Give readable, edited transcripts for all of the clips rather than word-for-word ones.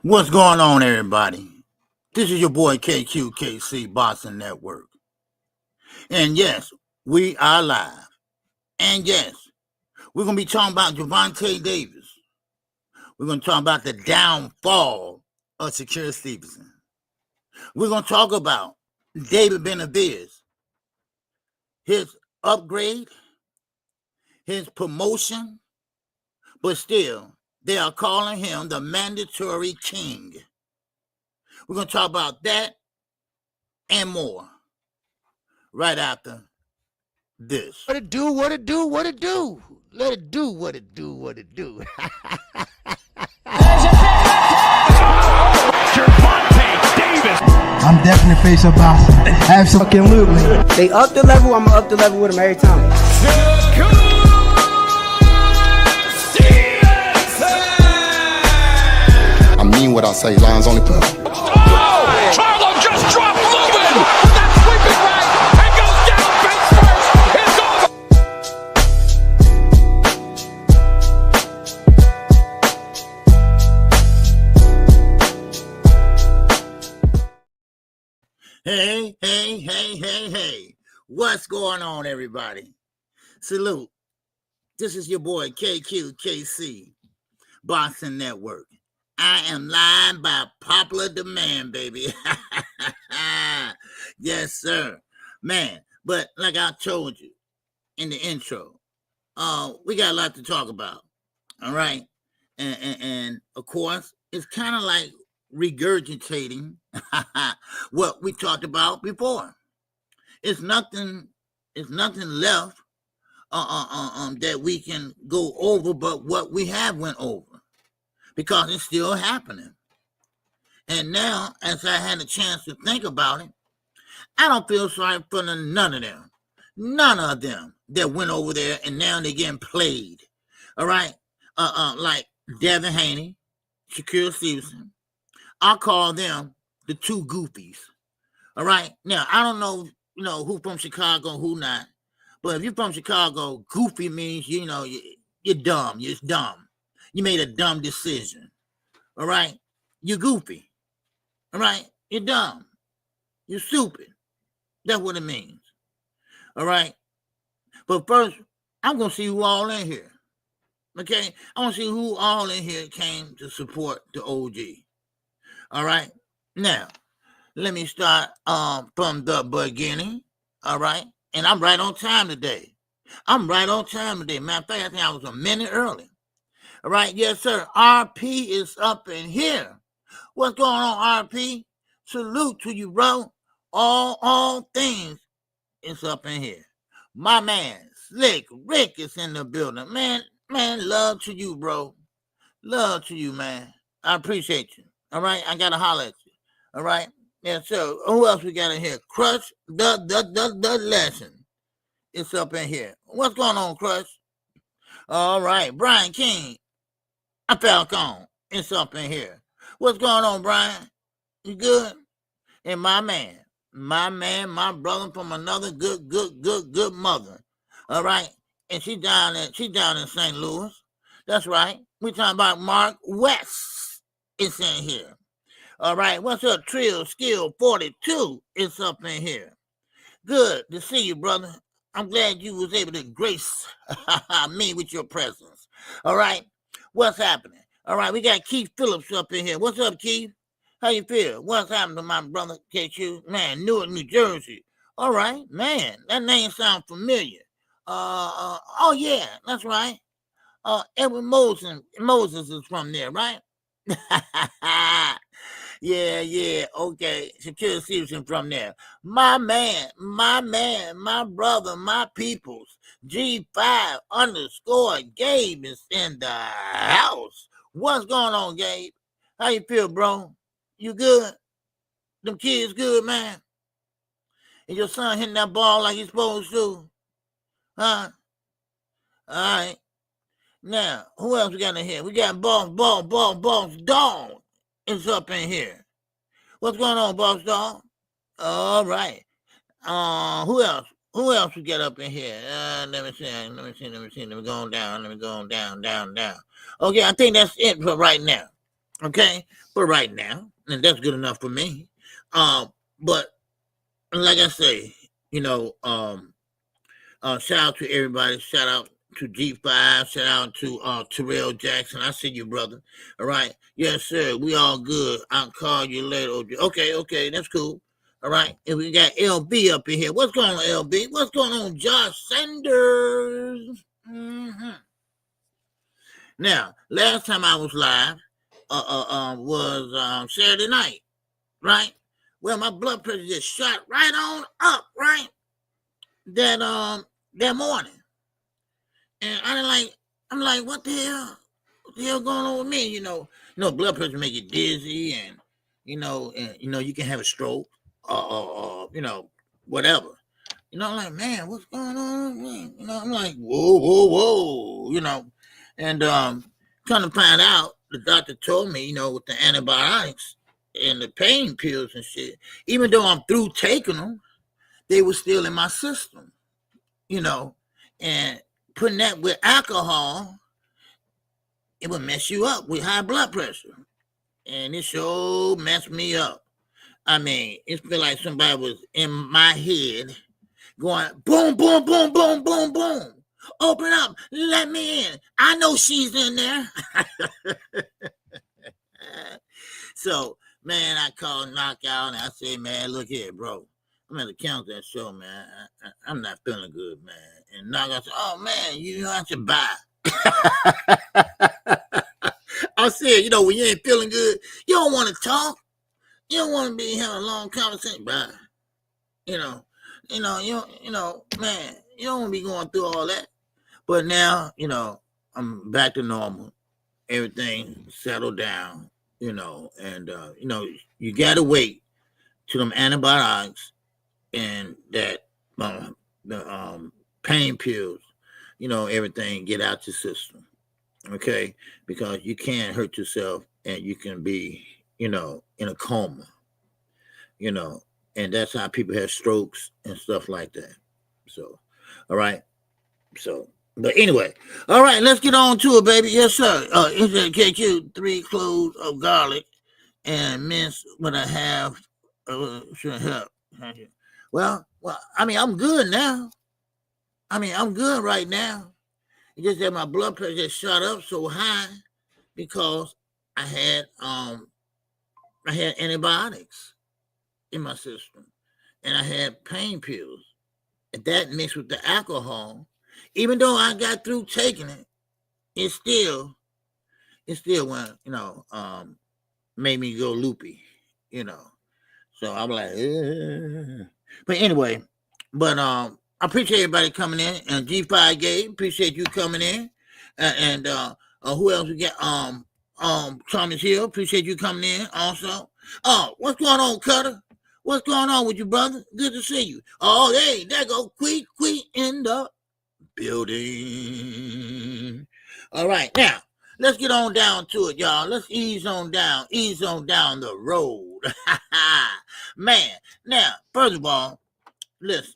What's going on, everybody? This is your boy KQKC Boston Network. And yes, we are live. And yes, we're going to be talking about Gervonta Davis. We're going to talk about the downfall of Shakur Stevenson. We're going to talk about David Benavidez, his upgrade, his promotion, but still, they are calling him the mandatory king. We're going to talk about that and more right after this. What it do, what it do, what it do. Let it do what it do, what it do. Gervonta Davis. I'm definitely face up boxing. Absolutely. They up the level, I'm up the level with them every time. Shakur Stevenson. I mean what I say, lines on the pub. Oh, Charlo just dropped Lubin with that sweeping right and goes down face first. It's over. Hey. What's going on, everybody? Salute. This is your boy KQKC Boston Network. I am live by popular demand, baby. Yes, sir. Man, but like I told you in the intro, we got a lot to talk about. All right. And of course, it's kind of like regurgitating what we talked about before. It's nothing left that we can go over but what we have went over, because it's still happening. And now, as I had a chance to think about it, I don't feel sorry for none of them that went over there and now they're getting played. All right. Like Devin Haney, Shakur Stevenson. I call them the two goofies. All right. Now, I don't know, who from Chicago, who not. But if you're from Chicago, goofy means, you're dumb. You're dumb. You made a dumb decision. All right. You're goofy. All right. You're dumb. You're stupid. That's what it means. All right. But first, I'm going to see who all in here. Okay. I want to see who all in here came to support the OG. All right. Now, let me start from the beginning. All right. And I'm right on time today. Matter of fact, I think I was a minute early. All right. Yes, sir. RP is up in here. What's going on, RP? Salute to you, bro. All things is up in here. My man, Slick Rick is in the building. Man, love to you, bro. Love to you, man. I appreciate you. All right. I got to holler at you. All right. Yes, sir. Who else we got in here? Crush the lesson. It's up in here. What's going on, Crush? All right. Brian King. I Falcon. It's up in here. What's going on, Brian? You good? And my man, my brother from another good mother. All right. And she down in St. Louis. That's right. We talking about Mark West. It's in here. All right. What's up, Trill Skill 42? It's up in here. Good to see you, brother. I'm glad you was able to grace me with your presence. All right. What's happening? All right. We got Keith Phillips up in here. What's up, Keith? How you feel? What's happening to my brother, KQ? Man, Newark, New Jersey. All right. Man, that name sounds familiar. Oh, yeah. That's right. Edward Moses is from there, right? Yeah, okay. Shakur Stevenson from there. My man, my brother, my peoples. G5_ Gabe is in the house. What's going on, Gabe? How you feel, bro? You good? Them kids good, man? And your son hitting that ball like he's supposed to? Huh? All right. Now, who else we got in here? We got Boss Dog. It's up in here. What's going on, Boss Dog? All right. Who else? Who else we got up in here? Let me see. Let me go down. Okay, I think that's it for right now. Okay, for right now, and that's good enough for me. But like I say, shout out to everybody. Shout out to G5. Shout out to Terrell Jackson. I see you, brother. All right. Yes, sir. We all good. I'll call you later. Okay. That's cool. All right. And we got LB up in here. What's going on, LB? What's going on, Josh Sanders? Mm-hmm. Now, last time I was live was Saturday night, right? Well, my blood pressure just shot right on up, right? That morning. And I'm like, what the hell? What the hell going on with me? You know, blood pressure make you dizzy, and you can have a stroke, whatever. I'm like, man, what's going on with me? I'm like, whoa, and trying to find out. The doctor told me, with the antibiotics and the pain pills and shit, even though I'm through taking them, they were still in my system, and putting that with alcohol, it would mess you up with high blood pressure. And it sure messed me up. I mean, it felt like somebody was in my head going boom, boom, boom, boom, boom, boom. Open up, let me in. I know she's in there. So, man, I called Knockout and I said, man, look here, bro. I'm at the count that show, man. I'm not feeling good, man. And Knockout said, oh, man, you have to buy. I said, when you ain't feeling good, you don't want to talk. You don't want to be having a long conversation, bro. Man, you don't want to be going through all that. But now, I'm back to normal. Everything settled down, and, you got to wait till them antibiotics and that the pain pills, everything get out your system, okay? Because you can't hurt yourself and you can be, in a coma, and that's how people have strokes and stuff like that. So, all right. So, but anyway, all right, let's get on to it, baby. Yes, sir. It's a KQ, 3 cloves of garlic and minced with a half should help. Well, I mean, I'm good now. I'm good right now. It's just that my blood pressure just shot up so high because I had antibiotics in my system and I had pain pills. And that mixed with the alcohol, even though I got through taking it, it still went, made me go loopy, So I'm like, ugh. But anyway, I appreciate everybody coming in. And G5 Gabe, appreciate you coming in. And who else we got? Thomas Hill, appreciate you coming in also. Oh, what's going on, Cutter? What's going on with you, brother? Good to see you. Oh, hey, there go Quee in the building. All right, now let's get on down to it, y'all. Let's ease on down the road. Man, now, first of all, listen,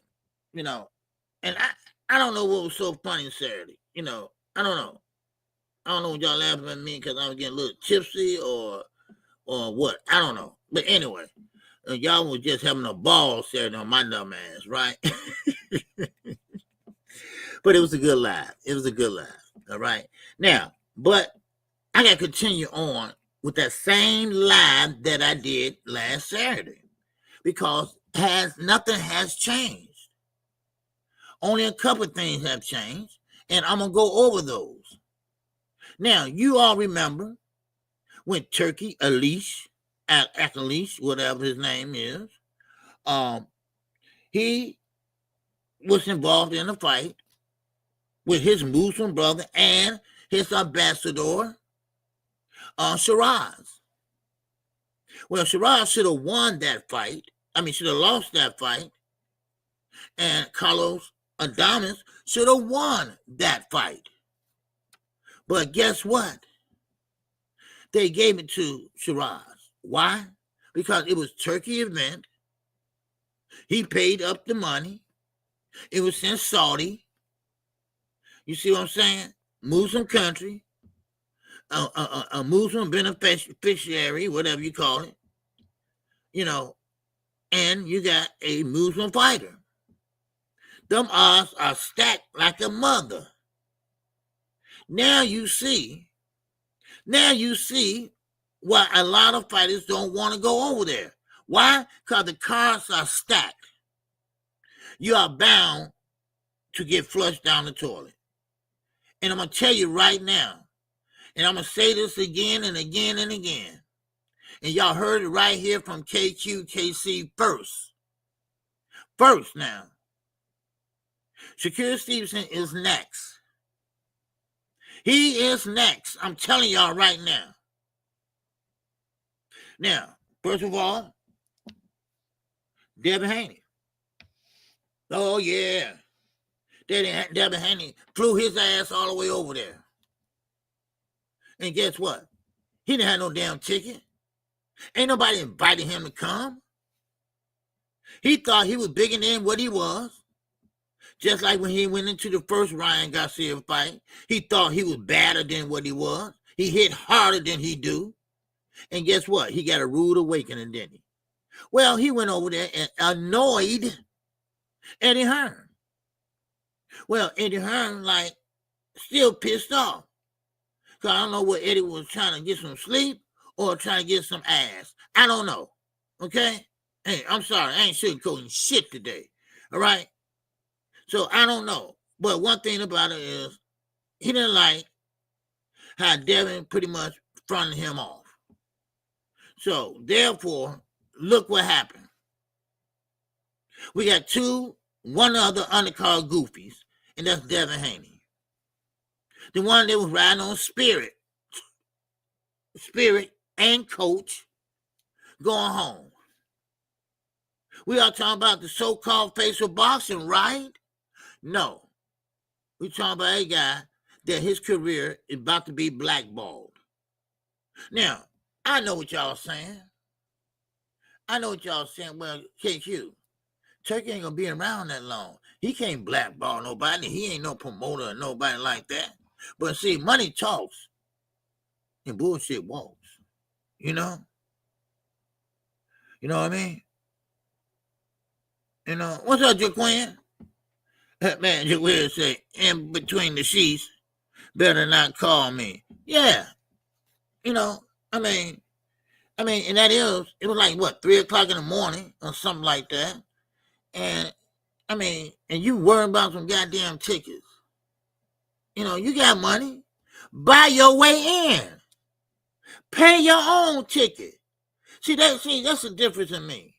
and I don't know what was so funny Saturday. I don't know. I don't know if y'all laughing at me because I was getting a little tipsy or what. I don't know. But anyway, y'all was just having a ball Saturday on my dumb ass, right? But it was a good laugh. All right. Now, but I got to continue on with that same live that I did last Saturday because nothing has changed. Only a couple of things have changed, and I'm going to go over those. Now, you all remember when Turki Alalshikh, whatever his name is, he was involved in a fight with his Muslim brother and his ambassador, Shiraz. Well, Shiraz should have won that fight. Should have lost that fight. And Carlos Adames should have won that fight. But guess what? They gave it to Shiraz. Why? Because it was Turkey event. He paid up the money. It was in Saudi. You see what I'm saying? Muslim country. a Muslim beneficiary, whatever you call it, and you got a Muslim fighter. Them odds are stacked like a mother. Now you see why a lot of fighters don't want to go over there. Why? Because the cards are stacked. You are bound to get flushed down the toilet. And I'm going to tell you right now, and I'm going to say this again and again and again, and y'all heard it right here from KQKC first. First now, Shakur Stevenson is next. He is next. I'm telling y'all right now. Now, first of all, Devin Haney. Oh, yeah. Devin Haney flew his ass all the way over there. And guess what? He didn't have no damn ticket. Ain't nobody invited him to come. He thought he was bigger than what he was. Just like when he went into the first Ryan Garcia fight, he thought he was badder than what he was. He hit harder than he do. And guess what? He got a rude awakening, didn't he? Well, he went over there and annoyed Eddie Hearn. Well, Eddie Hearn, still pissed off. Because I don't know what Eddie was trying to get some sleep or trying to get some ass. I don't know. Okay? Hey, I'm sorry. I ain't sugarcoating shit today. All right? So I don't know. But one thing about it is he didn't like how Devin pretty much fronted him off. So, therefore, look what happened. We got one other undercard goofies, and that's Devin Haney. The one that was riding on Spirit and Coach going home. We are talking about the so-called face of boxing, right? No. We're talking about a guy that his career is about to be blackballed. Now, I know what y'all saying. Well, KQ, Turki ain't gonna be around that long. He can't blackball nobody. He ain't no promoter or nobody like that. But see, money talks and bullshit walks. You know? You know what I mean? What's up, Jaquan? Man, Jaquan say, in between the sheets, better not call me. Yeah. And that it was like, what, 3 o'clock in the morning or something like that. And, and you worrying about some goddamn tickets. You got money. Buy your way in. Pay your own ticket. See, that's the difference in me.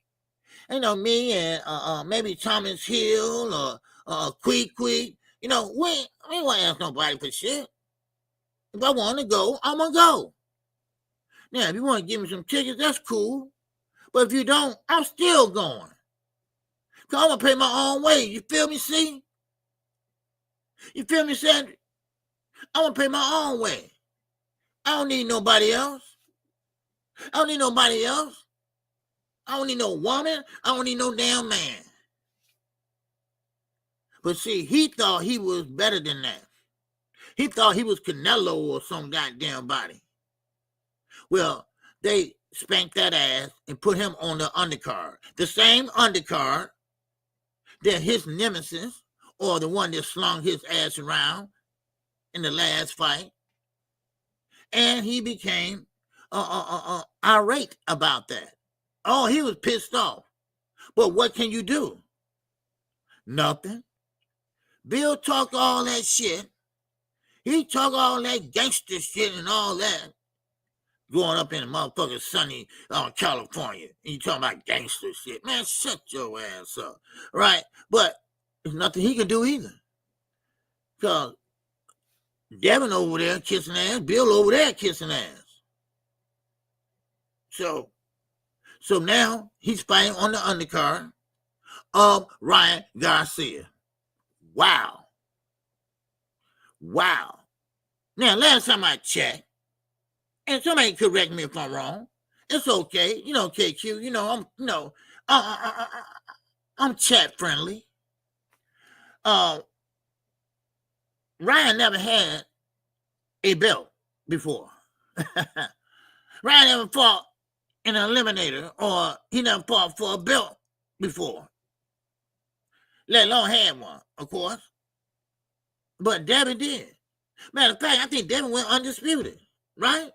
Me and maybe Thomas Hill or Quick. We ain't want to ask nobody for shit. If I want to go, I'm going to go. Now, if you want to give me some tickets, that's cool. But if you don't, I'm still going. Because I'm going to pay my own way. You feel me, see? You feel me, Cedric? I'm going to pay my own way. I don't need nobody else. I don't need no woman. I don't need no damn man. But see, he thought he was better than that. He thought he was Canelo or some goddamn body. Well, they spanked that ass and put him on the undercard. The same undercard that his nemesis, or the one that slung his ass around in the last fight. And he became irate about that. Oh, he was pissed off. But what can you do? Nothing. Bill talked all that shit. He talked all that gangster shit and all that. Going up in the motherfucking sunny California. And you talking about gangster shit. Man, shut your ass up. Right? But there's nothing he can do either. Because Devin over there kissing ass. Bill over there kissing ass. So now he's fighting on the undercard of Ryan Garcia. Wow. Now, last time I checked, and somebody correct me if I'm wrong, it's okay. KQ, I'm chat friendly. Ryan never had a belt before. Ryan never fought in an eliminator, or he never fought for a belt before. Let alone had one, of course. But Devin did. Matter of fact, I think Devin went undisputed, right?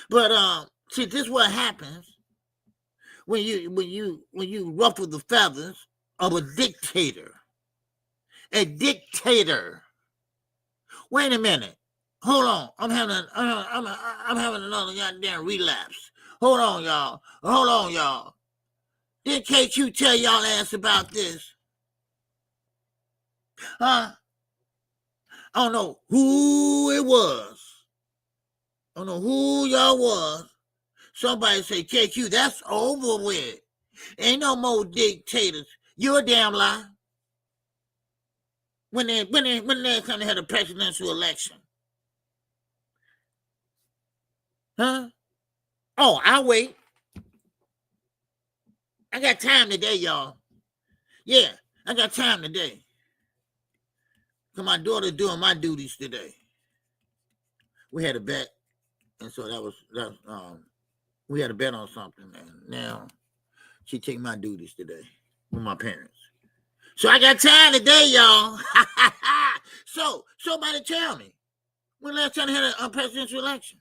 But see, this is what happens when you ruffle the feathers of a dictator. A dictator. Wait a minute. Hold on. I'm having another goddamn relapse. Hold on, y'all. Did KQ tell y'all ass about this? Huh? I don't know who it was. I don't know who y'all was. Somebody say, KQ, that's over with. Ain't no more dictators. You're a damn lie. When they come to have a presidential election. Huh? Oh, I'll wait. I got time today, y'all. Yeah, I got time today. Because my daughter's doing my duties today. We had a bet. And so that was we had a bet on something, man. Now she take my duties today with my parents. So I got time today, y'all. So somebody tell me, when last time they had a presidential election?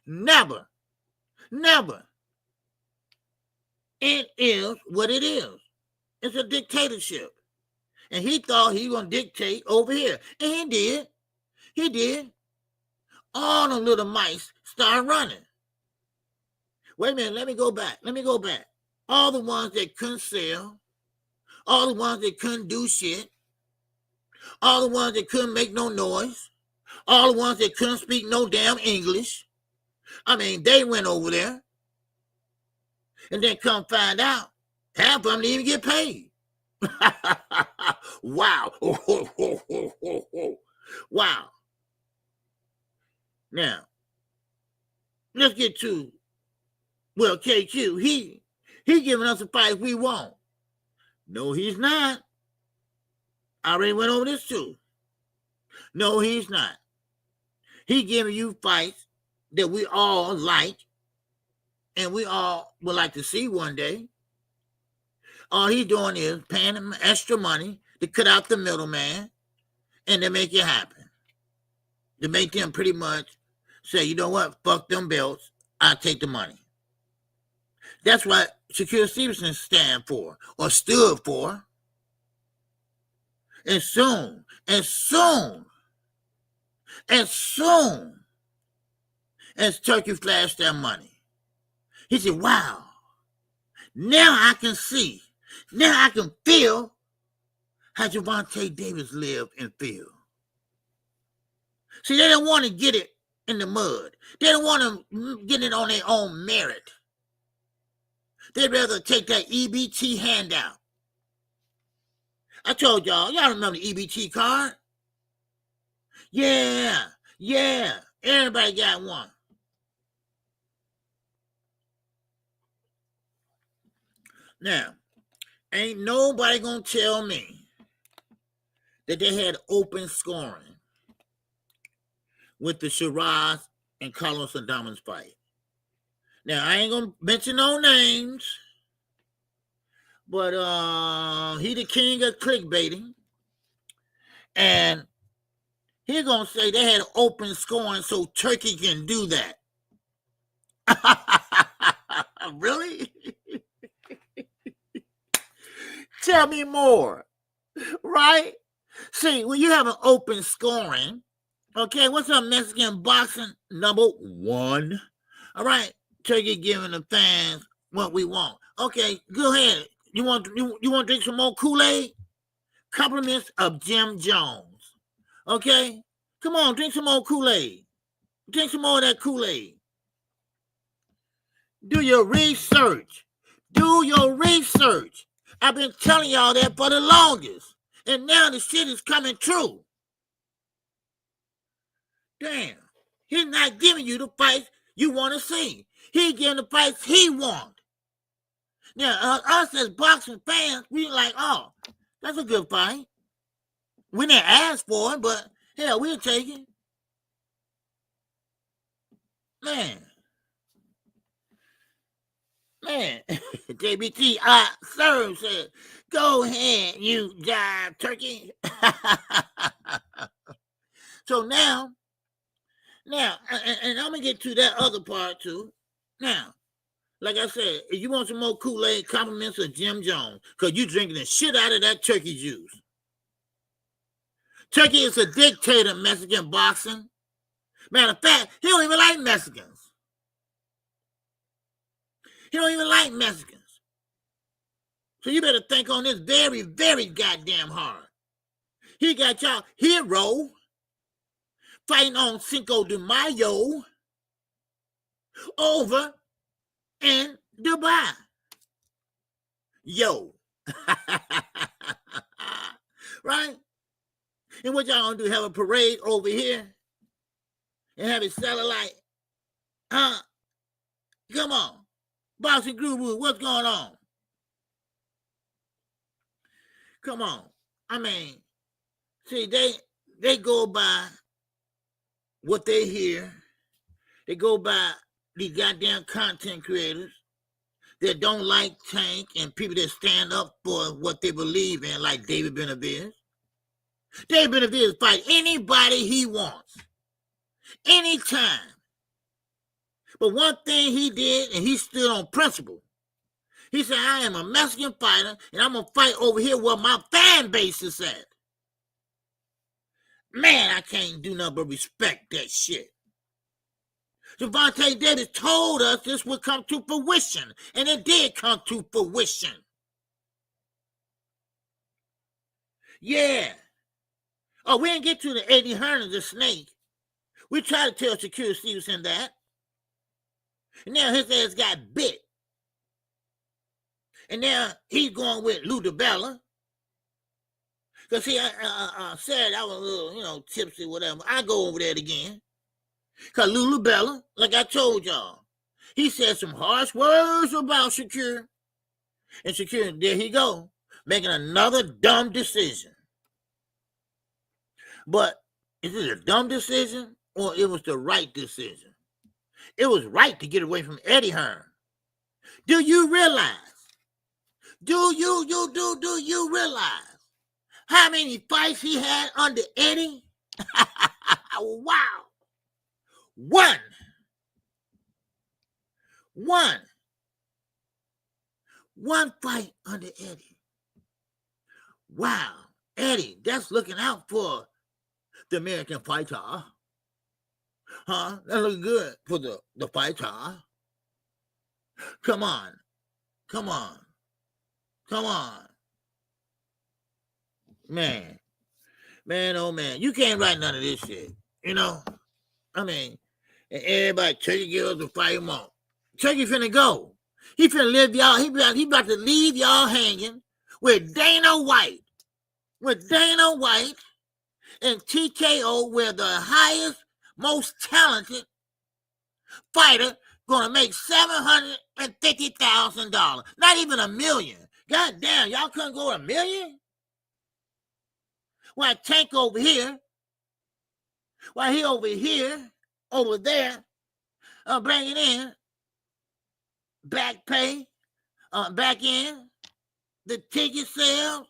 Never. It is what it is. It's a dictatorship. And he thought he was going to dictate over here. And he did. All the little mice started running. Wait a minute, let me go back. All the ones that couldn't sell, all the ones that couldn't do shit, all the ones that couldn't make no noise, all the ones that couldn't speak no damn English. I mean, they went over there. And then come find out, half of them didn't even get paid. Wow. Wow. Now, let's get to, well, KQ, he giving us a fight we want. No, he's not. I already went over this too. No, he's not. He giving you fights that we all like and we all would like to see one day. All he's doing is paying them extra money to cut out the middleman and to make it happen. To make them pretty much say, you know what, fuck them belts, I'll take the money. That's what Shakur Stevenson stand for, or stood for. And soon as Turkey flashed that money, he said, wow, now I can see, now I can feel how Gervonta Davis lived and feel. See, they don't want to get it in the mud. They don't want to get it on their own merit. They'd rather take that EBT handout. I told y'all remember the EBT card? Yeah, everybody got one. Now, ain't nobody gonna tell me that they had open scoring with the Shiraz and Carlos Adames fight. Now, I ain't gonna mention no names, but he the king of clickbaiting, and he gonna say they had open scoring so Turkey can do that. Really? Tell me more, right? See, when you have an open scoring, okay, what's up, Mexican boxing? Number 1. All right, Turkey giving the fans what we want. Okay, go ahead. You want to drink some more Kool-Aid? Compliments of Jim Jones. Okay? Come on, drink some more Kool-Aid. Drink some more of that Kool-Aid. Do your research. I've been telling y'all that for the longest. And now the shit is coming true. Damn. He's not giving you the fights you want to see. He's giving the fights he wants. Now, us as boxing fans, we like, oh, that's a good fight. We didn't ask for it, but hell, we'll take it. Man, JBT, sir said, go ahead, you jive turkey. So now, and I'm going to get to that other part too. Now, like I said, if you want some more Kool-Aid, compliments of Jim Jones, because you drinking the shit out of that turkey juice. Turkey is a dictator in Mexican boxing. Matter of fact, he don't even like Mexicans. He don't even like Mexicans. So you better think on this very, very goddamn hard. He got y'all hero fighting on Cinco de Mayo over in Dubai. Yo. Right? And what y'all gonna do? Have a parade over here? And have it satellite? Huh? Come on. Boxing Guru, what's going on? Come on. I mean, see, they go by what they hear. They go by these goddamn content creators that don't like Tank and people that stand up for what they believe in, like David Benavidez. David Benavidez fight anybody he wants, anytime. But one thing he did, and he stood on principle. He said, I am a Mexican fighter, and I'm going to fight over here where my fan base is at. Man, I can't do nothing but respect that shit. Gervonta Davis told us this would come to fruition, and it did come to fruition. Yeah. Oh, we didn't get to the Eddie Hearn, the snake. We tried to tell Shakur Stevenson that. And now his ass got bit. And now he's going with Lou DiBella. Because see, I said I was a little, tipsy, whatever. I go over that again. Because Lou DiBella, like I told y'all, he said some harsh words about Shakur. And Shakur, there he go, making another dumb decision. But is it a dumb decision or it was the right decision? It was right to get away from Eddie Hearn. Do you realize? Do you realize how many fights he had under Eddie? Wow. One. One fight under Eddie. Wow. Eddie, that's looking out for the American fighter. Huh? That looks good for the fighter. Come on. Man, oh man, you can't write none of this shit, I mean, and everybody, Turkey girls will fight him off. Turkey finna go. He finna leave y'all, he about to leave y'all hanging with Dana White. And TKO, where the highest, most talented fighter gonna make $750,000. Not even $1 million. God damn, y'all couldn't go $1 million? While Tank over here, while he over here, over there, bringing in back pay, back in, the ticket sales,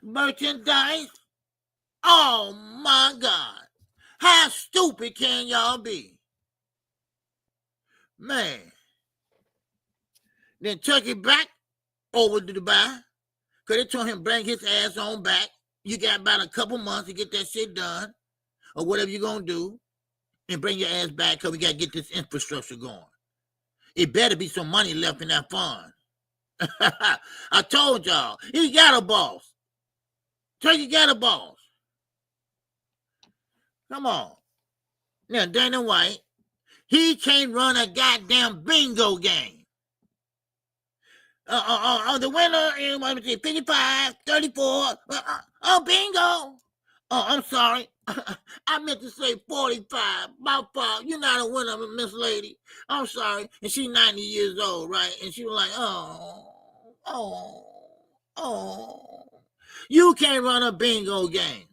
merchandise. Oh my God. How stupid can y'all be? Man. Then Turkey back over to Dubai, because they told him bring his ass on back. You got about a couple months to get that shit done, or whatever you're going to do, and bring your ass back because we got to get this infrastructure going. It better be some money left in that fund. I told y'all, he got a boss. Turkey got a boss. Come on. Now, Dana White, he can't run a goddamn bingo game. The winner is 55, 34. Bingo. Oh, I'm sorry. I meant to say 45. My fault. You're not a winner, Miss Lady. I'm sorry. And she's 90 years old, right? And she was like, oh. You can't run a bingo game.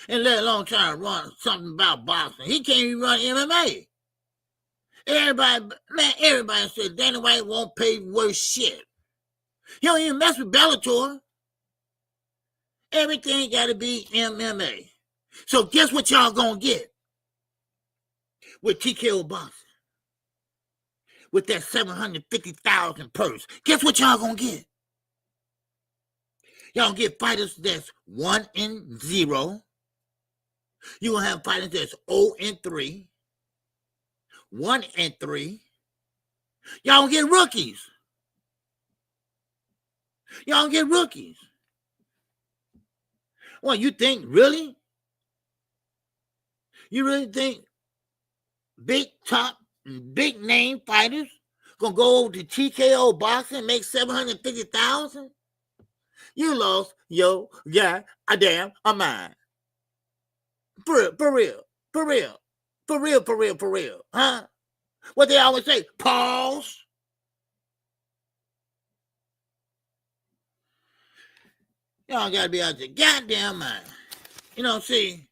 And let alone try to run something about boxing. He can't even run MMA. Everybody said Dana White won't pay worth shit. He don't even mess with Bellator. Everything got to be MMA. So guess what y'all gonna get with TKO boxing? With that $750,000 purse, guess what y'all gonna get? Y'all get fighters that's 1-0. You gonna have fighters that's 0-3, 1-3. Y'all gonna get rookies. Y'all gonna get rookies. Well, you think really? You really think big name fighters gonna go over to TKO boxing and make $750,000? You lost your goddamn mind. For real, huh? What they always say, pause. Y'all gotta be out your goddamn mind. You know, see,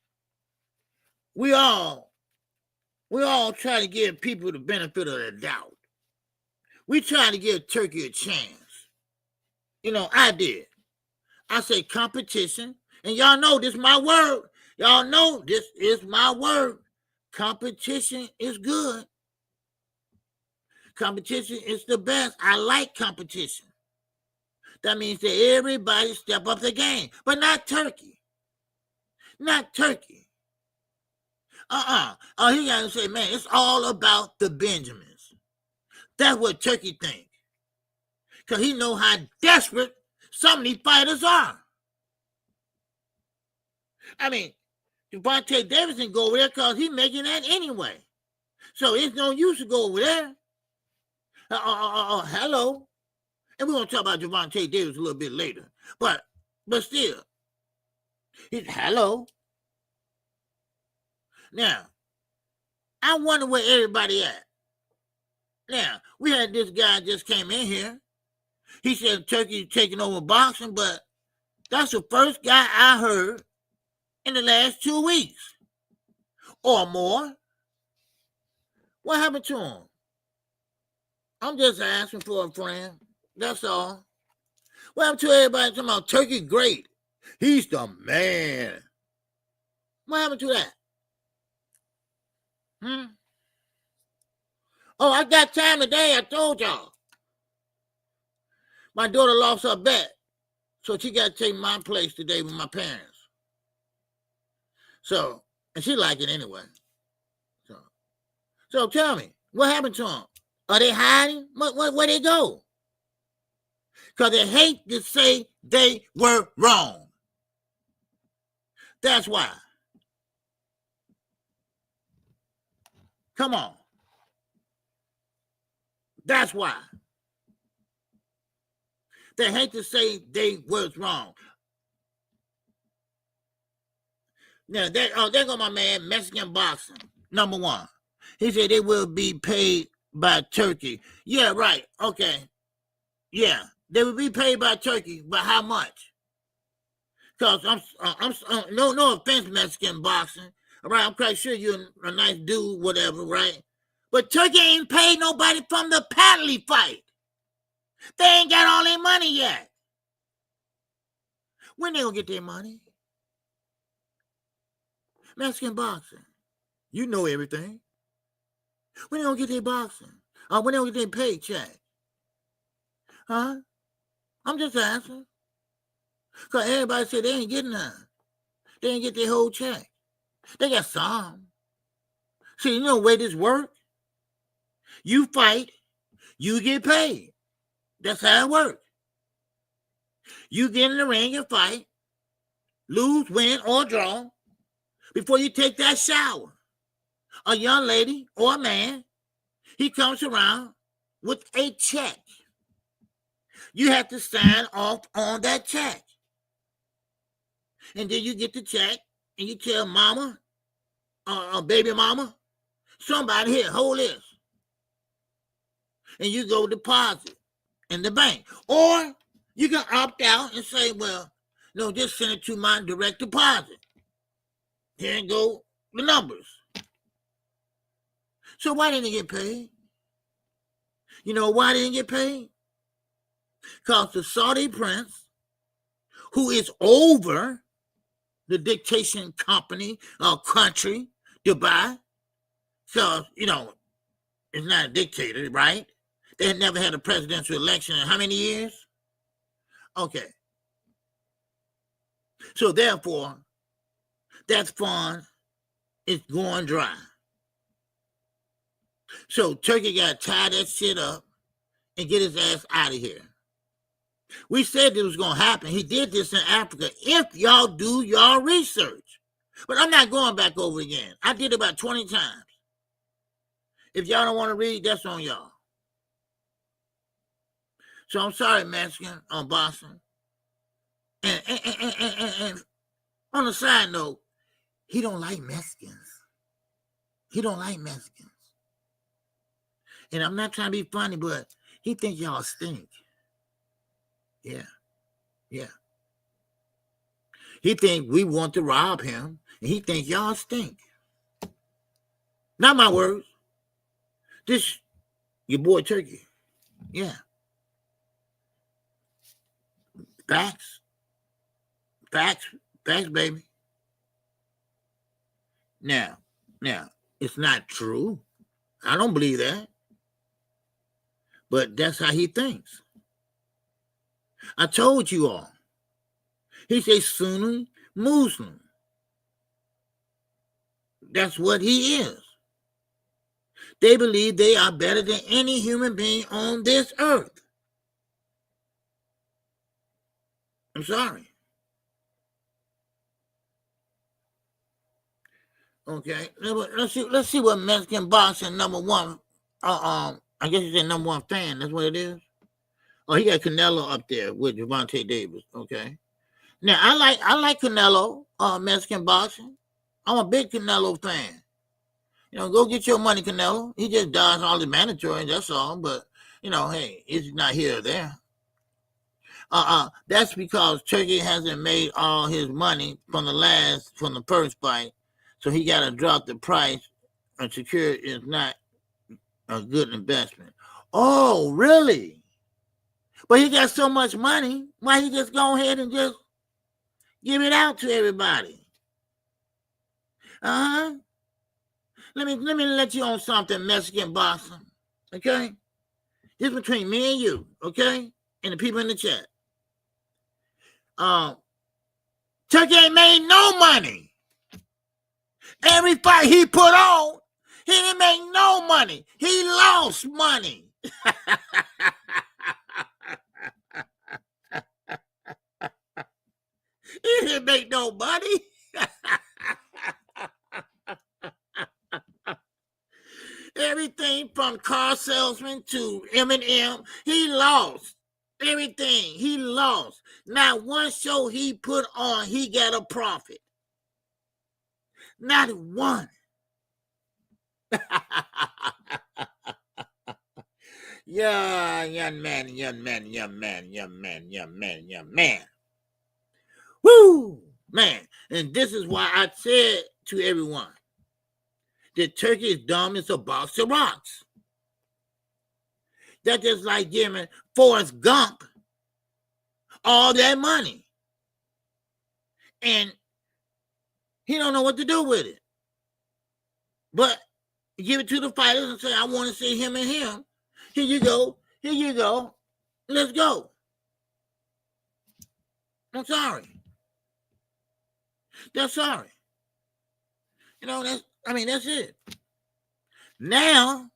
we all try to give people the benefit of the doubt. We try to give Turkey a chance. You know, I did. I say competition, and y'all know this is my word. Y'all know this is my word. Competition is good. Competition is the best. I like competition. That means that everybody step up the game, but not Turkey. Not Turkey. Oh, he gotta say, man, it's all about the Benjamins. That's what Turkey thinks. Because he know how desperate some of these fighters are. I mean, Gervonta Davis can go over there because he's making that anyway. So it's no use to go over there. Hello. And we're going to talk about Gervonta Davis a little bit later. But still, hello. Now, I wonder where everybody at. Now, we had this guy just came in here. He said Turkey's taking over boxing, but that's the first guy I heard in the last 2 weeks or more. What happened to him? I'm just asking for a friend. That's all. What happened to everybody talking about Turkey great? He's the man. What happened to that? Oh, I got time today, I told y'all. My daughter lost her bet, so she got to take my place today with my parents. So, and she like it anyway. So tell me, what happened to them? Are they hiding? Where they go? Because they hate to say they were wrong. That's why. Come on. That's why. They hate to say they was wrong. Now, there go my man, Mexican boxing, number one. He said they will be paid by Turkey. Yeah, right. Okay. Yeah, they will be paid by Turkey, but how much? Because I'm no offense, Mexican boxing. All right, I'm quite sure you're a nice dude, whatever, right? But Turkey ain't paid nobody from the Padley fight. They ain't got all their money yet. When they gonna get their money? Mexican boxing. You know everything. When they gonna get their boxing? When they gonna get their paycheck? Huh? I'm just asking. Because everybody said they ain't getting none. They ain't get their whole check. They got some. See, you know the way this works? You fight, you get paid. That's how it works. You get in the ring and fight, lose, win, or draw, before you take that shower. A young lady or a man, he comes around with a check. You have to sign off on that check. And then you get the check and you tell mama, baby mama, somebody here, hold this. And you go deposit in the bank. Or you can opt out and say, well, no, just send it to my direct deposit. Here go the numbers. So why didn't he get paid? You know why he didn't get paid? Because the Saudi prince, who is over the dictation company or country, Dubai, so, you know, it's not a dictator, right? They had never had a presidential election in how many years? Okay. So therefore, that fund is going dry. So Turkey got to tie that shit up and get his ass out of here. We said this was going to happen. He did this in Africa. If y'all do y'all research. But I'm not going back over again. I did it about 20 times. If y'all don't want to read, that's on y'all. So I'm sorry, Mexican, on Boston. And on a side note, he don't like Mexicans. He don't like Mexicans. And I'm not trying to be funny, but he think y'all stink. Yeah. Yeah. He think we want to rob him, and he think y'all stink. Not my words. This, your boy Turkey. Yeah. Facts. Facts. Facts, baby. Now, it's not true. I don't believe that. But that's how he thinks. I told you all. He says Sunni Muslim. That's what he is. They believe they are better than any human being on this earth. I'm sorry. Okay, let's see what Mexican boxing number one. I guess he's a number one fan. That's what it is. Oh, he got Canelo up there with Gervonta Davis. Okay. Now I like Canelo. Mexican boxing. I'm a big Canelo fan. You know, go get your money, Canelo. He just dodged all the mandatory. That's all. But you know, hey, it's not here or there. That's because Turkey hasn't made all his money from the first fight. So he got to drop the price and secure is not a good investment. Oh, really? But he got so much money. Why he just go ahead and just give it out to everybody? Let me let you on something, Mexican boxing. Okay? This is between me and you, okay? And the people in the chat. Turkey ain't made no money. Every fight he put on, he didn't make no money. He lost money. He didn't make no money. Everything from car salesman to M&M, he lost. Everything, he lost. Not one show he put on, he got a profit. Not one. Yeah, young man. Woo, man. And this is why I said to everyone that Turkey is dumb as a box of rocks. That's just like giving Forrest Gump all that money. And he don't know what to do with it. But give it to the fighters and say, I want to see him and him. Here you go. Let's go. I'm sorry. That's sorry. You know, that's it. Now,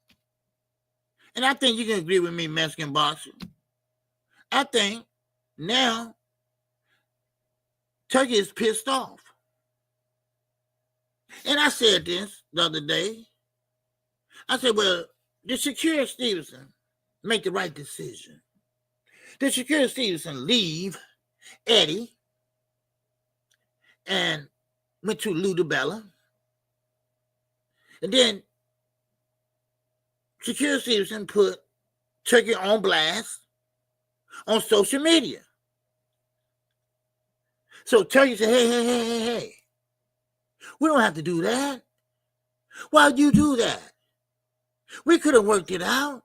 and I think you can agree with me, Mexican boxer. I think now Turkey is pissed off. And I said this the other day. I said, well, did Shakur Stevenson make the right decision? Did Shakur Stevenson leave Eddie and went to Ludabella? And then Shakur Stevenson put Turkey on blast on social media. So Turkey said, hey. We don't have to do that. Why would you do that? We could have worked it out.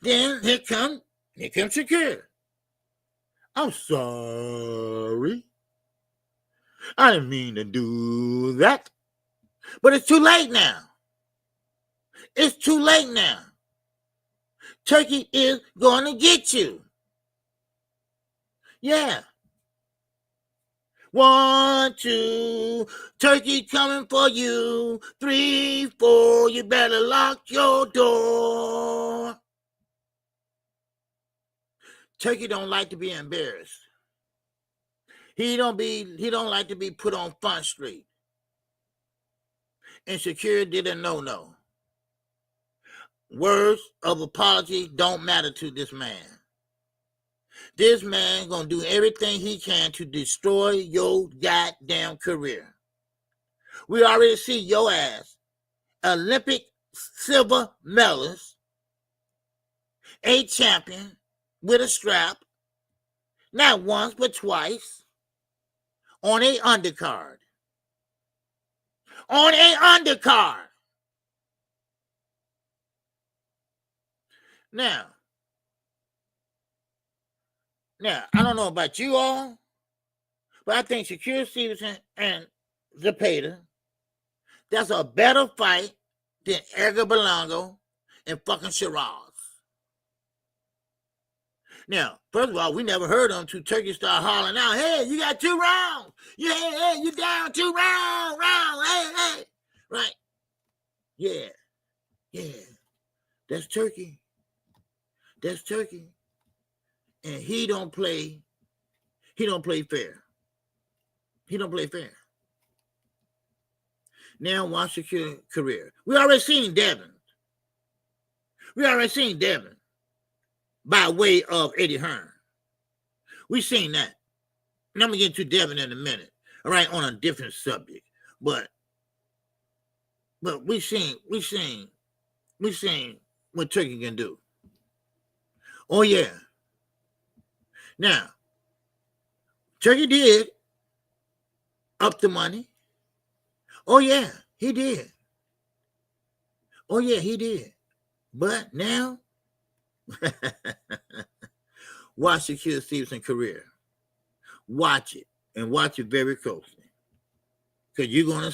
Then here comes Shakur. I'm sorry. I didn't mean to do that. But it's too late now. It's too late now. Turkey is going to get you. Yeah. 1, 2, Turkey coming for you. 3, 4, you better lock your door. Turkey don't like to be embarrassed. He don't like to be put on Front Street. And Shakur did a no-no. Words of apology don't matter to this man. This man gonna do everything he can to destroy your goddamn career. We already see your ass, Olympic silver medalist, a champion with a strap, not once but twice, on a undercard. On a undercard. Now, I don't know about you all, but I think Shakur Stevenson and Zepeda, that's a better fight than Edgar Berlanga and fucking Shiraz. Now, first of all, we never heard them till Turkey start hollering out, hey, you got 2 rounds. Yeah, hey, you down 2 round, hey. Right? Yeah. That's Turkey. That's Turkey. And he don't play fair. He don't play fair. Now watch your career. We already seen Devin. By way of Eddie Hearn. We seen that. And I'm gonna get to Devin in a minute. All right, on a different subject. But we seen what Turkey can do. Oh yeah. Now, Turkey did up the money. Oh yeah, he did. But now, watch Shakur Stevenson's career. Watch it, and watch it very closely. Because you're going to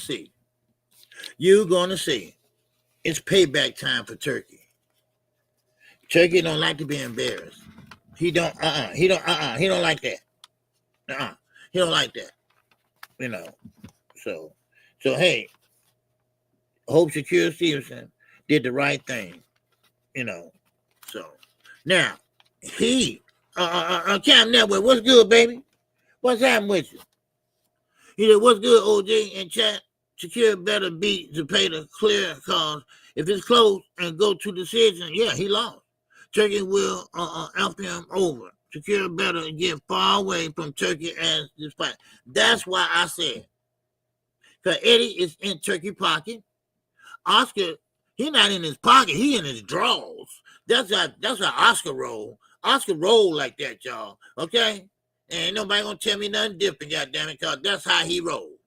see. It's payback time for Turkey. Turkey don't like to be embarrassed. He don't like that. He don't like that. You know. So hey, hope Shakur Stevenson did the right thing. You know. So now he Cam Network, what's good, baby? What's happening with you? He said, what's good, OJ in chat? Shakur better beat Zepeda clear, cause if it's close and go to decision, yeah, he lost. Turkey will help him over. Shakur better get far away from Turkey as this fight. That's why I said, because Eddie is in Turkey pocket. Oscar, he not in his pocket. He in his drawers. That's how Oscar roll. Oscar roll like that, y'all. Okay? And ain't nobody gonna tell me nothing different, goddammit, because that's how he roll.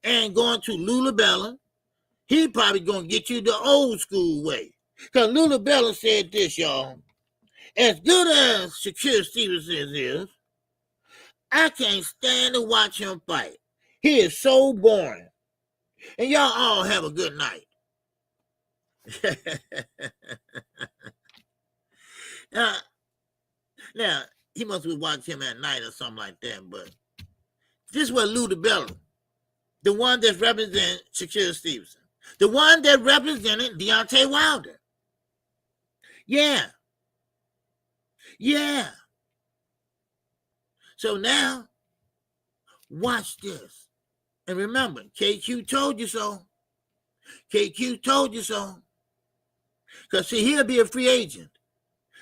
And going to Lula Bella, he probably gonna get you the old school way. Because Lula Bella said this, y'all. As good as Shakur Stevenson is, I can't stand to watch him fight. He is so boring. And y'all all have a good night. Now, he must be watching him at night or something like that, but this was Lula Bella, the one that represented Shakur Stevenson, the one that represented Deontay Wilder. Yeah. So now, watch this. And remember, KQ told you so. KQ told you so. Because, see, he'll be a free agent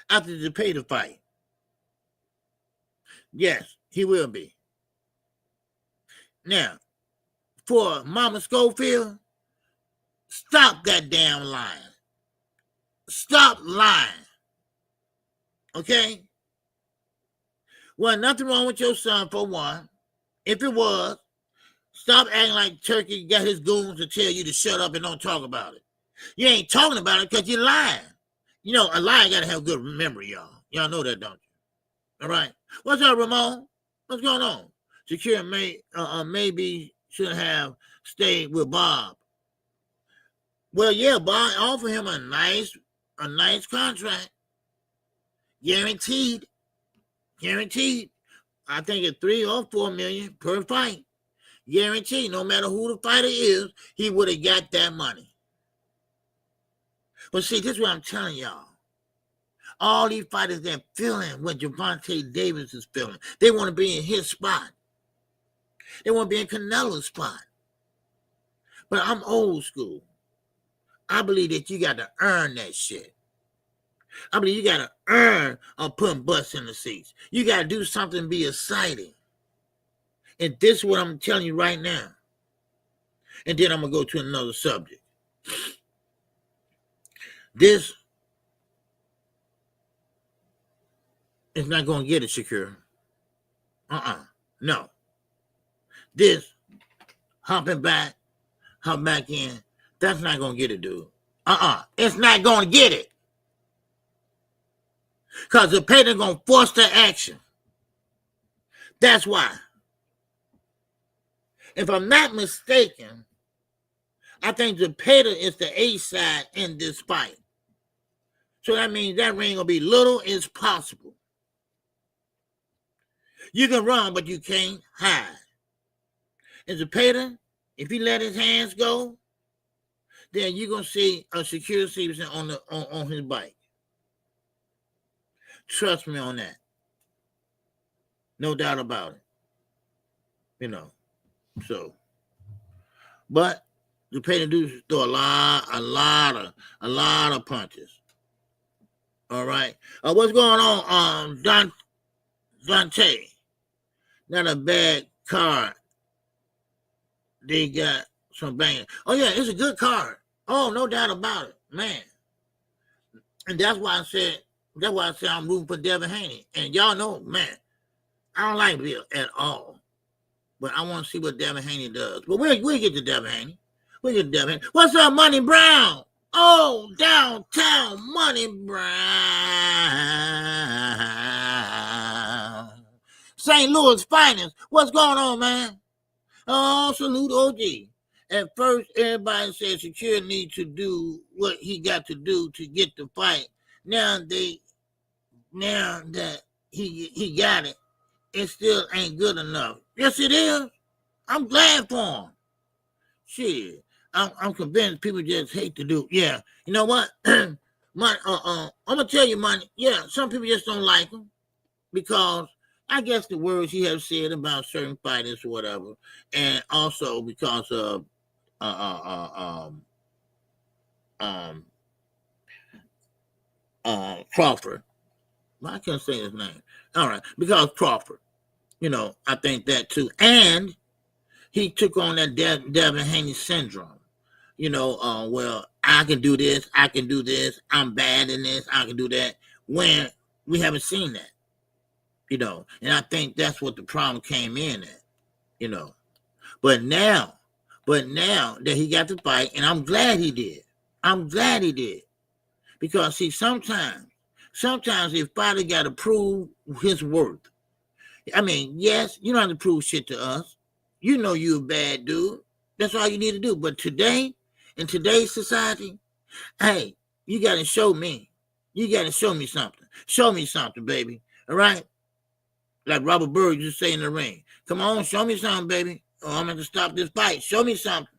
after the Zepeda fight. Yes, he will be. Now, for Mama Schofield, stop that damn lying. Stop lying. Okay? Well, nothing wrong with your son, for one. If it was, stop acting like Turkey got his goons to tell you to shut up and don't talk about it. You ain't talking about it because you're lying. You know, a liar got to have good memory, y'all. Y'all know that, don't you? All right. What's up, Ramon? What's going on? Shakira maybe should have stayed with Bob. Well, yeah, Bob offered him a nice contract. Guaranteed. I think it's $3 or $4 million per fight. Guaranteed. No matter who the fighter is, he would have got that money. But see, this is what I'm telling y'all. All these fighters that feeling what Gervonta Davis is feeling. They want to be in his spot. They want to be in Canelo's spot. But I'm old school. I believe that you got to earn that shit. I believe you got to earn putting butts in the seats. You got to do something to be exciting. And this is what I'm telling you right now. And then I'm going to go to another subject. This is not going to get it, Shakur. No. This, hop back in, that's not going to get it, dude. It's not going to get it. Because the Zepeda going to force the action. That's why. If I'm not mistaken, I think Zepeda is the A side in this fight. So that means that ring will be little as possible. You can run, but you can't hide. And Zepeda, if he let his hands go, then you're gonna see a Shakur Stevenson on his bike. Trust me on that. No doubt about it. You know. So, but Zepeda do throw a lot of punches. All right. What's going on? Dante. Not a bad card. They got some banging. Oh yeah, it's a good card. Oh, no doubt about it, man. And that's why I said I'm rooting for Devin Haney. And y'all know, man, I don't like Bill at all. But I want to see what Devin Haney does. But we'll get to Devin Haney. What's up, Money Brown? Oh, downtown Money Brown. St. Louis finest. What's going on, man? Oh, salute OG. At first, everybody said Shakur needs to do what he got to do to get the fight. Now that he got it, it still ain't good enough. Yes, it is. I'm glad for him. Shit. I'm convinced people just hate to do. Yeah. You know what? I'm gonna tell you, Money. Yeah, some people just don't like him because I guess the words he has said about certain fighters or whatever, and also because of Crawford. Well, I can't say his name. All right, because Crawford. You know, I think that too. And he took on that Devin Haney syndrome. You know, well, I can do this, I'm bad in this, I can do that, when we haven't seen that, you know, and I think that's what the problem came in at, you know. But now that he got the fight, and I'm glad he did, because see, sometimes a fighter got to prove his worth. I mean, yes, you don't have to prove shit to us. You know you're a bad dude. That's all you need to do. But today, in today's society, hey, you got to show me. You got to show me something. Show me something, baby. All right? Like Robert Byrd used to say in the ring. Come on, show me something, baby. Or I'm going to stop this fight. Show me something.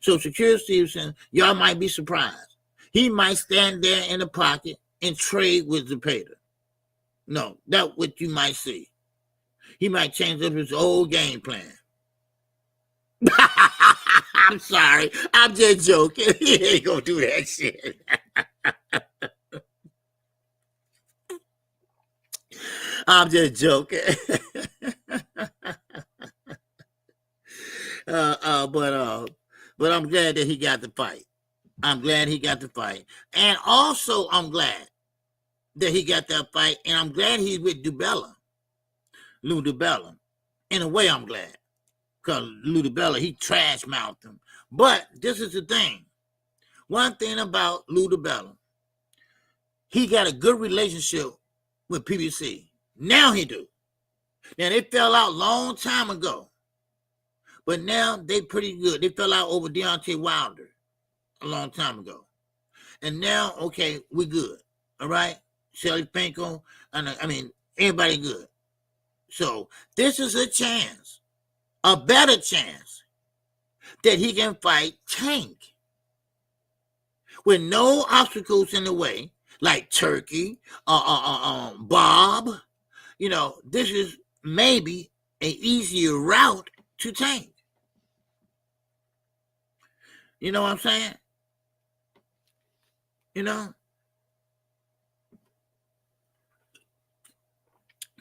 So Shakur Stevenson, y'all might be surprised. He might stand there in the pocket and trade with Zepeda. No, that's what you might see. He might change up his old game plan. I'm sorry. I'm just joking. He ain't gonna do that shit. I'm just joking. But I'm glad that he got the fight. And also I'm glad that he got that fight. And I'm glad he's with Lou DiBella. In a way, I'm glad. Because Lou DiBella, he trash-mouthed him. But this is the thing. one thing about Lou DiBella, he got a good relationship with PBC. Now he do. Now, they fell out long time ago, but now they pretty good. They fell out over Deontay Wilder a long time ago. And now, okay, we good. All right? Shelly Finkel, everybody good. So this is a chance, a better chance, that he can fight Tank with no obstacles in the way, like Turki, Bob. You know, this is maybe an easier route to Tank. You know what I'm saying? You know?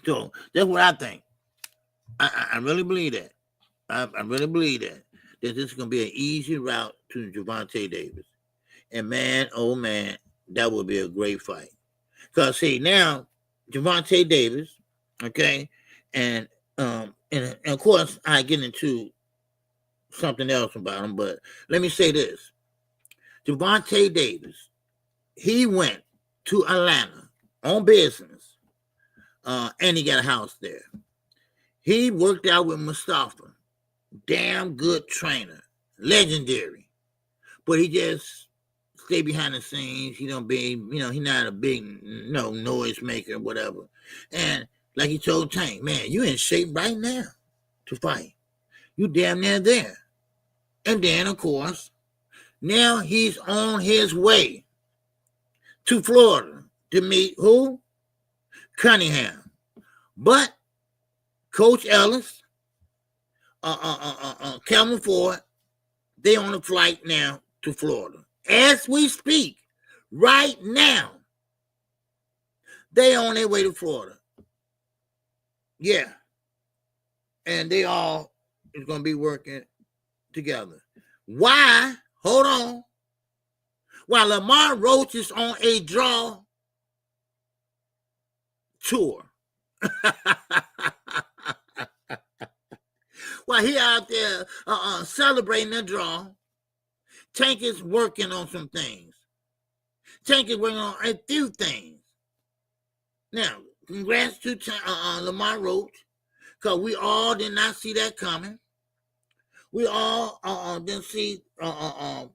So that's what I think. I really believe that. I really believe that this is going to be an easy route to Gervonta Davis. And man, oh man, that would be a great fight. Because see, now, Gervonta Davis, okay, and of course, I get into something else about him, but let me say this. Gervonta Davis, he went to Atlanta on business, and he got a house there. He worked out with Mustafa, damn good trainer, legendary, but he just stay behind the scenes. He don't be, he not a big noise maker or whatever. And like he told Tank, man, you in shape right now to fight. You damn near there. And then, of course, now he's on his way to Florida to meet who? Cunningham. But Coach Ellis, Calvin Ford, they on a flight now to Florida. As we speak, right now, they on their way to Florida. Yeah. And they all is going to be working together. Why? Hold on. While Lamar Roach is on a draw tour. While he out there celebrating the draw, Tank is working on some things. Tank is working on a few things. Now, congrats to Lamar Roach, because we all did not see that coming. We all didn't see Lamar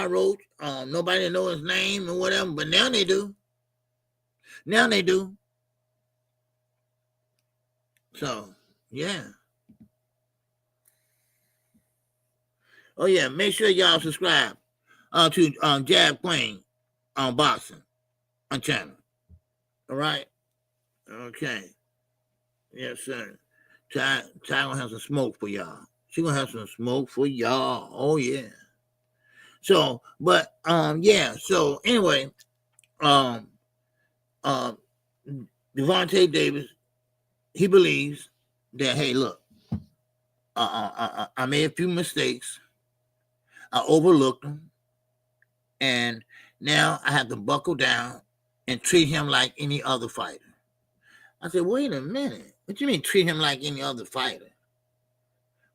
Roach. Nobody know his name and whatever, but now they do. Now they do. So, yeah. Oh, yeah, make sure y'all subscribe to Jab Queen on Boxing on channel. All right? Okay. Yes, sir. Ty gonna have some smoke for y'all. She gonna have some smoke for y'all. Oh, yeah. So, but, yeah. So, anyway, Gervonta Davis, he believes that, hey, look, I made a few mistakes. I overlooked him, and now I have to buckle down and treat him like any other fighter. I said, wait a minute. What you mean treat him like any other fighter?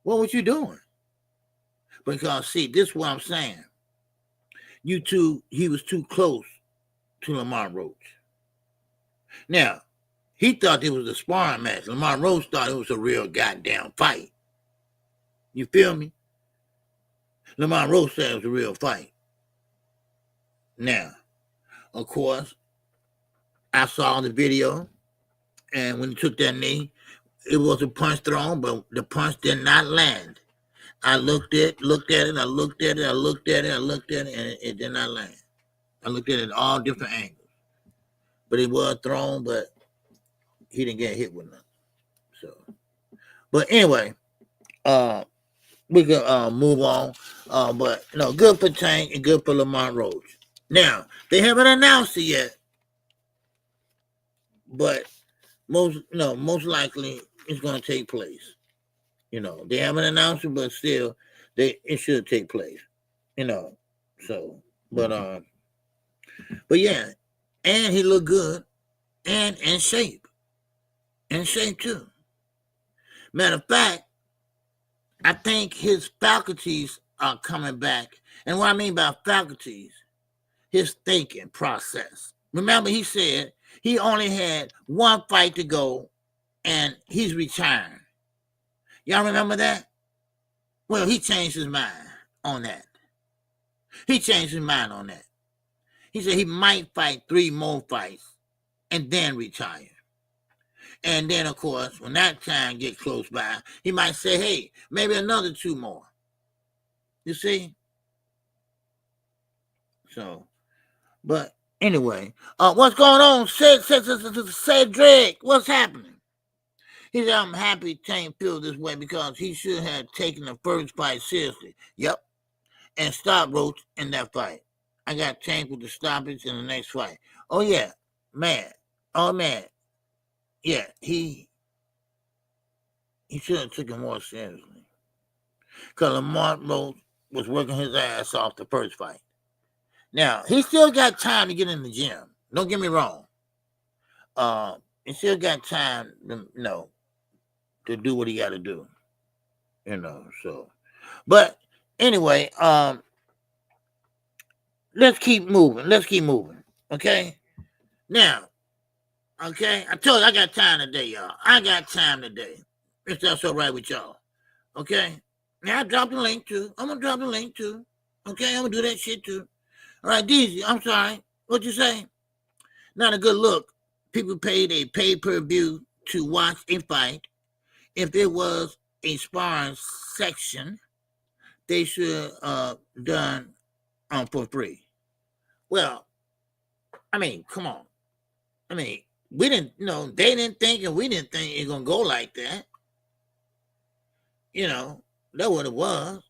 What was you doing? Because, see, this is what I'm saying. He was too close to Lamar Roach. Now, he thought it was a sparring match. Lamar Roach thought it was a real goddamn fight. You feel me? Lamar Roach said it was a real fight. Now, of course, I saw the video, and when he took that knee, it was a punch thrown, but the punch did not land. I looked at it, and it did not land. I looked at it all different angles. But it was thrown, but he didn't get hit with nothing. So, but anyway, we can move on. But good for Tank and good for Lamar Roach. Now, they haven't announced it yet, but most likely it's going to take place. They haven't announced it, but still, it should take place. So, but yeah, and he looked good, and in shape too. Matter of fact, I think his faculties are coming back. And what I mean by faculties, his thinking process. Remember, he said he only had one fight to go and he's retiring. Y'all remember that? Well, he changed his mind on that. He changed his mind on that. He said he might fight 3 more fights and then retire. And then, of course, when that time gets close by, he might say, hey, maybe another 2 more. You see? So, but anyway, what's going on? Cedric, what's happening? He said, I'm happy Tank feels this way because he should have taken the first fight seriously. Yep. And stopped Roach in that fight. I got Tank with the stoppage in the next fight. Oh, yeah. Man. Oh, man. Yeah, he should have taken it more seriously. Because Lamar Roach was working his ass off the first fight. Now, he still got time to get in the gym. Don't get me wrong. He still got time to do what he got to do. So. But anyway, let's keep moving. Okay? Now, okay, I told you I got time today, y'all. I got time today. If that's all right with y'all. Okay? Now I dropped the link too. I'm gonna drop the link too. Okay, I'm gonna do that shit too. All right, DZ, I'm sorry. What'd you say? Not a good look. People paid a pay-per-view to watch a fight. If there was a sparring section, they should done for free. Well, I mean, come on. I mean, we didn't, they didn't think and we didn't think it was going to go like that. That's what it was.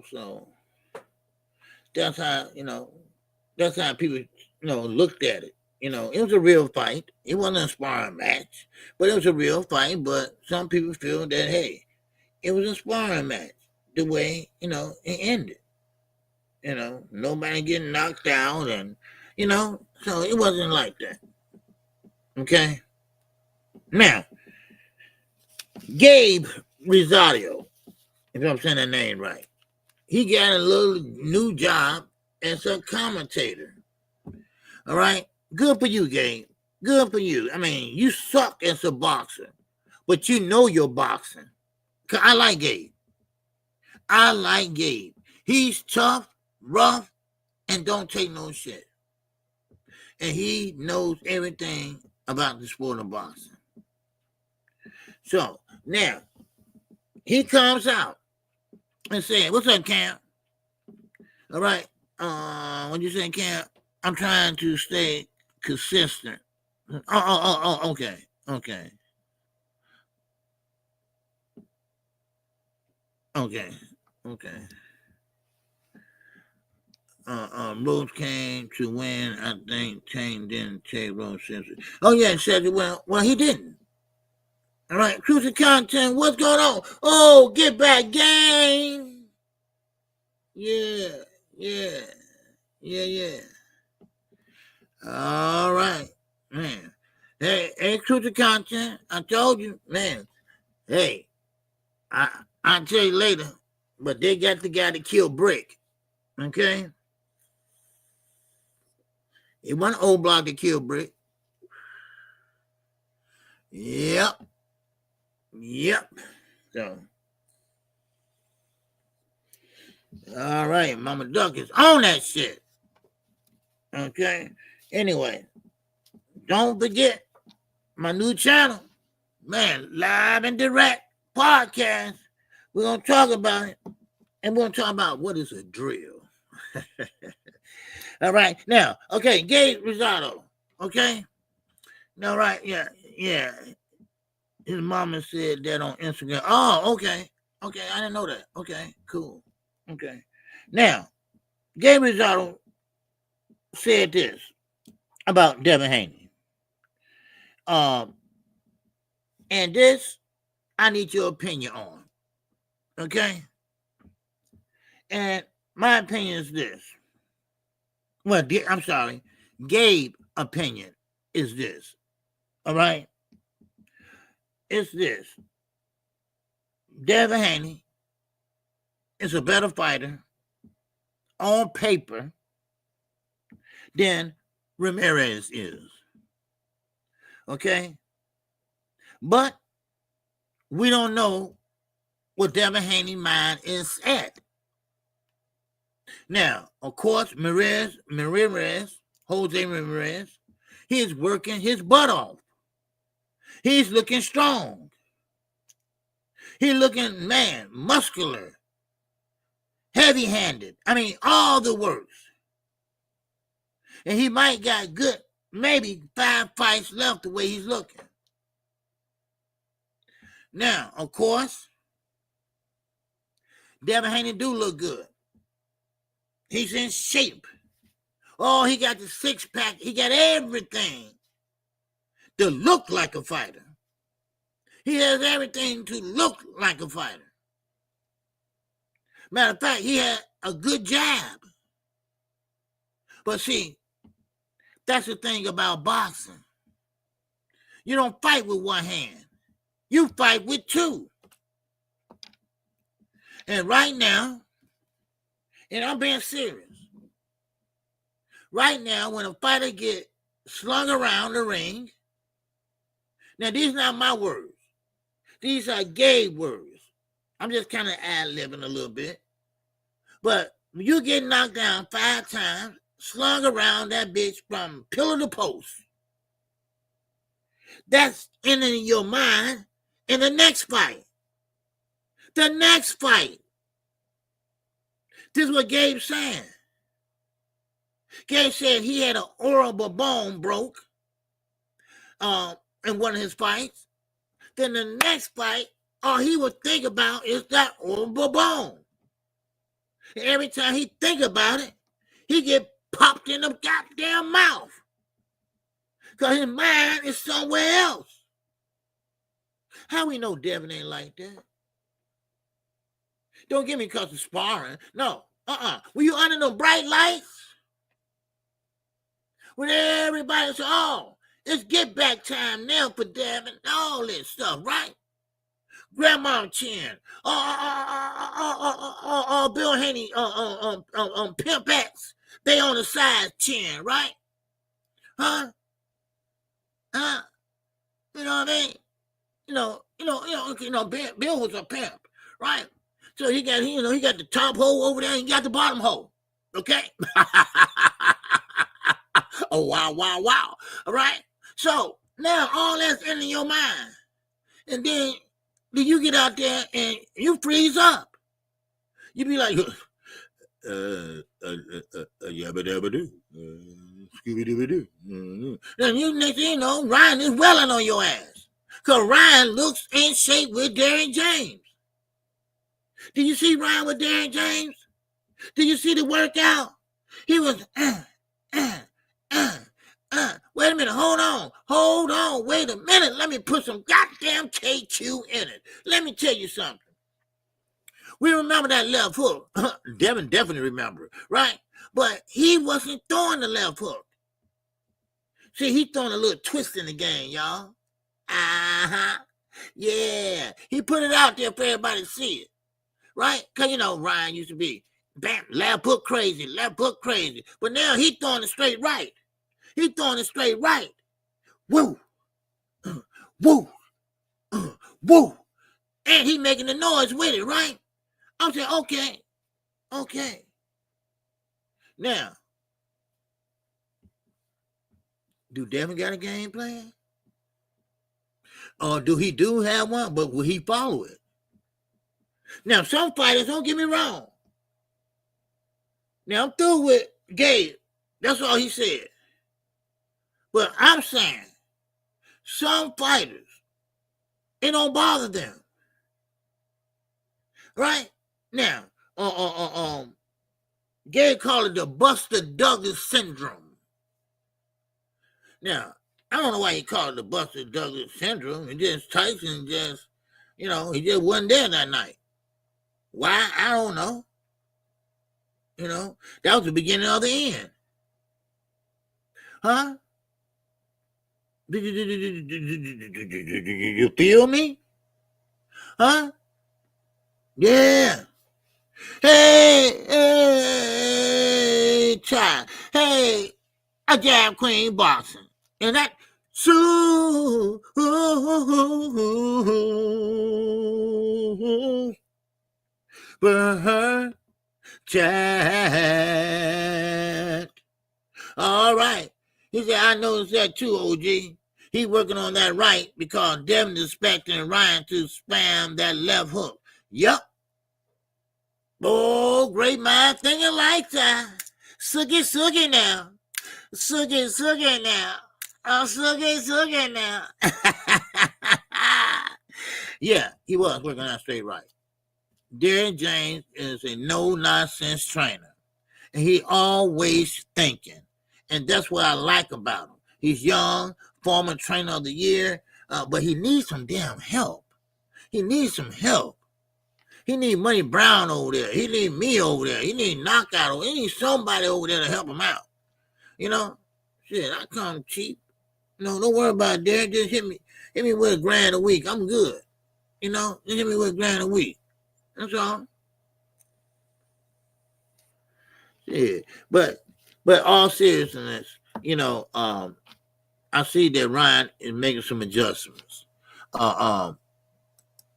So that's how people, looked at it. It was a real fight. It wasn't a sparring match, but it was a real fight. But some people feel that, hey, it was a sparring match the way, it ended. Nobody getting knocked out and, so it wasn't like that. Okay? Now, Gabe Rosario, if I'm saying that name right, he got a little new job as a commentator. All right? Good for you, Gabe. Good for you. I mean, you suck as a boxer, but you know you're boxing. I like Gabe. He's tough, rough, and don't take no shit. And he knows everything about the sport of boxing. So, now, he comes out and says, what's up, Cam? All right. What you saying, Cam? I'm trying to stay consistent. Okay. Rose came to win. I think Tank didn't take Rose seriously. Oh yeah, said well, he didn't. All right, crucial content. What's going on? Oh, get back, gang. Yeah. All right, man. Hey, crucial content. I told you, man. Hey, I'll tell you later, but they got the guy that killed Brick. Okay? It wasn't old block that killed Brick. Yep. So, all right, Mama Duck is on that shit. Okay? Anyway, don't forget my new channel, man, Live and Direct Podcast. We're going to talk about it, and we're going to talk about what is a drill. All right, now, okay, Gabe Rosario, okay? All right, yeah. His mama said that on Instagram. Oh, okay, I didn't know that. Okay, cool. Okay, now, Gabe Rosario said this about Devin Haney. And this, I need your opinion on. Okay? And my opinion is this. Well, I'm sorry. Gabe's opinion is this. All right? It's this. Devin Haney is a better fighter on paper than Ramirez is. Okay? But we don't know what Devin Haney's mind is at. Now, of course, Jose Ramirez, he's working his butt off. He's looking strong. He's looking, man, muscular, heavy-handed. I mean, all the works. And he might got good, maybe 5 fights left the way he's looking. Now, of course, Devin Haney do look good. He's in shape. Oh, he got the 6-pack. He got everything to look like a fighter. He has everything to look like a fighter. Matter of fact, he had a good jab. But see, that's the thing about boxing. You don't fight with one hand. You fight with two. And right now, and I'm being serious, right now when a fighter get slung around the ring, now these are not my words. These are Gabe's words. I'm just kind of ad-libbing a little bit. But when you get knocked down 5 times, slung around that bitch from pillar to post, that's in your mind in the next fight. The next fight. This is what Gabe's saying. Gabe said he had an horrible bone broke in one of his fights. Then the next fight, all he would think about is that horrible bone. And every time he think about it, he get popped in the goddamn mouth. Because his mind is somewhere else. How we know Devin ain't like that? Don't get me because of sparring. No, Were you under the bright lights? When everybody said, oh, it's get back time now for Devin, all this stuff, right? Grandma chin. Bill Haney, Pimp X, they on the side chin, right? Huh? You know what I mean? Bill was a pimp, right? So he got the top hole over there and he got the bottom hole. Okay? Oh, wow. All right? So now all that's in your mind. And then you get out there and you freeze up. You be like, yabba-dabba-doo. Scooby-dooby-doo. Then next thing you know, Ryan is welling on your ass. Because Ryan looks in shape with Derrick James. Did you see Ryan with Derrick James? Did you see the workout? He was, wait a minute, hold on, wait a minute. Let me put some goddamn KQ in it. Let me tell you something. We remember that left hook. Devin definitely remember, right? But he wasn't throwing the left hook. See, he throwing a little twist in the game, y'all. Yeah. He put it out there for everybody to see it. Right? Because, Ryan used to be, bam, left hook crazy. But now he throwing it straight right. Woo. Woo. Woo. And he making the noise with it, right? I'm saying, okay. Now, do Devin got a game plan? Or do he have one, but will he follow it? Now, some fighters, don't get me wrong. Now, I'm through with Gabe. That's all he said. But I'm saying, some fighters, it don't bother them. Right? Now, Gabe called it the Buster Douglas syndrome. Now, I don't know why he called it the Buster Douglas syndrome. Tyson he just wasn't there that night. Why? I don't know. That was the beginning of the end. Huh? You feel me? Huh? Yeah. Hey, child. Hey, a jab queen boxing. And that super chat. All right. He said, I noticed that too, OG. He working on that right because Devin is expecting Ryan to spam that left hook. Yup. Oh, great mind thinking like that. Sookie now. Sookie now. Oh, Sookie now. Yeah, he was working on that straight right. Derrick James is a no-nonsense trainer. And he always thinking. And that's what I like about him. He's young, former trainer of the year, but he needs some damn help. He needs some help. He need Money Brown over there. He need me over there. He need Knockout over there. He need somebody over there to help him out. You know? Shit, I come cheap. No, don't worry about it, Derek. Just hit me with $1,000 a week. I'm good. You know? Just hit me with $1,000 a week. That's all. Yeah. But all seriousness, you know, I see that Ryan is making some adjustments.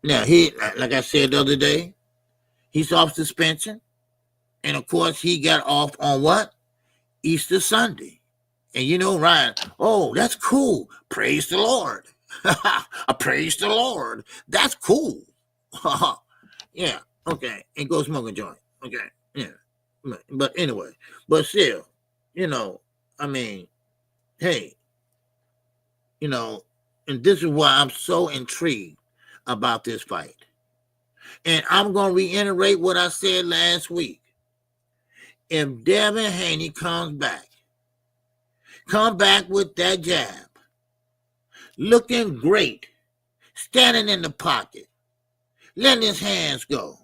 Now he, like I said the other day, he's off suspension, and of course he got off on what? Easter Sunday. And you know, Ryan, oh, that's cool. Praise the Lord. Praise the Lord. That's cool. Yeah. Okay. And go smoke a joint. Okay. Yeah. But anyway, but still, you know, I mean, hey, you know, and this is why I'm so intrigued about this fight. And I'm going to reiterate what I said last week. If Devin Haney comes back with that jab, looking great, standing in the pocket, letting his hands go,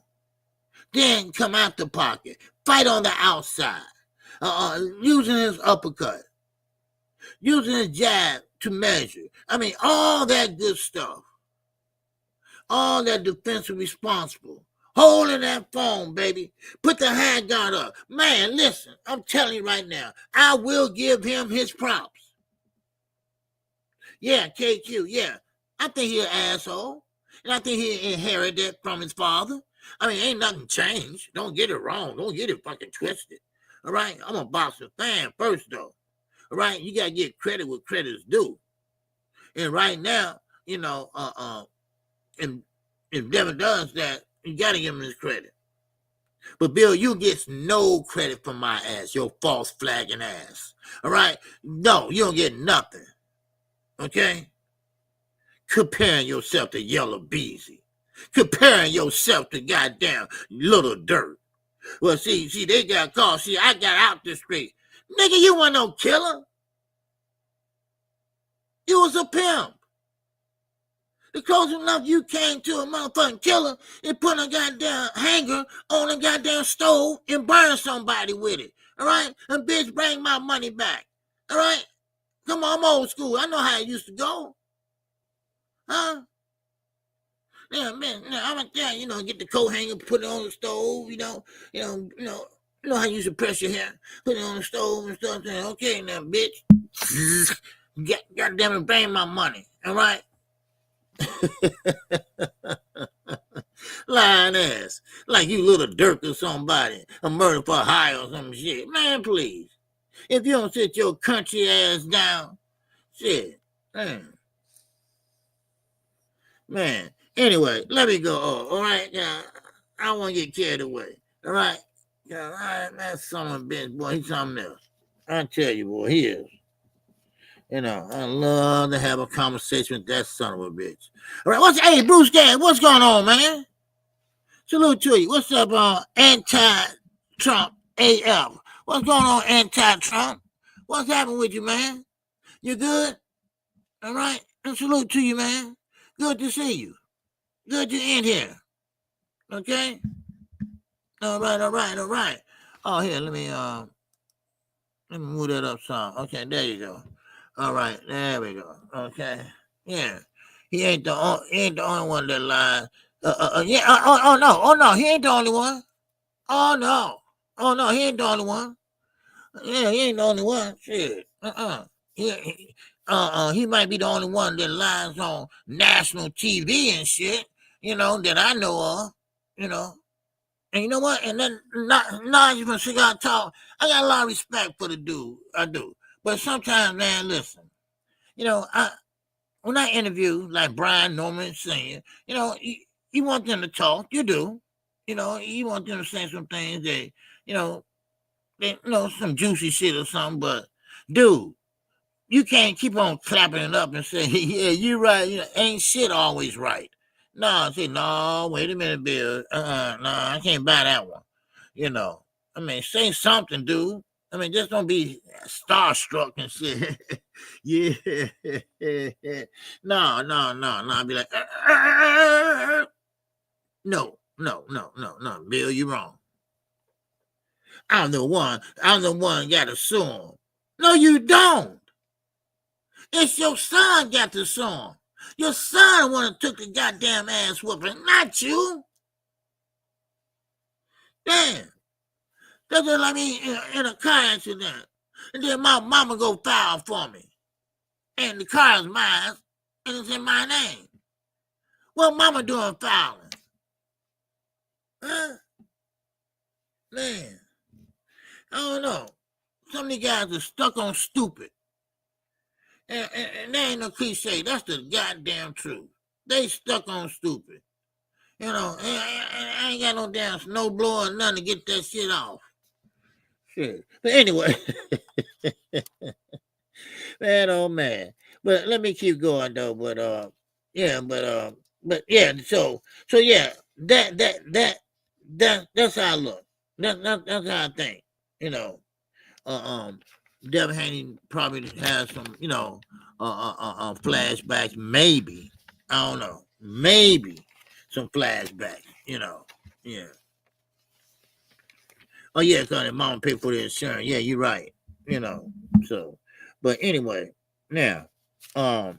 then come out the pocket, fight on the outside, using his uppercut, using his jab to measure. I mean, all that good stuff. All that defensive responsible. Holding that phone, baby. Put the hand guard up. Man, listen, I'm telling you right now, I will give him his props. Yeah, KQ, yeah. I think he's an asshole. And I think he inherited that from his father. I mean, ain't nothing changed. Don't get it wrong. Don't get it fucking twisted. All right? I'm a boxing fan first, though. All right? You got to get credit what credit's due. And right now, you know, and if Devin does that, you got to give him his credit. But, Bill, you get no credit from my ass, your false flagging ass. All right? No, you don't get nothing. Okay? Comparing yourself to Yellow Beezy. Comparing yourself to goddamn Little Dirt. Well, see, they got caught. See, I got out the street. Nigga, you weren't no killer. You was a pimp. The close enough you came to a motherfucking killer and put a goddamn hanger on a goddamn stove and burn somebody with it. All right? And bitch, bring my money back. All right? Come on, I'm old school. I know how it used to go. Huh? Yeah, man, I'm like that, you know, get the coat hanger, put it on the stove, you know how you should press your hair, put it on the stove and stuff. Okay, now, bitch, goddamn it, bring my money, all right? Lying ass, like you Little Dirk or somebody, a murder for hire or some shit. Man, please, if you don't sit your country ass down, shit, man. Anyway, let me go. All right, yeah, I don't want to get carried away. All right, yeah, all right, that son of a bitch, boy, he's something else. I tell you, boy, he is. You know, I love to have a conversation with that son of a bitch. All right, hey, Bruce Gang, what's going on, man? Salute to you. What's up, anti-Trump AF? What's going on, anti-Trump? What's happening with you, man? You good? All right, and salute to you, man. Good to see you. Good you're in here. Okay? All right. Oh, here, let me move that up some. Okay, there you go. All right, there we go. Okay. Yeah. He ain't the only one that lies. No, he ain't the only one. Oh no, he ain't the only one. Yeah, he ain't the only one. Shit. He might be the only one that lies on national TV and shit, that I know of, And you know what? And then not even cigar talk. I got a lot of respect for the dude. I do. But sometimes, man, listen. When I interview like Brian Norman Sr., you want them to talk. You do. You want them to say some things that, some juicy shit or something. But, dude, you can't keep on clapping it up and say, yeah, you're right. Ain't shit always right. No, say, no, wait a minute, Bill. No, I can't buy that one. Say something, dude. Just don't be starstruck and shit. Yeah. No. I'll be like, no. Bill, you're wrong. I'm the one got to sue him. No, you don't. It's your son got to sue him. Your son want to took the goddamn ass whooping, not you. Damn. That's just like me in a car accident. And then my mama go file for me. And the car is mine, and it's in my name. What mama doing filing? Huh? Man, I don't know. Some of these guys are stuck on stupid. And that ain't no cliche. That's the goddamn truth. They stuck on stupid. I ain't got no damn snowblower or nothing to get that shit off. Shit. But anyway, man, oh man. But let me keep going though. But yeah. So yeah. That's how I look. That's how I think. Devin Haney probably has some, flashbacks. Maybe, I don't know. Maybe some flashbacks. Yeah. Oh yeah, because mom paid for the insurance. Yeah, you're right. So, but anyway, now, when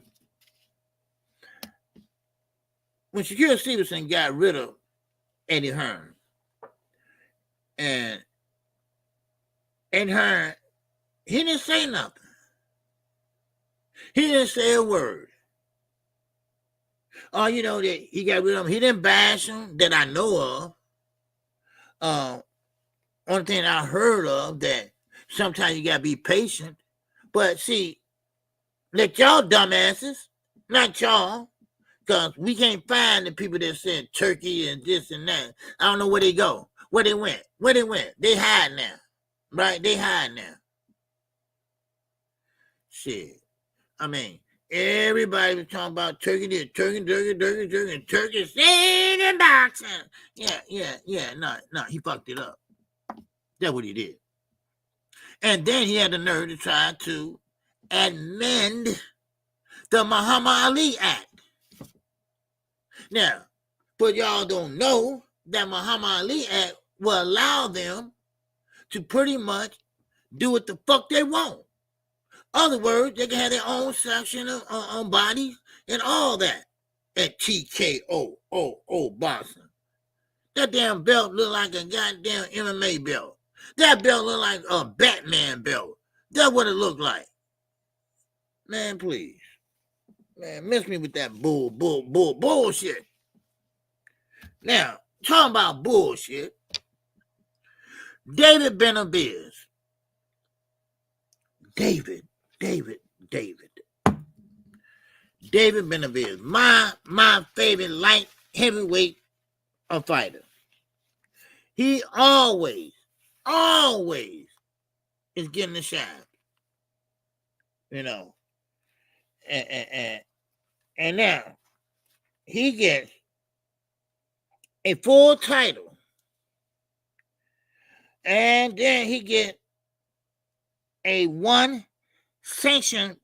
Shakur Stevenson got rid of Eddie Hearn, and Eddie Hearn, he didn't say nothing. He didn't say a word. Oh, that he got rid of him. He didn't bash him that I know of. Only thing I heard of that sometimes you gotta be patient. But see, let y'all dumbasses, not y'all, because we can't find the people that said Turkey and this and that. I don't know where they go. Where they went. They hide now. Right? They hide now. Shit. Everybody was talking about Turkey this, Turkey singing boxing. Yeah. No, he fucked it up. That's what he did. And then he had the nerve to try to amend the Muhammad Ali Act. Now, but y'all don't know that Muhammad Ali Act will allow them to pretty much do what the fuck they want. Other words, they can have their own section on bodies and all that at TKO boxing. That damn belt look like a goddamn MMA belt. That belt look like a Batman belt. That's what it looked like. Man, please. Man, miss me with that bullshit. Now, talking about bullshit, David Benavidez. David Benavidez, my favorite light heavyweight fighter. He always is getting the shine. And now he gets a full title, and then he gets a one sanctioned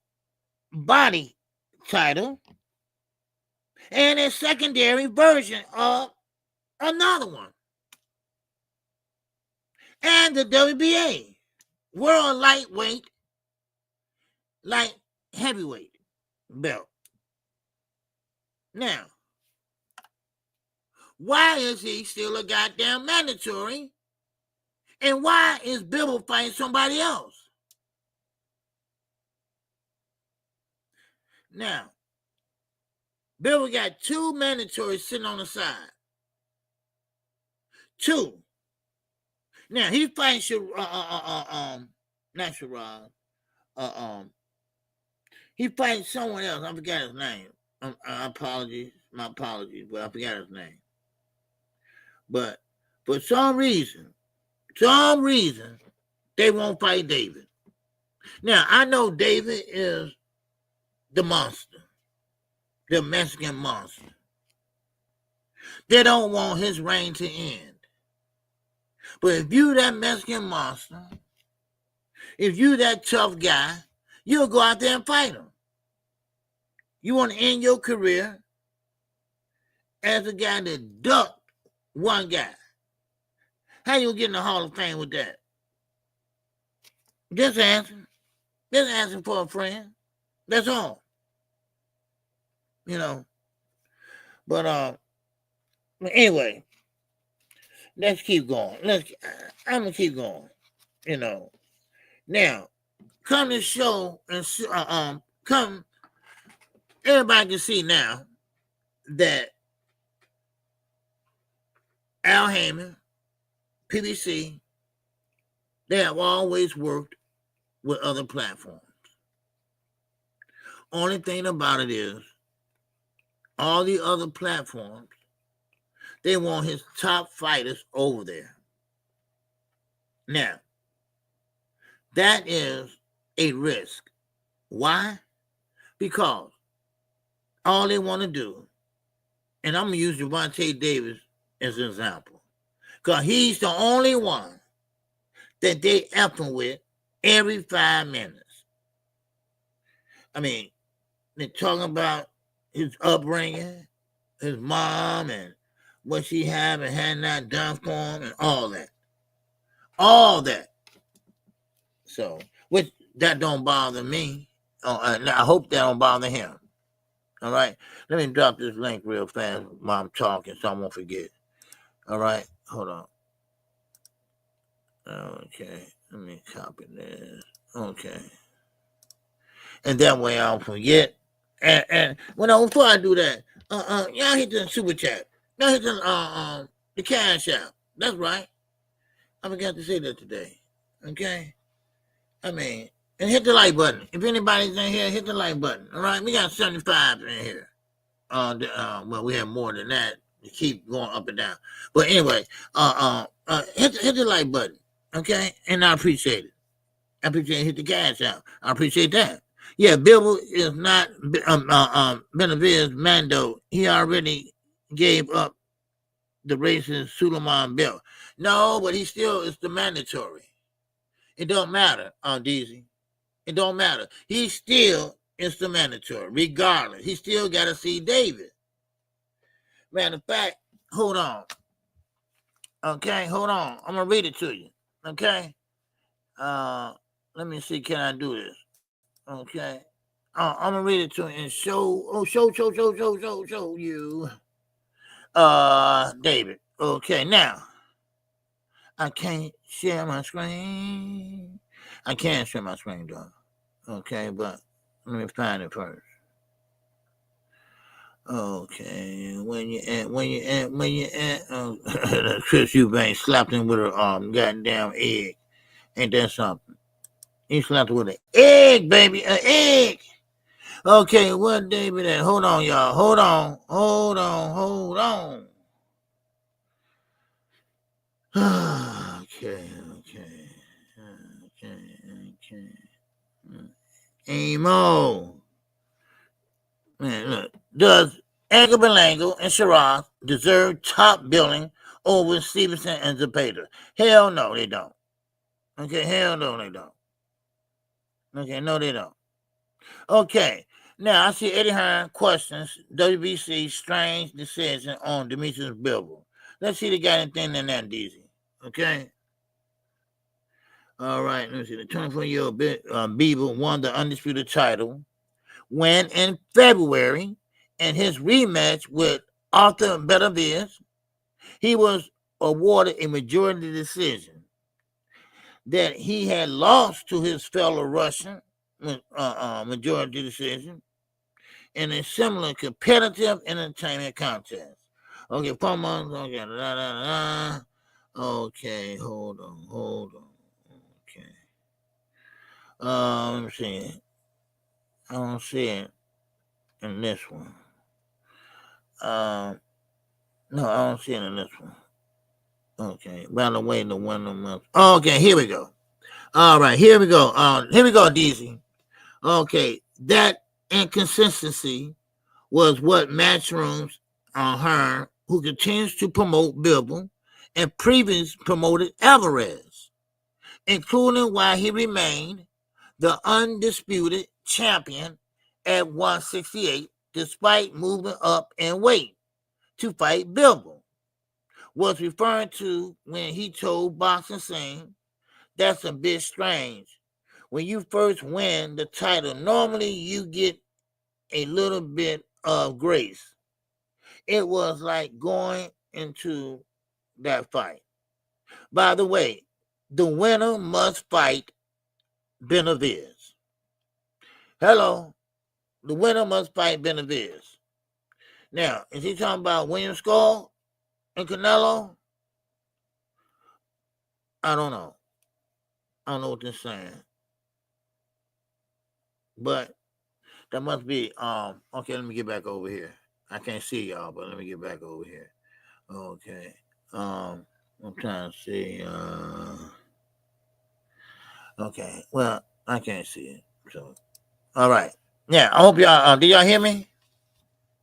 body title and a secondary version of another one, and the WBA World Lightweight Light Heavyweight belt. Now, why is he still a goddamn mandatory And why is Bibble fighting somebody else? Now, Bibble got 2 mandatories sitting on the side. 2. Now he fights not Sherrod. He fights someone else. I forgot his name. My apologies, but I forgot his name. But for some reason, they won't fight David. Now I know David is the monster, the Mexican monster. They don't want his reign to end. But if you that Mexican monster, if you that tough guy, you'll go out there and fight him. You want to end your career as a guy that ducked one guy. How you get in the Hall of Fame with that? Just asking. Just asking for a friend. That's all. You know. But anyway, let's keep going. I'm gonna keep going. You know. Now, come to show and come. Everybody can see now that Al Heyman, PBC, they have always worked with other platforms. Only thing about it is, all the other platforms, they want his top fighters over there. Now, that is a risk. Why? Because all they want to do, and I'm going to use Gervonta Davis as an example, because he's the only one that they effing with every 5 minutes. I mean, they're talking about his upbringing, his mom, and what she had and had not done for him, and all that. All that. So, which that don't bother me. I hope that don't bother him. All right. Let me drop this link real fast while I'm talking so I won't forget. All right. Hold on. Okay. Let me copy this. Okay. And that way I don't forget. And before I do that, y'all hit the super chat. Y'all hit the cash out. That's right. I forgot to say that today. Okay. I mean, and hit the like button. If anybody's in here, hit the like button. All right, we got 75 in here. Well, we have more than that. We keep going up and down. But anyway, hit the like button. Okay, and I appreciate it. I appreciate it. Hit the cash out. I appreciate that. Yeah, Bill is not Benavidez Mando. He already gave up the racist Suleiman Bill. No, but he still is the mandatory. It don't matter, DZ. It don't matter. He still is the mandatory, regardless. He still got to see David. Matter of fact, hold on. Okay, hold on. I'm going to read it to you. Okay? Let me see. Can I do this? Okay. I'm going to read it to you and show you David. Okay, now. I can't share my screen. I can't share my screen, though. Okay, but let me find it first. Okay, when you at, Chris Eubanks slapped him with a goddamn egg. Ain't that something? He slapped him with an egg, baby, an egg. Okay, what David at? Hold on, y'all. Hold on. Okay. Amo. Man, look. Does Edgar Berlanga and Sherrod deserve top billing over Stevenson and Zapata? Hell no, they don't. Okay, hell no, they don't. Okay, no, they don't. Okay, now I see Eddie Hearn questions WBC's strange decision on Demetrius Bivol. Let's see the guy anything in that, DZ. Okay. All right, let me see. The 24-year-old Bivol won the undisputed title when in February, in his rematch with Arthur Benavidez, he was awarded a majority decision. that he had lost to his fellow Russian majority decision in a similar competitive entertainment contest. Okay, 4 months. Okay, okay, hold on. Okay, let me see. I don't see it in this one. No, I don't see it in this one. Okay, by the way, the winner must. Okay, here we go. All right, here we go. Here we go, DZ. Okay, that inconsistency was what Matchrooms her, who continues to promote Bivol and previously promoted Alvarez, including why he remained the undisputed champion at 168, despite moving up in weight to fight Bivol, was referring to when he told Boxing Scene, "That's a bit strange. When you first win the title, normally you get a little bit of grace. It was like going into that fight. By the way, the winner must fight Benavidez." Hello, the winner must fight Benavidez. Now, is he talking about William Skull and Canelo? I don't know. I don't know what they're saying. But that must be okay, let me get back over here. I can't see y'all, but let me get back over here. Okay. I'm trying to see. Okay. Well, I can't see it. So, all right. Yeah. I hope y'all. Did y'all hear me?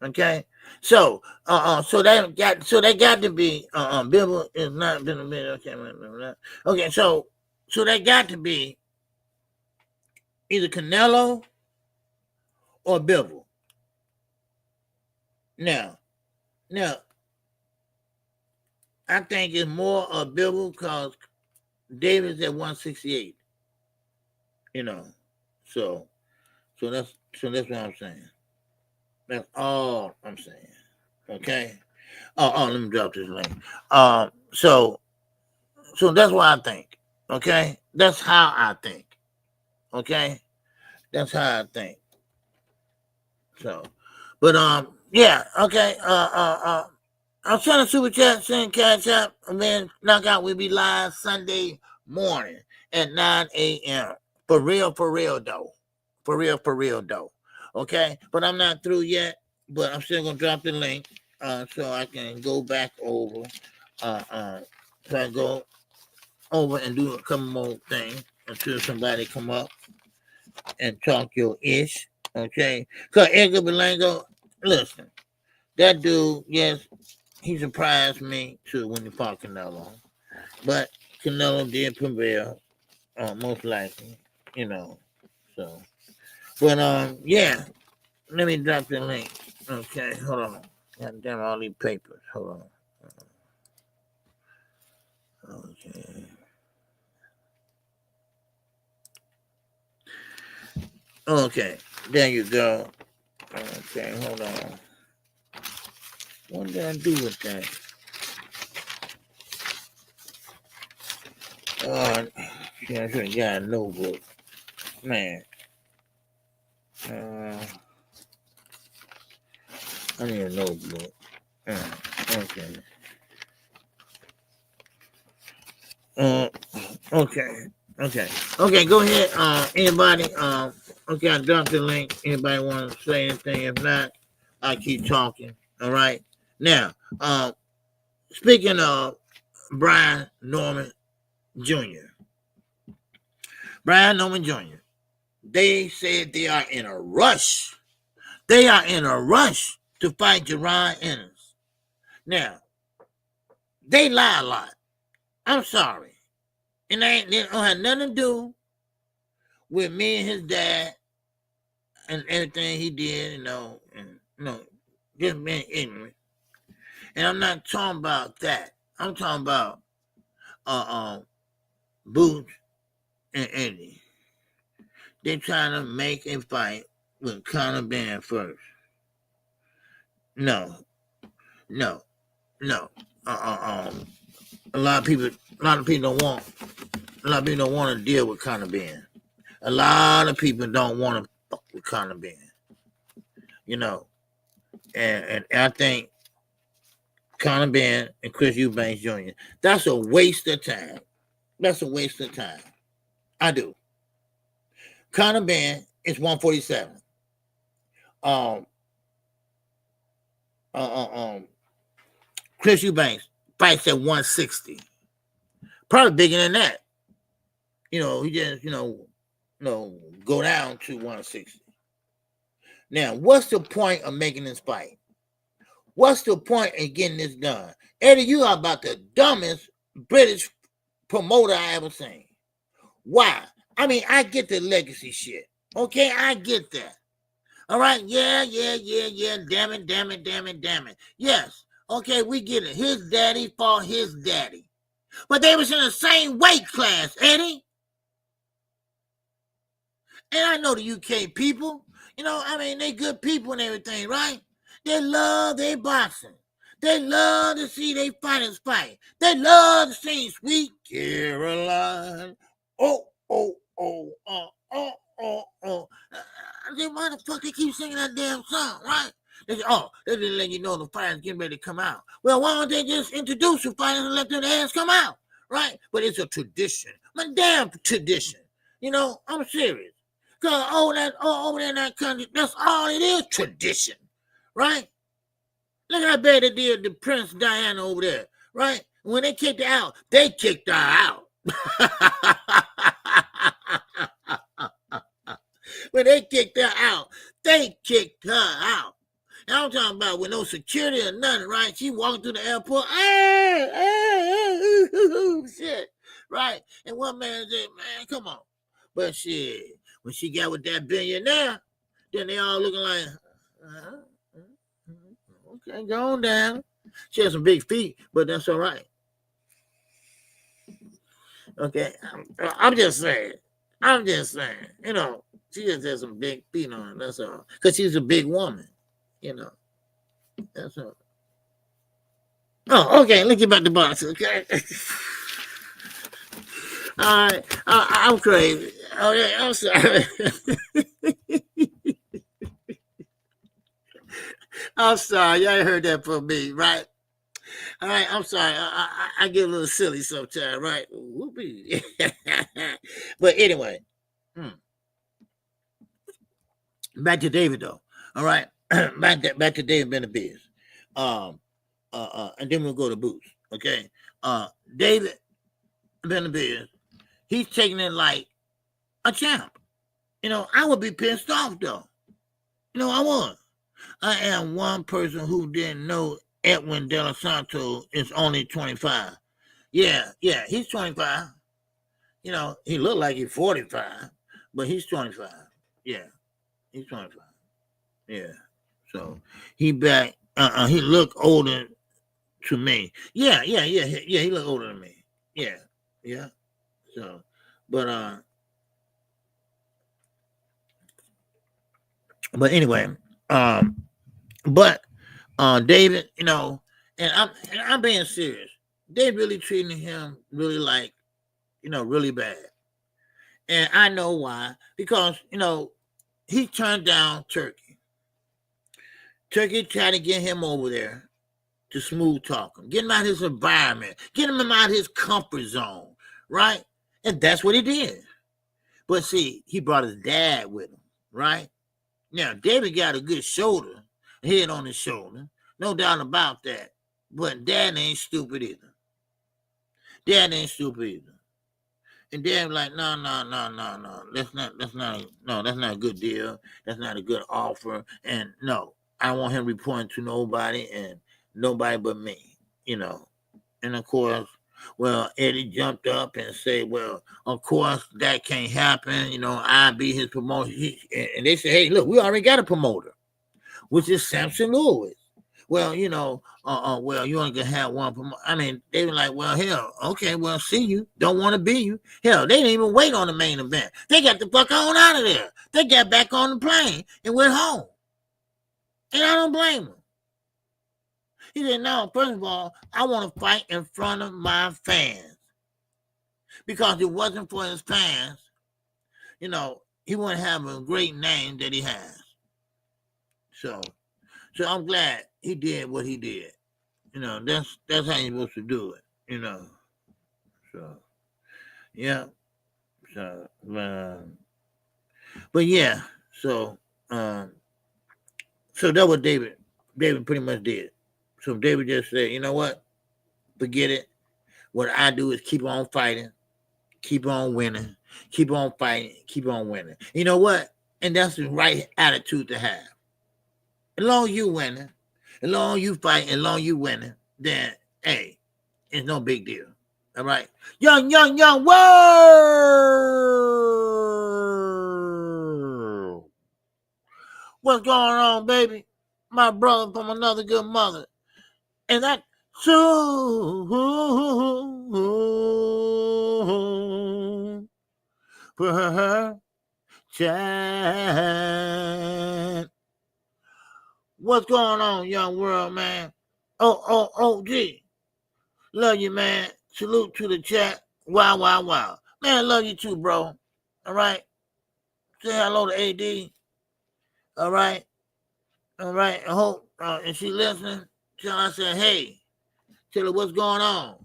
Okay. So, so that got to be. Bivol is not been a minute. Okay. Okay. So that got to be either Canelo or Bivol. Now, I think it's more of Bivol because Davis at 168. You know, so that's what I'm saying. That's all I'm saying. Okay. Oh, let me drop this link. So that's what I think. Okay, that's how I think. Okay, that's how I think. So, but yeah. Okay. I'm trying to super chat, send cash up, and then knockout will be live Sunday morning at 9 a.m. For real though. For real though. Okay, but I'm not through yet. But I'm still gonna drop the link so I can go back over. So I go over and do a couple more things until somebody come up and talk your ish. Okay, cause Edgar Belango, listen, that dude, yes, he surprised me too when he fought Canelo, but Canelo did prevail, most likely, you know. So, but yeah, let me drop the link. Okay, hold on. God damn all these papers. Hold on. Okay. Okay, there you go. Okay, hold on. What did I do with that? Yeah, I should have got a notebook. Man. I need a notebook. Okay. Okay, go ahead. Anybody? Okay, I dropped the link. Anybody want to say anything? If not, I keep talking. All right. Now, speaking of Brian Norman Jr. They said they are in a rush. They are in a rush to fight Jerron Ennis. Now, they lie a lot. I'm sorry. And they don't have nothing to do with me and his dad and everything he did, just being ignorant. And I'm not talking about that. I'm talking about Boots and Eddie. They're trying to make a fight with Conor Ben first. No. A lot of people don't want A lot of people don't want to deal with Conor Ben. A lot of people don't want to fuck with Conor Ben. You know, and I think Conor Ben and Chris Eubanks Jr., that's a waste of time. That's a waste of time. I do. Conor Ben is 147. Chris Eubanks fights at 160. Probably bigger than that. You know, he just, go down to 160. Now, what's the point of making this fight? What's the point of getting this done? Eddie, you are about the dumbest British promoter I ever seen. Why? I mean, I get the legacy shit. Okay, I get that. All right, yeah. Damn it. Yes, okay, we get it. His daddy fought his daddy. But they was in the same weight class, Eddie. And I know the UK people, they good people and everything, right? They love their boxing. They love to see their fighters fight. They love to see Sweet Caroline. Why the fuck they keep singing that damn song, right? They say, they didn't let you know the fighters getting ready to come out. Well, why don't they just introduce the fighters and let their ass come out, right? But it's a tradition. My damn tradition. I'm serious. Because over there in that country, that's all it is, tradition, right? Look how bad they did to Prince Diana over there, right? When they kicked her out, they kicked her out. When they kicked her out, they kicked her out. And I'm talking about with no security or nothing, right? She walked through the airport, shit, right? And one man said, man, come on. But shit, when she got with that billionaire, then they all looking like, okay, go on down. She has some big feet, but that's all right. Okay, I'm just saying, she just has some big feet on her, that's all. Because she's a big woman, that's all. Oh, okay, let's get back to boxing, okay? All right, I'm crazy. Okay, I'm sorry. I'm sorry, y'all heard that from me, right? All right, I'm sorry. I get a little silly sometimes, right? Whoopee. But anyway, back to David though. All right, back to David Benavidez. And then we'll go to Boots. Okay, David Benavidez, he's taking it like a champ. I would be pissed off though. I would. I am one person who didn't know Edwin De Los Santos is only 25. Yeah, he's 25. He looked like he's 45, but he's 25. Yeah, he's 25. Yeah, so he back. He looked older to me. Yeah. He looked older than me. Yeah. So, but anyway, David, and I'm being serious. They really treating him really like, really bad. And I know why. Because, he turned down Turki. Turki tried to get him over there to smooth talk him, get him out of his environment, get him out of his comfort zone, right? And that's what he did. But see, he brought his dad with him, right? Now, David got a good shoulder, head on his shoulder, no doubt about that. But Dad ain't stupid either. And Dad was like, no. That's not a good deal. That's not a good offer. And no, I don't want him reporting to nobody and nobody but me, And of course, well, Eddie jumped up and said, well, of course, that can't happen. I be his promoter. And they said, hey, look, we already got a promoter, which is Samson Lewis. Well, well, you only can have one promoter. I mean, they were like, well, hell, okay, well, see you. Don't want to be you. Hell, they didn't even wait on the main event. They got the fuck on out of there. They got back on the plane and went home. And I don't blame them. He said, no, first of all, I want to fight in front of my fans. because if it wasn't for his fans, you know, he wouldn't have a great name that he has. So I'm glad he did what he did. You know, that's how you're supposed to do it. You know, so yeah, so but yeah, so that what David pretty much did. So David just said, you know what, forget it. What I do is keep on fighting, keep on winning, keep on fighting, keep on winning. You know what? And that's the right attitude to have. As long as you winning, as long as you fighting, as long as you winning, then hey, it's no big deal. All right. Young world. What's going on, baby? My brother from another good mother. And that soon for her child. What's going on, young world, man? Gee. Love you, man. Salute to the chat. Wow. Man, I love you too, bro. All right. Say hello to AD. All right. I hope, if she listening, tell her I said, hey. Tell her what's going on.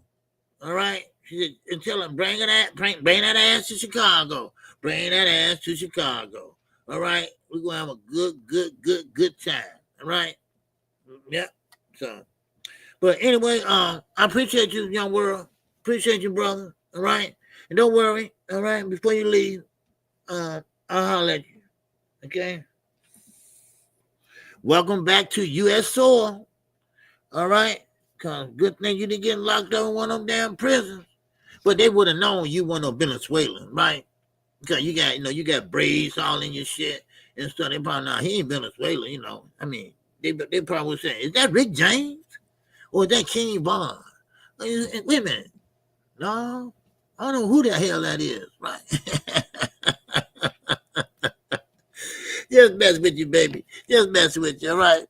All right. She said, and tell her, bring that ass to Chicago. Bring that ass to Chicago. All right. We're going to have a good time. All right. Yep. So, but anyway, I appreciate you, young world. Appreciate you, brother. All right. And don't worry. All right. Before you leave, I'll holler at you. Okay. Welcome back to U.S. soil. All right. Cause good thing you didn't get locked up in one of them damn prisons. But they would have known you weren't no Venezuelan, right? Because you got braids all in your shit and stuff. They probably know he ain't Venezuelan, you know. I mean, they probably would say, is that Rick James? Or is that King Von? Wait a minute. No, I don't know who the hell that is, right? Just mess with you, baby. Just mess with you, all right?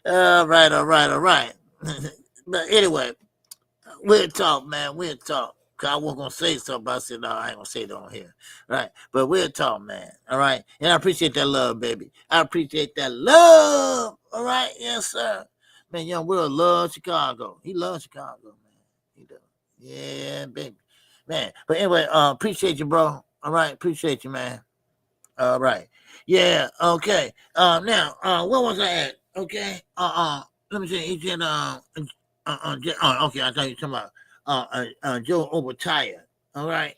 All right. But anyway, we'll talk, man. We'll talk. Cause I was gonna say something, but I said no, I ain't gonna say it on here. Right. But we'll talk, man. All right. And I appreciate that love, baby. I appreciate that love. All right, yes, sir. Man, young world loves Chicago. He loves Chicago, man. He does. Yeah, baby. Man. But anyway, appreciate you, bro. All right, appreciate you, man. All right. Yeah, okay. Now, where was I at? Okay. Let me see. He said okay, I thought you were talking about Joe Overtire. All right.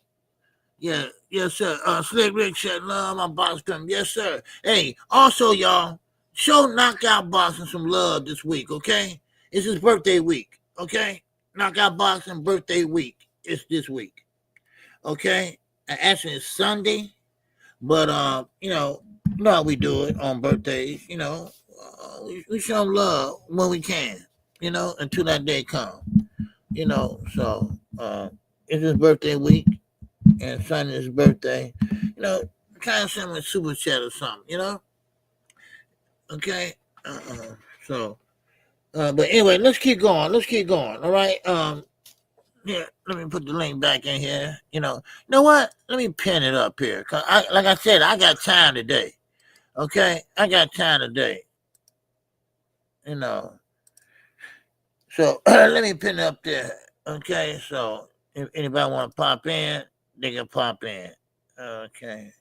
Yeah, yes, sir. Slick Rick said, love my box come. Yes, sir. Hey, also, y'all, show Knockout Boxing some love this week, okay? It's his birthday week, okay? Knockout Boxing birthday week. It's this week. Okay? Actually, it's Sunday, but you know how we do it on birthdays, you know. We show them love when we can, you know, until that day comes. You know, so it's his birthday week and Sunday's birthday. You know, kind of send him a super chat or something, you know? Okay? So, but anyway, let's keep going. All right? Yeah, let me put the link back in here. You know what? Let me pin it up here. Cause like I said, I got time today. Okay? I got time today. You know. So let me pin it up there. Okay, so if anybody want to pop in, they can pop in. Okay.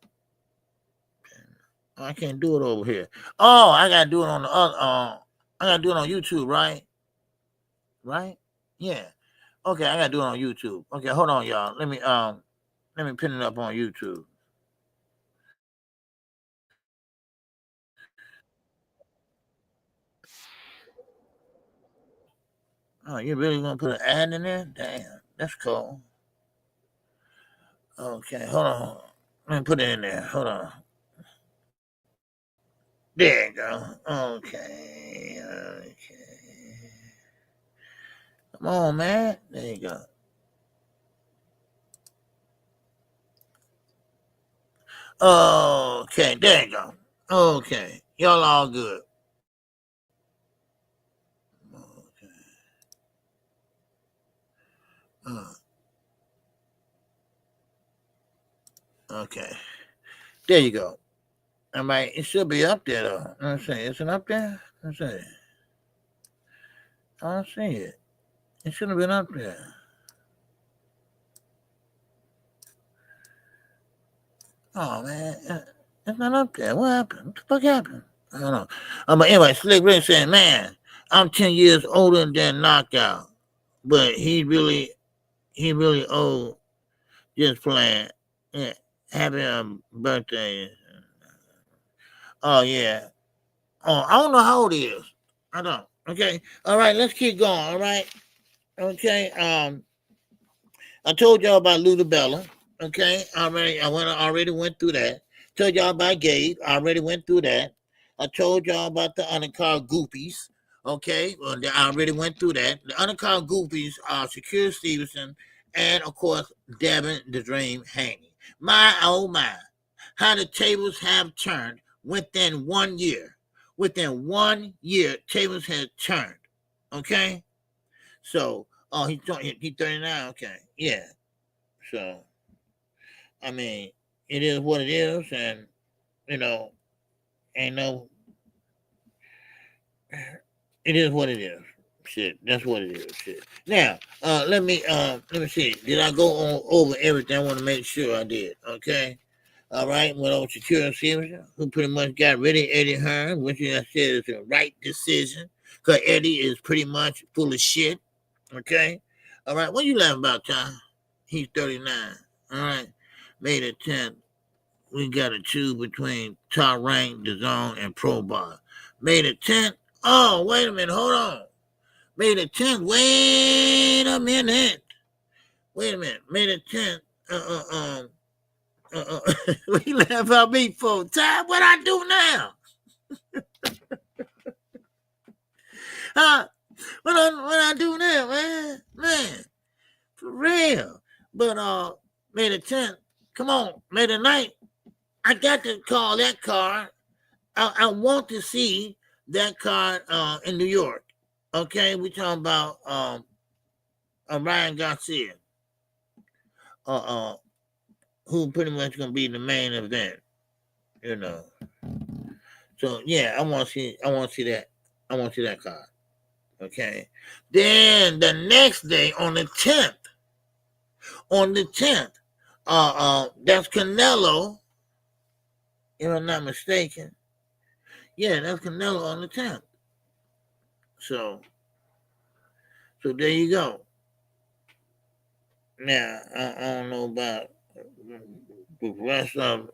I can't do it over here. Oh, I gotta do it on the other. I gotta do it on YouTube, right? Right? Yeah. Okay, I gotta do it on YouTube. Okay, hold on, y'all. Let me pin it up on YouTube. Oh, you really gonna put an ad in there? Damn, that's cool. Okay, hold on. Let me put it in there. Hold on. There you go. Okay. Come on, man. There you go. Okay, there you go. Okay. Y'all all good. Okay. Okay. There you go. All right. It should be up there, though. Let's see. Is it up there? Let's see. I don't see it. It should have been up there. Oh, man. It's not up there. What happened? What the fuck happened? I don't know. But anyway, Slick Rick saying, man, I'm 10 years older than Knockout. But he really old just playing. Yeah. Happy birthday. Oh, yeah. Oh, I don't know how old he is. I don't. Okay. All right, let's keep going. All right. Okay. I told y'all about Ludabella. Okay. I already went through that. Told y'all about Gabe. I already went through that. I told y'all about the undercard goofies. Okay. Well, I already went through that. The undercard goofies are Shakur Stevenson and, of course, Devin the Dream Haney. My, oh, my. How the tables have turned within 1 year. Within 1 year, tables have turned. Okay? So, he's 39. Okay. Yeah. So, I mean, it is what it is. And, ain't no, it is what it is. Shit. That's what it is. Shit. Now, let me see. Did I go over everything? I want to make sure I did. Okay? All right, went over to Shakur Stevenson, who pretty much got rid of Eddie Hearn, which I said is the right decision, because Eddie is pretty much full of shit. Okay? All right, what you laughing about, Tom? He's 39. All right, May the 10th, we got to choose between top rank, DAZN, and Pro Bar. May the 10th, oh, wait a minute, hold on. May the 10th, wait a minute. May the 10th, what you laugh about me for? Time, what I do now? What I do now, man? Man, for real. But May the 10th, come on, May the 9th, I got to call that card. I want to see that card in New York. Okay, we talking about Ryan Garcia. Who pretty much gonna be the main event, So yeah, I want to see that. I want to see that card. Okay. Then the next day on the 10th, that's Canelo. If I'm not mistaken. Yeah, that's Canelo on the 10th. So there you go. Now I don't know about the rest of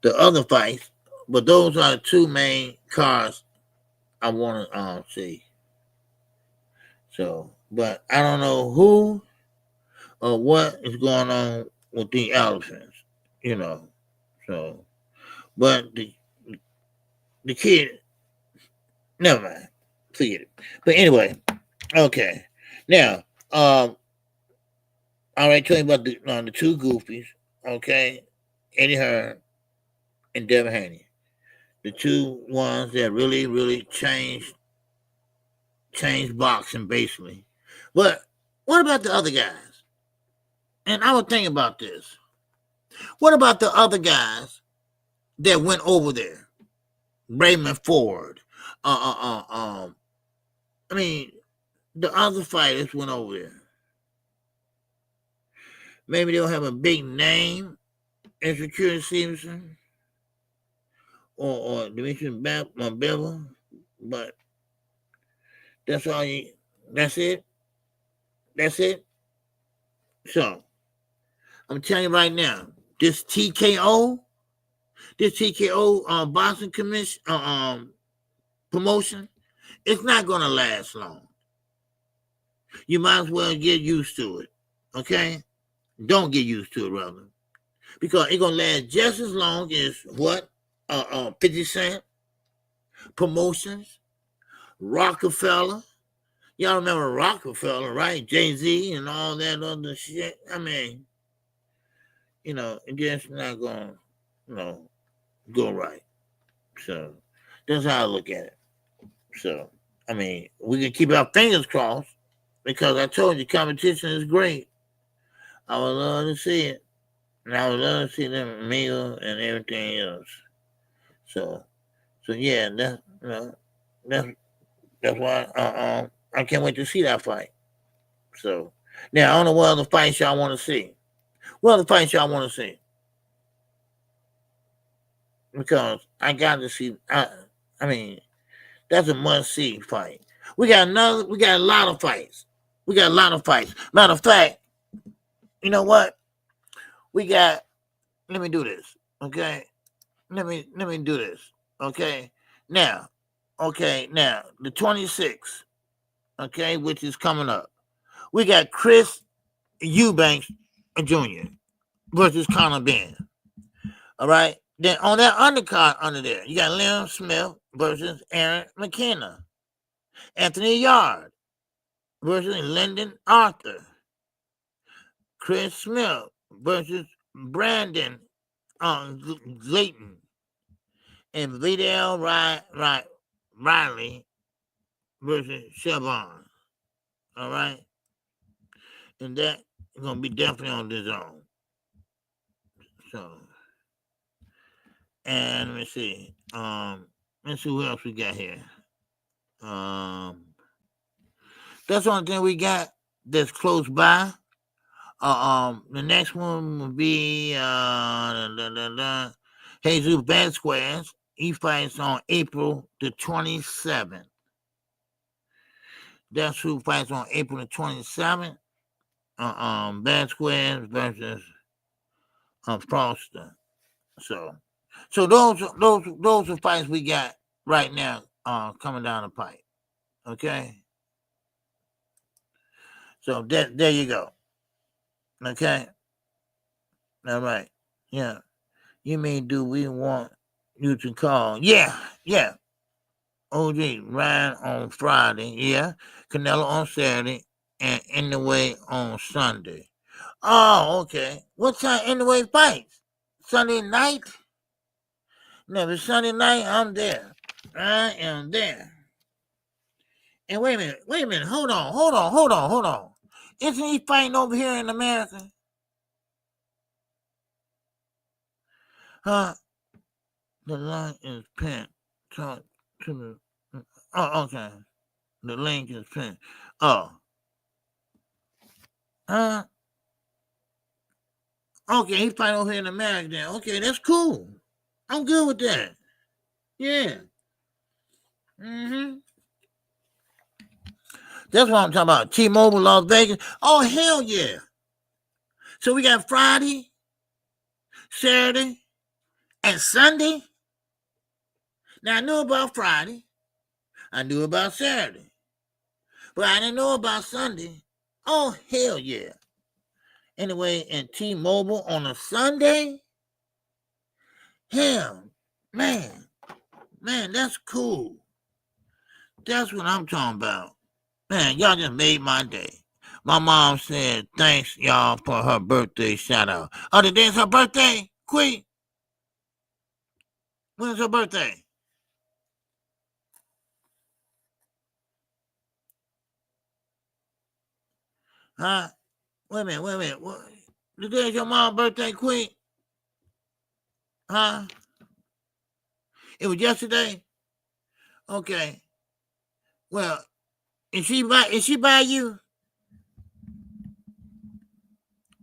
the other fights, but those are the two main cards I want to see. So, but I don't know who or what is going on with the elephants, So, but the kid, never mind, forget it. But anyway, okay. Now, I already told you about the two goofies, okay? Eddie Hearn and Devin Haney. The two ones that really, really changed boxing, basically. But what about the other guys? And I was thinking about this. What about the other guys that went over there? Raymond Ford. I mean, the other fighters went over there. Maybe they'll have a big name as Shakur Stevenson or Demetrius Bivol, but that's all that's it. So I'm telling you right now, this TKO boxing commission promotion, it's not gonna last long. You might as well get used to it. Okay? Don't get used to it, rather. Because it's gonna last just as long as what? 50 Cent, Promotions, Rockefeller. Y'all remember Rockefeller, right? Jay-Z and all that other shit. I mean, it just not gonna, go right. So that's how I look at it. So, I mean, we can keep our fingers crossed because I told you competition is great. I would love to see it. And I would love to see them mingle and everything else. So yeah, that's why I can't wait to see that fight. So now I don't know what other fights y'all want to see. What other fights y'all want to see? Because I got to see. I mean, that's a must-see fight. We got a lot of fights. Matter of fact, you know what? Let me do this. Okay. Let me do this. Okay. Now, the 26th, okay, which is coming up. We got Chris Eubanks Jr. versus Conor Ben. All right. Then on that undercard under there, you got Liam Smith versus Aaron McKenna. Anthony Yard versus Lyndon Arthur. Chris Smith versus Brandon Layton. And Vidal Riley versus Siobhan. All right? And that is going to be definitely on the zone. So, and let me see. Let's see what else we got here. That's the only thing we got that's close by. The next one will be Jesus Vasquez. He fights on April the 27th. That's who fights on April the 27th. Vasquez versus Foster. So those are fights we got right now coming down the pipe. Okay. So there you go. Okay. All right. Yeah. You mean do we want you to call? Yeah. OG Ryan on Friday. Yeah. Canelo on Saturday. And In the Way on Sunday. Oh, okay. What time In the Way fights? Sunday night? No, it's Sunday night. I'm there. I am there. And wait a minute. Hold on. Isn't he fighting over here in America? Huh? The line is pinned. Talk to the. Oh, okay. The link is pinned. Oh. Huh? Okay, he fighting over here in America then. Okay, that's cool. I'm good with that. Yeah. That's what I'm talking about. T-Mobile, Las Vegas. Oh, hell yeah. So we got Friday, Saturday, and Sunday. Now, I knew about Friday. I knew about Saturday. But I didn't know about Sunday. Oh, hell yeah. Anyway, and T-Mobile on a Sunday? Hell, man, that's cool. That's what I'm talking about. Man, y'all just made my day. My mom said, thanks, y'all, for her birthday shout out. Oh, today's her birthday? Queen? When is her birthday? Huh? Wait a minute. What? Today's your mom's birthday, Queen? Huh? It was yesterday? Okay. Well, is she by you?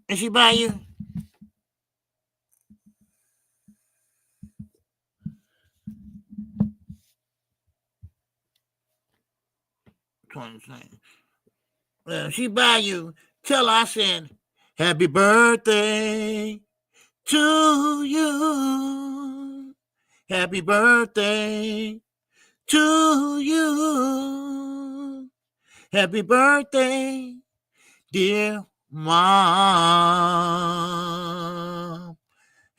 Is she by you? 20 seconds. Well, if she by you, tell her I said, happy birthday to you. Happy birthday to you. Happy birthday, dear mom.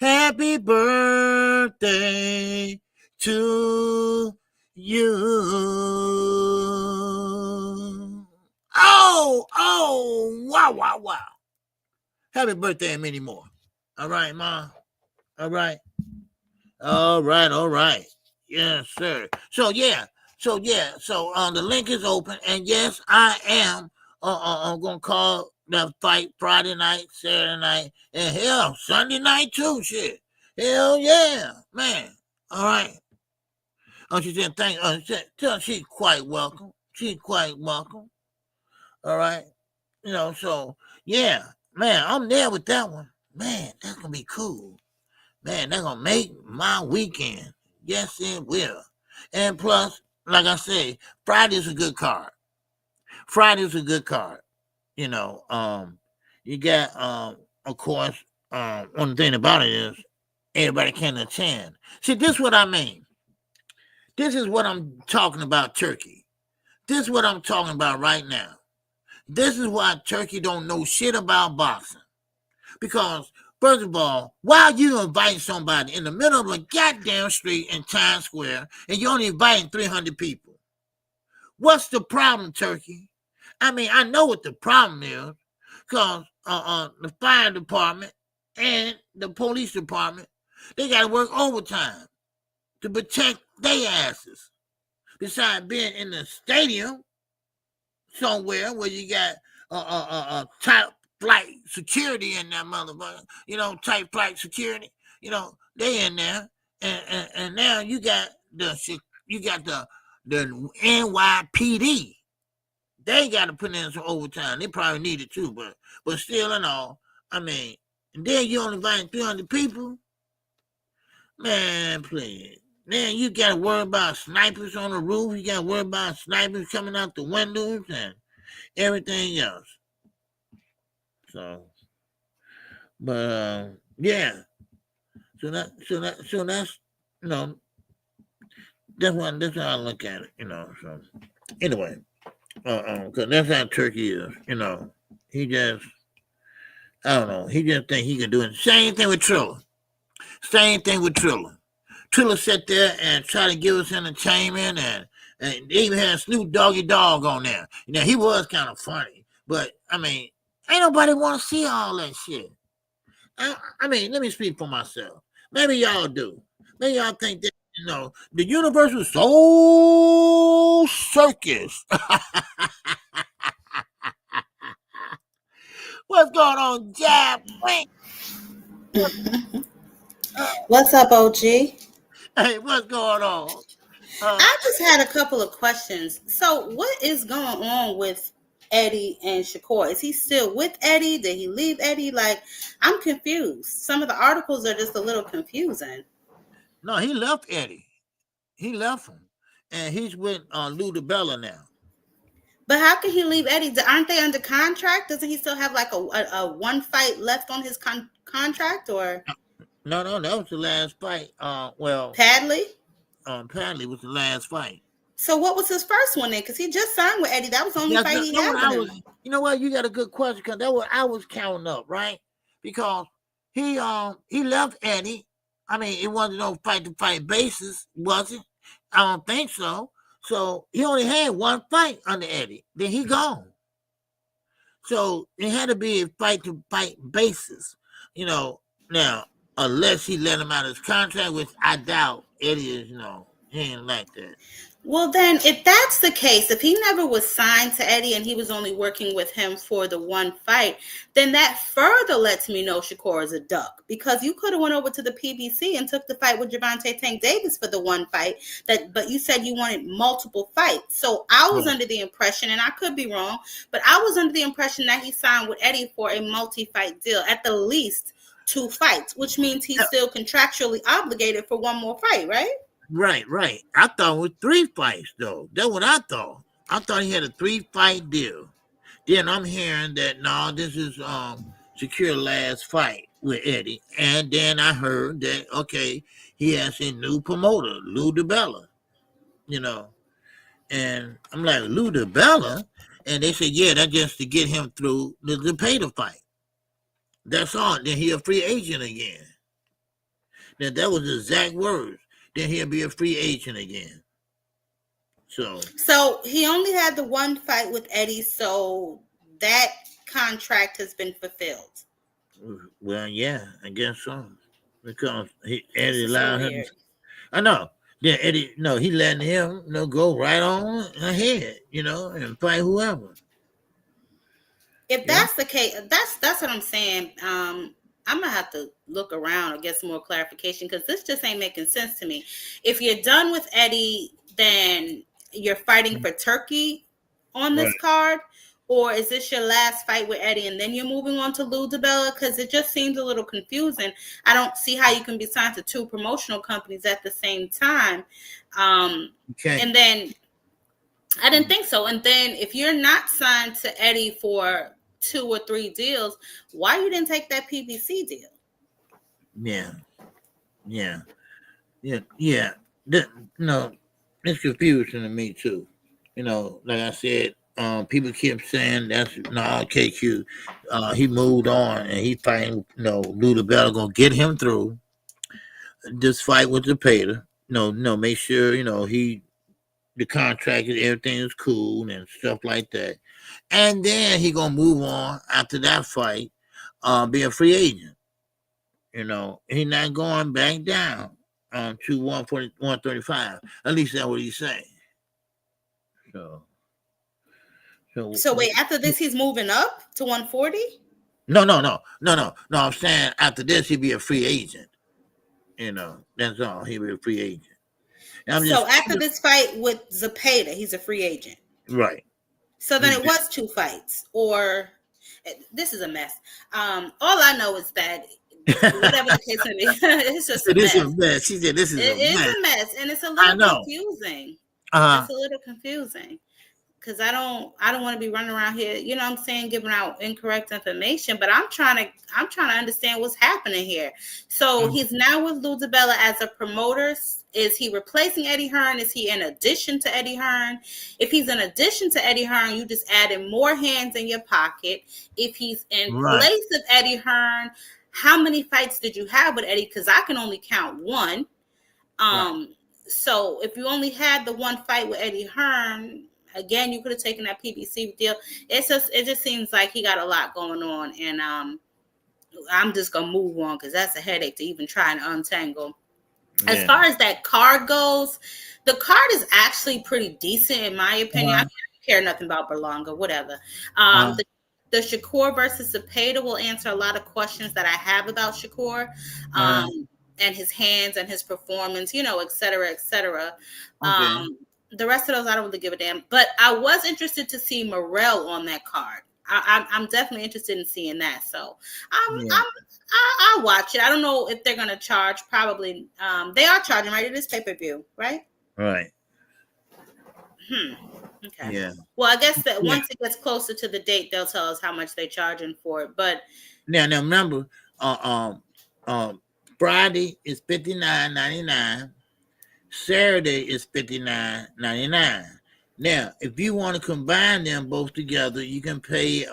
Happy birthday to you. Oh, wow. Happy birthday and many more. All right, Ma. All right. Yes, sir. So the link is open, and yes, I am I'm gonna call that fight Friday night, Saturday night, and hell, Sunday night too. Shit, hell yeah, man. All right. Oh, she said, thank. She's quite welcome. She's quite welcome. All right. So yeah, man, I'm there with that one. Man, that's gonna be cool. Man, that's gonna make my weekend. Yes, it will. And plus, like I say, Friday's a good card. Friday's a good card. You got of course, one thing about it is everybody can attend. See, this is what I mean. This is what I'm talking about, Turkey. This is what I'm talking about right now. This is why Turkey don't know shit about boxing. Because, first of all, why are you inviting somebody in the middle of a goddamn street in Times Square and you're only inviting 300 people? What's the problem, Turkey? I mean, I know what the problem is. Because the fire department and the police department, they got to work overtime to protect their asses. Besides being in the stadium somewhere where you got top flight security in that motherfucker, type flight security, they in there, and now you got the NYPD. They got to put in some overtime. They probably need it too, but still and all, I mean, and then you only inviting 300 people, man, please. Then you got to worry about snipers on the roof. You got to worry about snipers coming out the windows and everything else. So, but yeah. So that's that's how I look at it. So anyway, because that's how Turkey is. He just, I don't know. He just think he can do it. Same thing with Triller. Triller sat there and try to give us entertainment, and they even had Snoop Doggy Dogg on there. He was kind of funny, but I mean, ain't nobody want to see all that shit. I mean, let me speak for myself. Maybe y'all do. Maybe y'all think that the Universal Soul Circus. What's going on, Jab? What's up, OG? Hey, what's going on? I just had a couple of questions. So what is going on with Eddie and Shakur? Is he still with Eddie? Did he leave Eddie? Like, I'm confused. Some of the articles are just a little confusing. No, he left Eddie. He left him. And he's with Lou DiBella now. But how can he leave Eddie? Aren't they under contract? Doesn't he still have like a one fight left on his contract? Or No, that was the last fight. Padley? Padley was the last fight. So what was his first one then? Because he just signed with Eddie. That was the only fight he had with him. You know what? You got a good question, because that's what I was counting up, right? Because he left Eddie. I mean, it wasn't no fight-to-fight basis, was it? I don't think so. So he only had one fight under Eddie. Then he gone. So it had to be a fight-to-fight basis. Now, unless he let him out of his contract, which I doubt Eddie is, he ain't like that. Well, then, if that's the case, if he never was signed to Eddie and he was only working with him for the one fight, then that further lets me know Shakur is a duck, because you could have went over to the PBC and took the fight with Gervonta Davis for the one fight, but you said you wanted multiple fights. So I was under the impression, and I could be wrong, but I was under the impression that he signed with Eddie for a multi-fight deal, at the least 2 fights, which means he's still contractually obligated for one more fight, right? Right. I thought it was 3 fights, though. That's what I thought. I thought he had a 3-fight deal. Then I'm hearing that, no, this is Shakur's last fight with Eddie. And then I heard that, okay, he has a new promoter, Lou DiBella, And I'm like, Lou DiBella? And they said, yeah, that's just to get him through the pay the fight. That's all. Then he a free agent again. That was the exact words. Then he'll be a free agent again. So he only had the one fight with Eddie, so that contract has been fulfilled. Well, yeah, I guess so. Because Eddie allowed him. I know. Yeah, Eddie, he letting him go right on ahead, and fight whoever. If that's the case, that's what I'm saying. I'm gonna have to look around or get some more clarification because this just ain't making sense to me. If you're done with Eddie, then you're fighting for Turki on this card, or is this your last fight with Eddie and then you're moving on to Lou DiBella? Because it just seems a little confusing. I don't see how you can be signed to two promotional companies at the same time. And then I didn't think so. And then if you're not signed to Eddie for 2 or 3 deals, why you didn't take that PBC deal? No, it's confusing to me too. Like I said, people keep saying that's not KQ. He moved on and he fighting. Lou DiBella gonna get him through this fight with the Pater. Make sure the contract and everything is cool and stuff like that. And then he gonna move on after that fight, be a free agent. He not going back down to 140, 135. At least that's what he's saying. So wait, after this he's moving up to 140? No. I'm saying after this he'd be a free agent. That's all. He'll be a free agent. So after this fight with Zepeda, he's a free agent. Right. So then it was 2 fights, or this is a mess. All I know is that whatever the case may be, it's just a mess. This is a mess. She said this is a mess. It's a mess, and it's a little confusing. It's a little confusing. Because I don't want to be running around here, giving out incorrect information. But I'm trying to understand what's happening here. So he's now with Lou DiBella as a promoter. Is he replacing Eddie Hearn? Is he in addition to Eddie Hearn? If he's in addition to Eddie Hearn, you just added more hands in your pocket. If he's in place of Eddie Hearn, how many fights did you have with Eddie? Because I can only count 1. So if you only had the 1 fight with Eddie Hearn, again, you could have taken that PBC deal. It just seems like he got a lot going on, and I'm just gonna move on because that's a headache to even try and untangle. Yeah. As far as that card goes, the card is actually pretty decent in my opinion. I don't care nothing about Berlanga, whatever. The Shakur versus Zepeda will answer a lot of questions that I have about Shakur, and his hands and his performance, et cetera, et cetera. Okay. The rest of those, I don't really give a damn. But I was interested to see Morrell on that card. I'm definitely interested in seeing that. So I'll watch it. I don't know if they're going to charge. Probably. They are charging, right? It is pay-per-view, right? Right. Okay. Yeah. Well, I guess that once it gets closer to the date, they'll tell us how much they're charging for it. But now remember, Friday is $59.99. Saturday is $59.99. Now, if you want to combine them both together, you can pay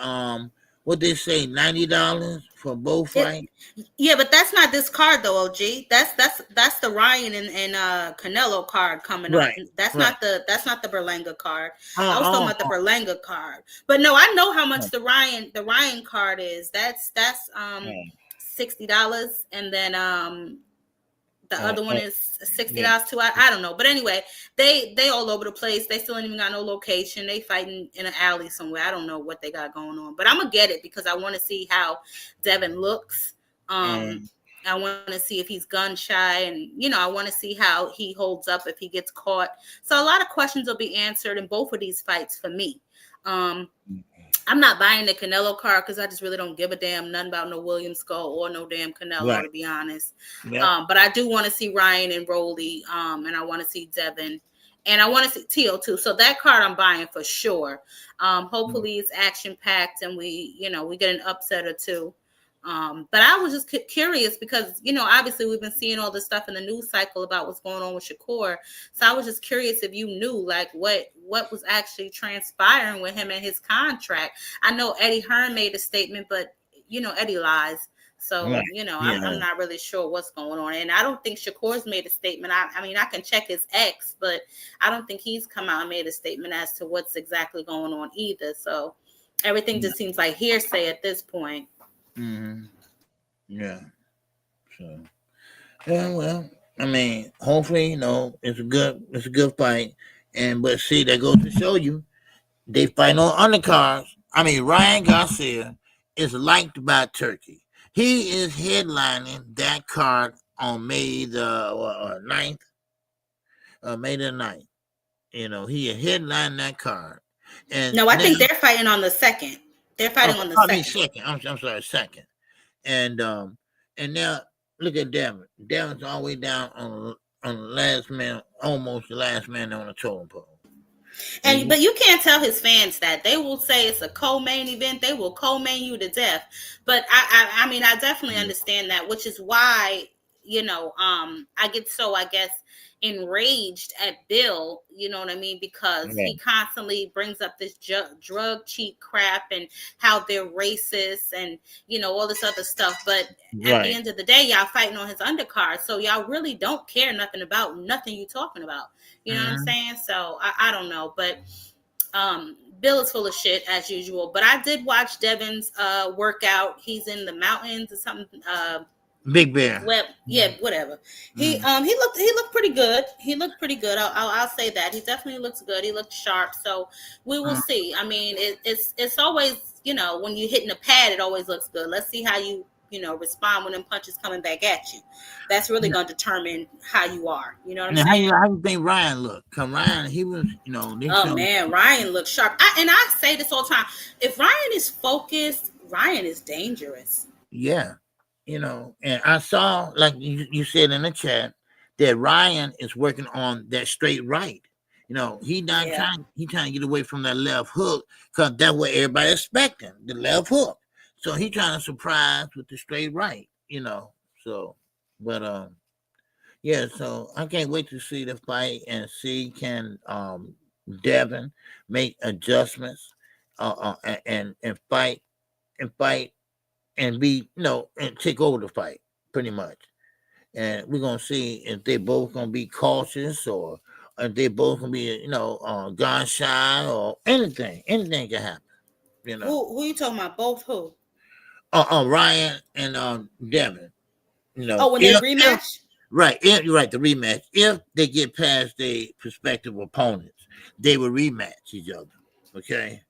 what they say, $90 for both fights. Yeah, but that's not this card though, OG. That's the Ryan and Canelo card coming up. That's not the Berlanga card. I was talking about the Berlanga card. But no, I know how much the Ryan card is. That's $60, and then the other one is $60 too. I don't know. But anyway, they all over the place. They still ain't even got no location. They fighting in an alley somewhere. I don't know what they got going on. But I'm going to get it because I want to see how Devin looks. I want to see if he's gun shy. And, I want to see how he holds up if he gets caught. So a lot of questions will be answered in both of these fights for me. I'm not buying the Canelo card because I just really don't give a damn nothing about no William Skull or no damn Canelo, to be honest. Yep. But I do want to see Ryan and Rolly, and I want to see Devin, and I want to see Tio too. So that card I'm buying for sure. Hopefully it's action packed and we get an upset or two. But I was just curious because, obviously we've been seeing all this stuff in the news cycle about what's going on with Shakur. So I was just curious if you knew like what was actually transpiring with him and his contract. I know Eddie Hearn made a statement, but Eddie lies. So, I'm not really sure what's going on. And I don't think Shakur's made a statement. I mean, I can check his ex, but I don't think he's come out and made a statement as to what's exactly going on either. So everything just seems like hearsay at this point. Mm-hmm. Yeah. So, well, I mean, hopefully, it's a good fight. But see, that goes to show you, they fight on undercards Ryan Garcia is liked by Turkey. He is headlining that card on May the 9th. May the 9th. He is headlining that card. And no, I think they're fighting on the 2nd. They're fighting on the 2nd. Second. I'm sorry, 2nd. And now look at Devin. Devin's all the way down on the last man, almost the last man on the totem pole. But you can't tell his fans that. They will say it's a co-main event. They will co-main you to death. But I definitely understand that, which is why, I get so, I guess, enraged at Bill, you know what I mean? Because he constantly brings up this drug cheat crap and how they're racist and, all this other stuff. But at the end of the day, y'all fighting on his undercard. So y'all really don't care nothing about nothing you talking about. You know what I'm saying? So I don't know. But Bill is full of shit as usual. But I did watch Devin's workout. He's in the mountains or something. Big Bear. Well, yeah, whatever. He looked pretty good. He looked pretty good. I'll say that. He definitely looks good. He looked sharp. So we will see. It's always, when you're hitting a pad, it always looks good. Let's see how you respond when them punches coming back at you. That's really going to determine how you are. You know what I'm saying? How you think Ryan looked? Cause Ryan, he was, man, Ryan looked sharp. I say this all the time. If Ryan is focused, Ryan is dangerous. Yeah. And I saw, like you said in the chat, that Ryan is working on that straight right. He not trying. He trying to get away from that left hook because that's what everybody expecting, the left hook. So he trying to surprise with the straight right. So, but So I can't wait to see the fight and see can Devin make adjustments and fight and be and take over the fight pretty much. And we're gonna see if they both gonna be cautious or if they both gonna be gun shy or anything. Anything can happen. Who you talking about? Both who? Ryan and Devin. When they rematch. Right, you're right. The rematch. If they get past their prospective opponents, they will rematch each other. Okay,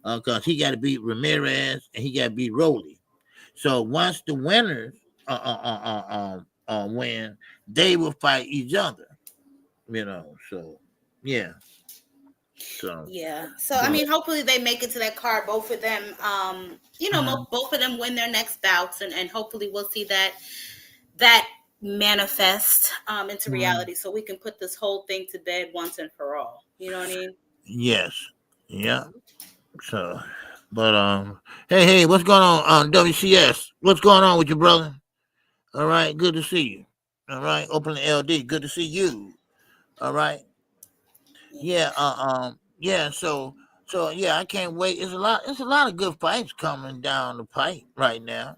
because he got to beat Ramirez and he got to beat Rolly. So once the winners win, they will fight each other. So yeah. So yeah. So hopefully they make it to that card. Both of them, both of them win their next bouts, and hopefully we'll see that manifest into reality, so we can put this whole thing to bed once and for all. You know what I mean? Yes. Yeah. So. But hey, what's going on WCS? What's going on with you, brother? All right, good to see you. All right, Open LD, good to see you. All right. Yeah. Yeah. So yeah, I can't wait. It's a lot of good fights coming down the pipe right now.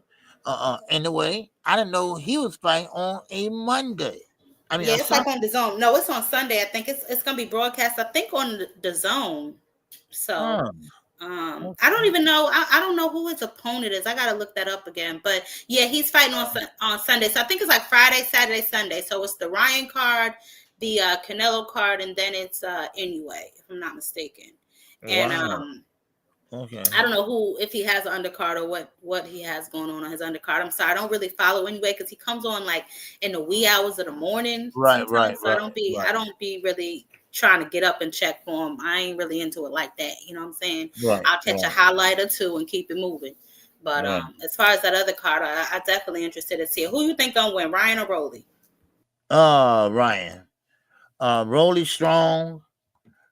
Anyway, I didn't know he was fighting on a Monday. It's like on the Zone. No, it's on Sunday. I think it's gonna be broadcast. I think on the Zone. So. I don't even know. I don't know who his opponent is. I gotta look that up again. But yeah, he's fighting on Sunday. So I think it's like Friday, Saturday, Sunday. So it's the Ryan card, the Canelo card, and then it's Anyway, if I'm not mistaken. And okay. I don't know if he has an undercard or what he has going on his undercard. I'm sorry, I don't really follow Anyway because he comes on like in the wee hours of the morning. Right. So I don't be really trying to get up and check for him. I ain't really into it like that. You know what I'm saying? Right, I'll catch a highlight or two and keep it moving. But as far as that other card, I definitely interested to see who you think gonna win, Ryan or Rolly? Ryan. Rolly's strong.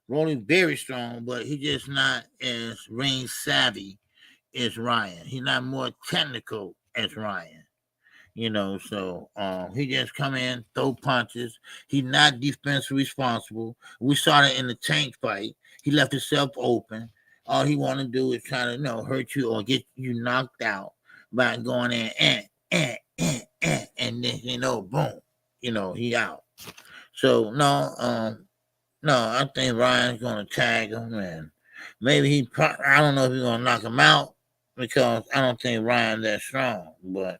Rolly's very strong, but he's just not as ring savvy as Ryan. He's not more technical as Ryan. So he just come in, throw punches. He's not defensively responsible. We saw that in the Tank fight. He left himself open. All he want to do is try to hurt you or get you knocked out by going in and then boom, he out. So no, I think Ryan's gonna tag him, and maybe I don't know if he's gonna knock him out because I don't think Ryan's that strong, but.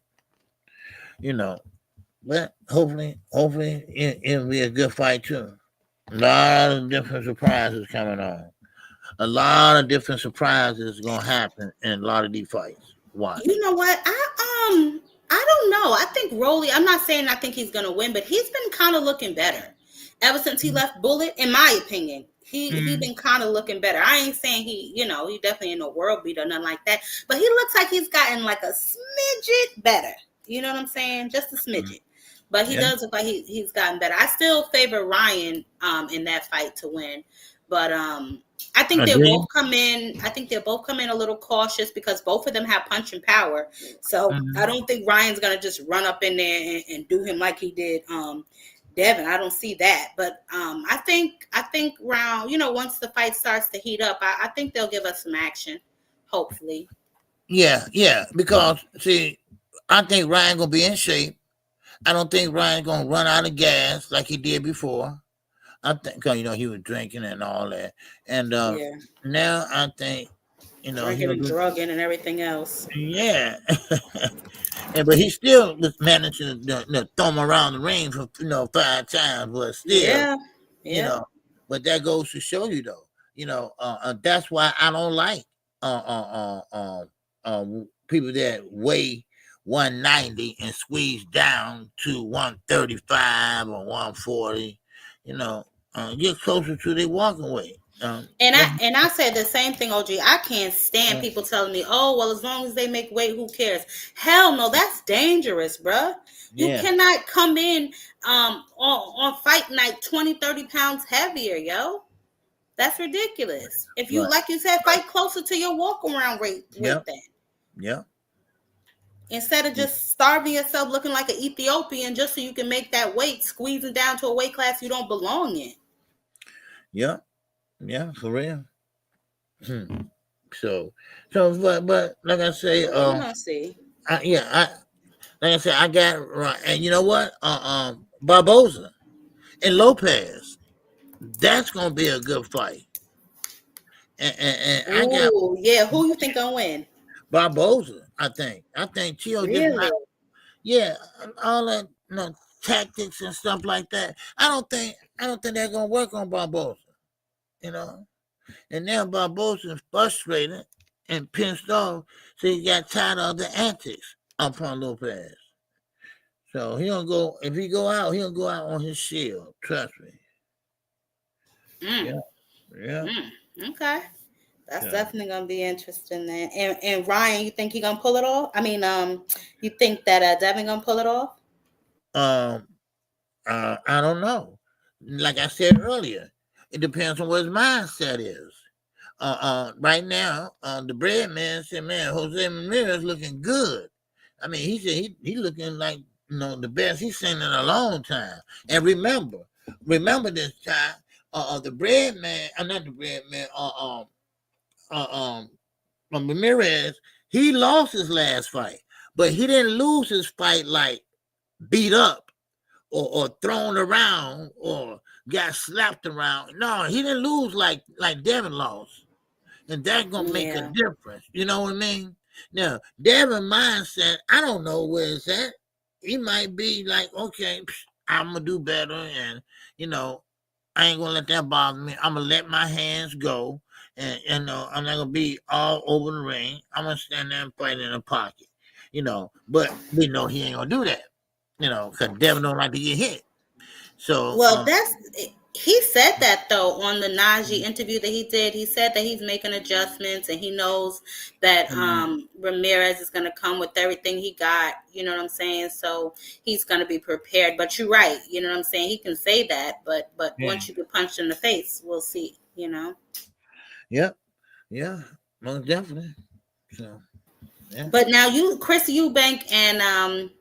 But hopefully it'll be a good fight too. A lot of different surprises coming on. a lot of different surprises gonna happen in a lot of these fights. Watch. You know what? I don't know. I think Rolly. I'm not saying I think he's gonna win, but he's been kind of looking better ever since he left Bullet. In my opinion, he been kind of looking better. I ain't saying he definitely ain't no world beat or nothing like that, but he looks like he's gotten like a smidget better. You know what I'm saying? Just a smidget. But he does look like he's gotten better. I still favor Ryan in that fight to win, but I think they'll both come in. I think they'll both come in a little cautious because both of them have punching power. So I don't think Ryan's gonna just run up in there and do him like he did Devin. I don't see that. But I think round, once the fight starts to heat up, I think they'll give us some action. Hopefully. Yeah. Because see, I think Ryan gonna be in shape. I don't think Ryan's gonna run out of gas like he did before. I think, cause he was drinking and all that, and now I think, drinking and drugging and everything else. Yeah, but he still was managing to throw him around the ring for 5 times, but still, But that goes to show you, though, that's why I don't like people that weigh 190 and squeeze down to 135 or 140. Get closer to their walking weight. And I said the same thing, OG. I can't stand people telling me, "Oh, well, as long as they make weight, who cares?" Hell no, that's dangerous, bruh. You cannot come in on fight night 20, 30 pounds heavier, yo. That's ridiculous. If you, like you said, fight closer to your walk around weight then. Yeah. Instead of just starving yourself looking like an Ethiopian just so you can make that weight, squeezing down to a weight class you don't belong in. Yeah, for real. So, but like I say, I got right, and you know what? Barboza and Lopez, that's gonna be a good fight. And I got, who you think gonna win? Barboza, I think Tio did not. Yeah, all that tactics and stuff like that. I don't think they're gonna work on Barboza. And now Barboza's frustrated and pissed off, so he got tired of the antics upon Lopez. So he gonna go. If he go out, he'll go out on his shield. Trust me. Yeah. Okay. That's definitely gonna be interesting then. And Ryan, you think he gonna pull it off? I mean, you think that Devin gonna pull it off? I don't know. Like I said earlier, it depends on what his mindset is. Right now, the bread man said, "Man, Jose Ramirez looking good." I mean, he said he looking like the best he's seen in a long time. And remember this time, the bread man, not the bread man, Ramirez, he lost his last fight, but he didn't lose his fight like beat up or thrown around or got slapped around. No, he didn't lose like Devin lost, and that's gonna make a difference. You know what I mean? Now, Devin mindset, I don't know where it's at. He might be like, okay, I'm gonna do better, and I ain't gonna let that bother me. I'm gonna let my hands go. And I'm not gonna be all over the ring. I'm gonna stand there and fight in the pocket, But we know he ain't gonna do that, because Devin don't like to get hit. So he said that though on the Najee interview that he did. He said that he's making adjustments and he knows that Ramirez is gonna come with everything he got. You know what I'm saying? So he's gonna be prepared. But you're right. You know what I'm saying? He can say that, but once you get punched in the face, we'll see. Yeah, most definitely. So, But now Chris Eubank and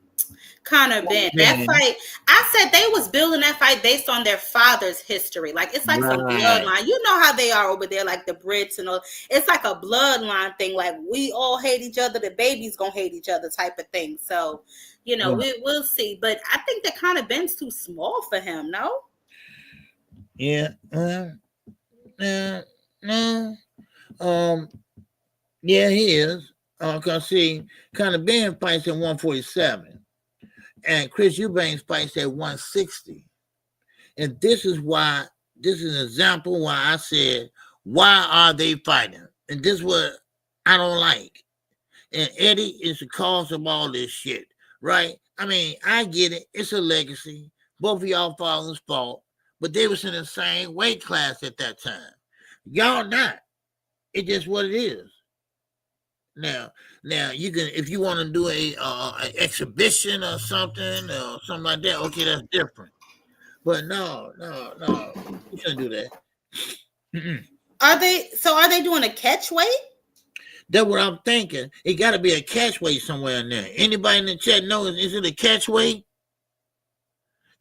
Conor Ben, that fight, I said they was building that fight based on their father's history. Like it's like some bloodline. You know how they are over there, like the Brits and all. It's like a bloodline thing. Like we all hate each other. The baby's gonna hate each other, type of thing. So, we'll see. But I think that Conor Ben's too small for him. No. Yeah. Yeah, he is. Cause see, Conor Ben fights at 147, and Chris Eubanks fights at 160. And this is an example why I said Why are they fighting? And this is what I don't like. And Eddie is the cause of all this shit, right? I mean, I get it. It's a legacy. Both of y'all father's fault, but they was in the same weight class at that time. Y'all not. It's just what it is. Now you can, if you want to do a exhibition or something like that. Okay, that's different. But no, you shouldn't do that. Mm-mm. Are they doing a catch weight? That's what I'm thinking. It got to be a catch weight somewhere in there. Anybody in the chat knows? Is it a catch weight?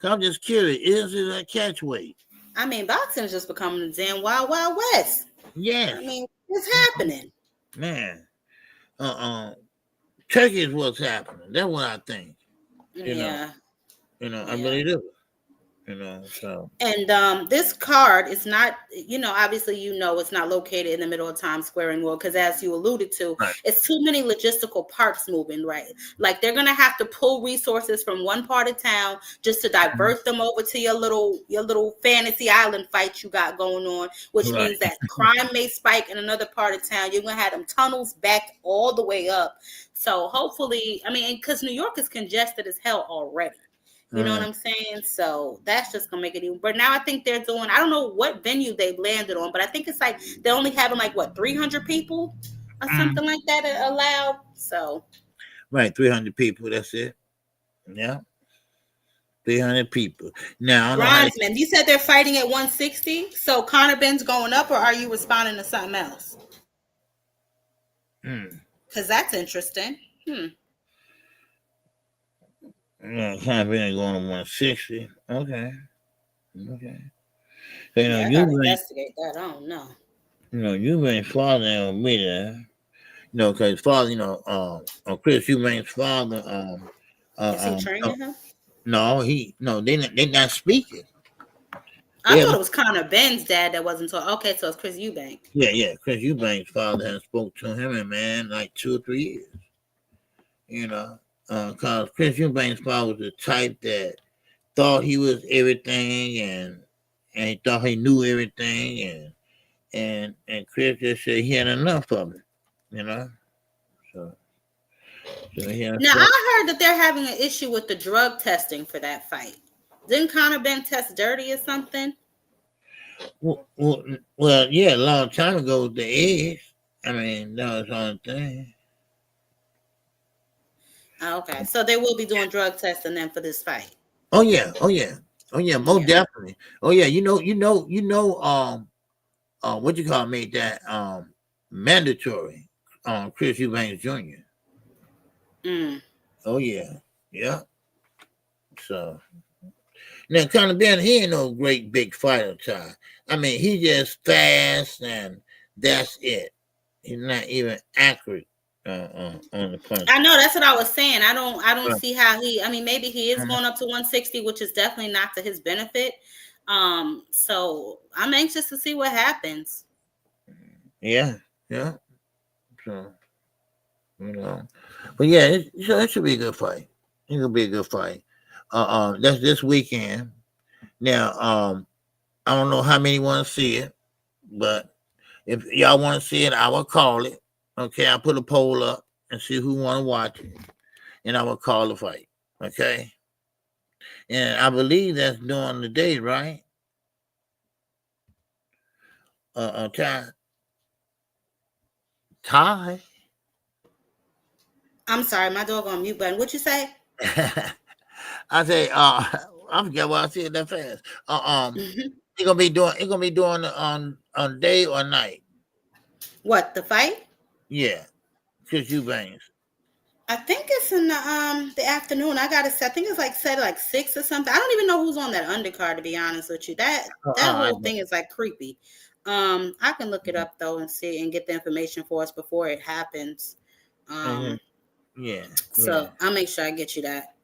I'm just curious. Is it a catch weight? I mean, boxing is just becoming the damn wild west. Yeah. I mean, what's happening? Man. Turkey is what's happening. That's what I think. You know, I really do. So. And this card is not, obviously, it's not located in the middle of Times Square anymore because, as you alluded to, right. It's too many logistical parts moving, right? Like they're gonna have to pull resources from one part of town just to divert them over to your little fantasy island fight you got going on, which right. means that crime may spike in another part of town. You're gonna have them tunnels backed all the way up. So hopefully, because New York is congested as hell already. You know what I'm saying? So that's just gonna make it even. But now I think they're doing, I don't know what venue they've landed on, but I think it's like they're only having 300 people or something like that allowed. So right, 300 people. That's it. Yeah, 300 people. Now, Grinesman, you said they're fighting at 160. So Conor Ben's going up, or are you responding to something else? Because that's interesting. Yeah, kind of been going to 160. Okay. So, I gotta investigate that. I don't know. You've been fathering with me there. Because father, Chris Eubank's father. Is he training him? No, they're not speaking. I thought it was Conor Ben's dad that wasn't talking. Okay, so it's Chris Eubank. Yeah. Chris Eubank's father has spoke to him in, man, like 2 or 3 years. Because Chris Eubank's father was the type that thought he was everything and he thought he knew everything and Chris just said he had enough of it, So now I heard that they're having an issue with the drug testing for that fight. Didn't Conor Ben test dirty or something? Well, yeah, a long time ago with the eggs. That was the only thing. Okay, so they will be doing drug testing then for this fight. Oh yeah, most definitely. Oh yeah, what you call made that mandatory Chris Eubanks Jr. Oh yeah. So now Conor Ben, he ain't no great big fighter, Ty. He just fast and that's it. He's not even accurate. On the punch. I know, that's what I was saying. I don't see how he. Maybe he is going up to 160, which is definitely not to his benefit. So I'm anxious to see what happens. Yeah. So but yeah, it should be a good fight. It's gonna be a good fight. That's this weekend. Now, I don't know how many want to see it, but if y'all want to see it, I will call it. Okay, I'll put a poll up and see who want to watch it, and I will call the fight. Okay, and I believe that's during the day, right? Ty. I'm sorry, my dog on mute button. What you say? I say, I forget why I see it that fast. It's gonna be doing on day or night. What, the fight? Yeah, Chris Eubanks. I think it's in the afternoon. I think it's set at 6 or something. I don't even know who's on that undercard, to be honest with you. That whole thing is creepy. I can look it up though and see and get the information for us before it happens. Yeah. So I'll make sure I get you that.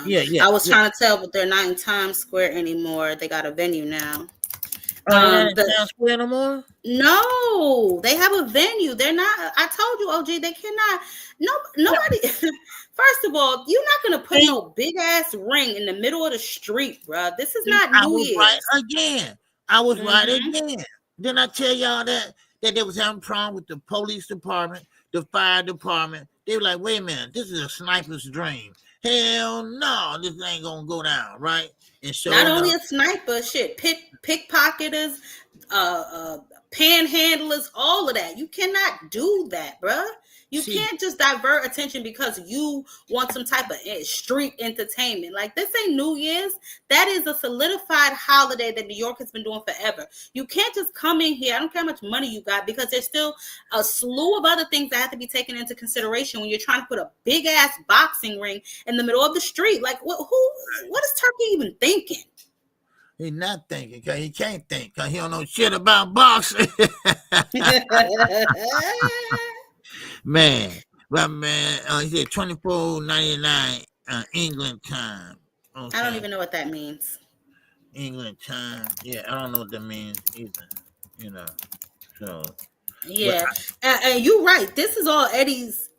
Yeah. I was trying to tell, but they're not in Times Square anymore. They got a venue now. Times Square no more? No, they have a venue. They're not. I told you, OG, they cannot. Nobody. First of all, you're not gonna put no big ass ring in the middle of the street, bro. This is not New Year's. I was right again. Didn't I tell y'all that they was having a problem with the police department, the fire department? They were like, wait a minute, this is a sniper's dream. Hell no, this ain't gonna go down, right? And so Not only a sniper, shit, pickpocketers, panhandlers, all of that. You cannot do that, bruh. You can't just divert attention because you want some type of street entertainment. Like, this ain't New Year's. That is a solidified holiday that New York has been doing forever. You can't just come in here. I don't care how much money you got, because there's still a slew of other things that have to be taken into consideration when you're trying to put a big ass boxing ring in the middle of the street. Like, what is Turkey even thinking? He's not thinking, because he can't think, because he don't know shit about boxing. Man, but man, he said $24.99 England time. Okay. I don't even know what that means. England time. Yeah, I don't know what that means either. You know, so yeah, and you're right. This is all Eddie's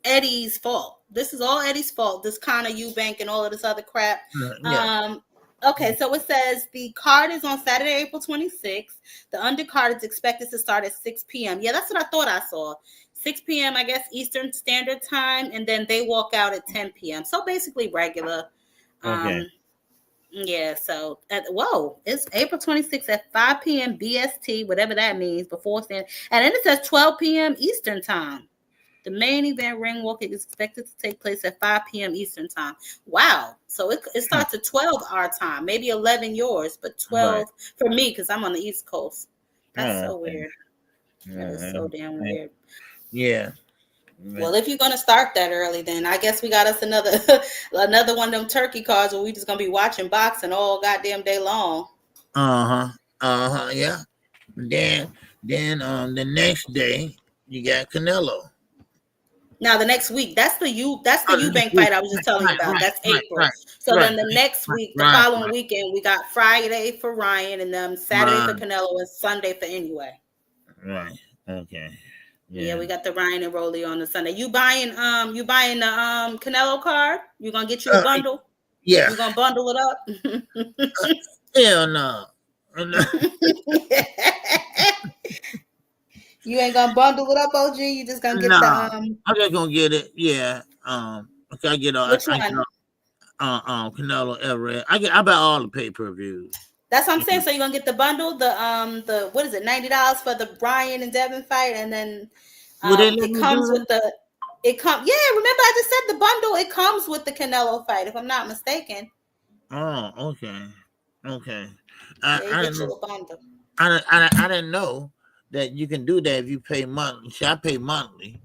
fault. This is all Eddie's fault. This kind of Eubank and all of this other crap. Yeah. Okay, so it says the card is on Saturday, April 26th. The undercard is expected to start at 6 p.m. Yeah, that's what I thought I saw. 6 p.m., I guess, Eastern Standard Time, and then they walk out at 10 p.m. So basically regular. Okay. Yeah, so, it's April 26th at 5 p.m. BST, whatever that means, before stand. And then it says 12 p.m. Eastern Time. The main event, ring walk, is expected to take place at 5 p.m. Eastern Time. Wow. So it starts at 12 our time, maybe 11 yours, but 12 for me, because I'm on the East Coast. That's so weird. That is so damn weird. Yeah. Well, if you're gonna start that early, then I guess we got us another one of them turkey cards where we just gonna be watching boxing all goddamn day long. Yeah. Then the next day you got Canelo. Now the next week, that's the Eubank fight I was just telling you about. That's April. So then the next week, the following weekend, we got Friday for Ryan, and then Saturday for Canelo, and Sunday for Anyway. Right. Okay. Yeah, we got the Ryan and Rolly on the Sunday. You buying the Canelo card? You gonna get you a bundle? Yeah. You gonna bundle it up? Hell no. You ain't gonna bundle it up, OG. You just gonna get the I'm just gonna get it. Yeah. Okay, I get all. Which one? Canelo Everett. I buy all the pay-per-views. That's what I'm saying. So you're gonna get the bundle, the what is it, $90 for the Brian and Devin fight, and then it comes with Yeah, remember I just said the bundle. It comes with the Canelo fight, if I'm not mistaken. Oh, okay. I didn't know that you can do that if you pay monthly. See, I pay monthly.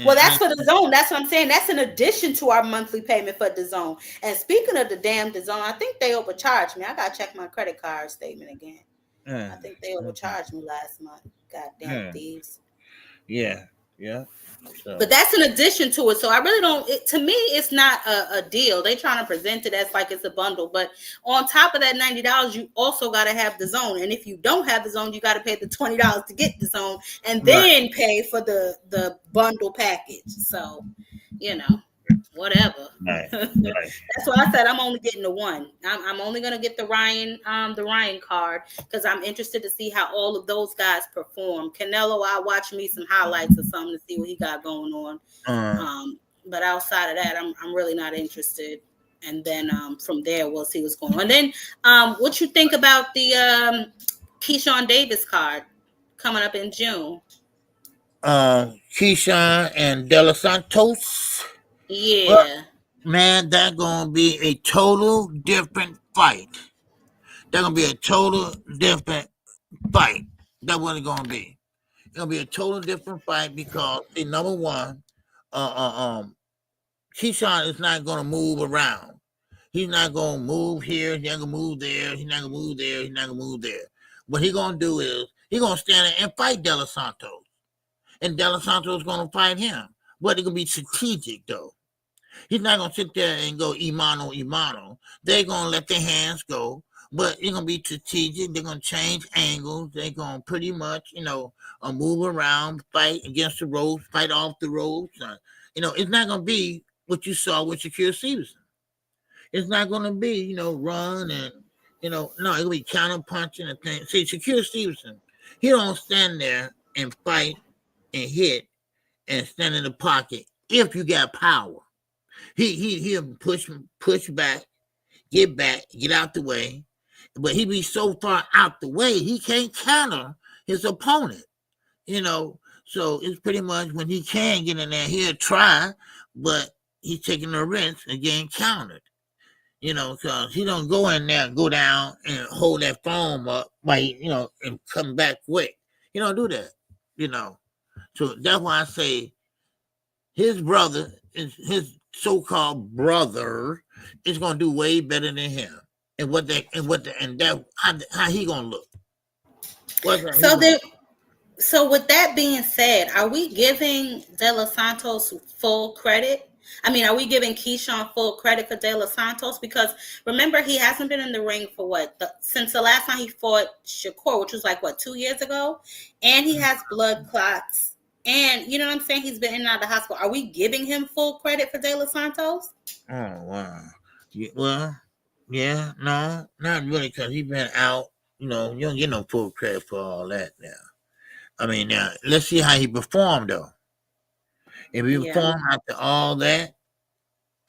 Well, that's for the zone. That's what I'm saying. That's in addition to our monthly payment for the zone. And speaking of the damn zone, I think they overcharged me. I gotta check my credit card statement again. I think they overcharged me last month. Goddamn thieves. Yeah. So. But that's in addition to it. So I really don't. To me, it's not a deal. They trying to present it as like it's a bundle. But on top of that $90, you also got to have the zone. And if you don't have the zone, you got to pay the $20 to get the zone, and then pay for the bundle package. So, whatever. Right. That's why I said I'm only getting the one. I'm only gonna get the Ryan card because I'm interested to see how all of those guys perform. Canelo, I'll watch me some highlights or something to see what he got going on. But outside of that, I'm really not interested. And then from there we'll see what's going on. And then what you think about the Keyshawn Davis card coming up in June? Keyshawn and De Los Santos. Yeah. Well, man, that's going to be a total different fight. That's going to be a total different fight. That's what it's going to be. It's going to be a total different fight because, number one, Keyshawn is not going to move around. He's not going to move here. He's not going to move there. He's not going to move there. He's not going to move there. What he's going to do is he's going to stand there and fight De Los Santos. And De Los Santos is going to fight him. But it's going to be strategic, though. He's not going to sit there and go Imano. They're going to let their hands go, but it's going to be strategic. They're going to change angles. They're going to pretty much, move around, fight against the ropes, fight off the ropes. It's not going to be what you saw with Shakur Stevenson. It's not going to be, run and, no, it's going to be counter punching and things. See, Shakur Stevenson He don't stand there and fight and hit and stand in the pocket if you got power. He'll push back, get out the way. But he be so far out the way, he can't counter his opponent. So it's pretty much when he can get in there, he'll try, but he's taking a risk and getting countered. Because he don't go in there and go down and hold that foam up and come back quick. He don't do that, So that's why I say his brother, his so-called brother, is gonna do way better than him. How he gonna look? So with that being said, are we giving De Los Santos full credit? I mean, are we giving Keyshawn full credit for De Los Santos? Because remember, he hasn't been in the ring for since the last time he fought Shakur, which was 2 years ago, and he has blood clots, and you know what I'm saying? He's been in and out of the hospital. Are we giving him full credit for De Los Santos? Oh wow. Well, yeah, no, not really, because he's been out. You don't get no full credit for all that now. I mean, now let's see how he performed though. If he performed after all that,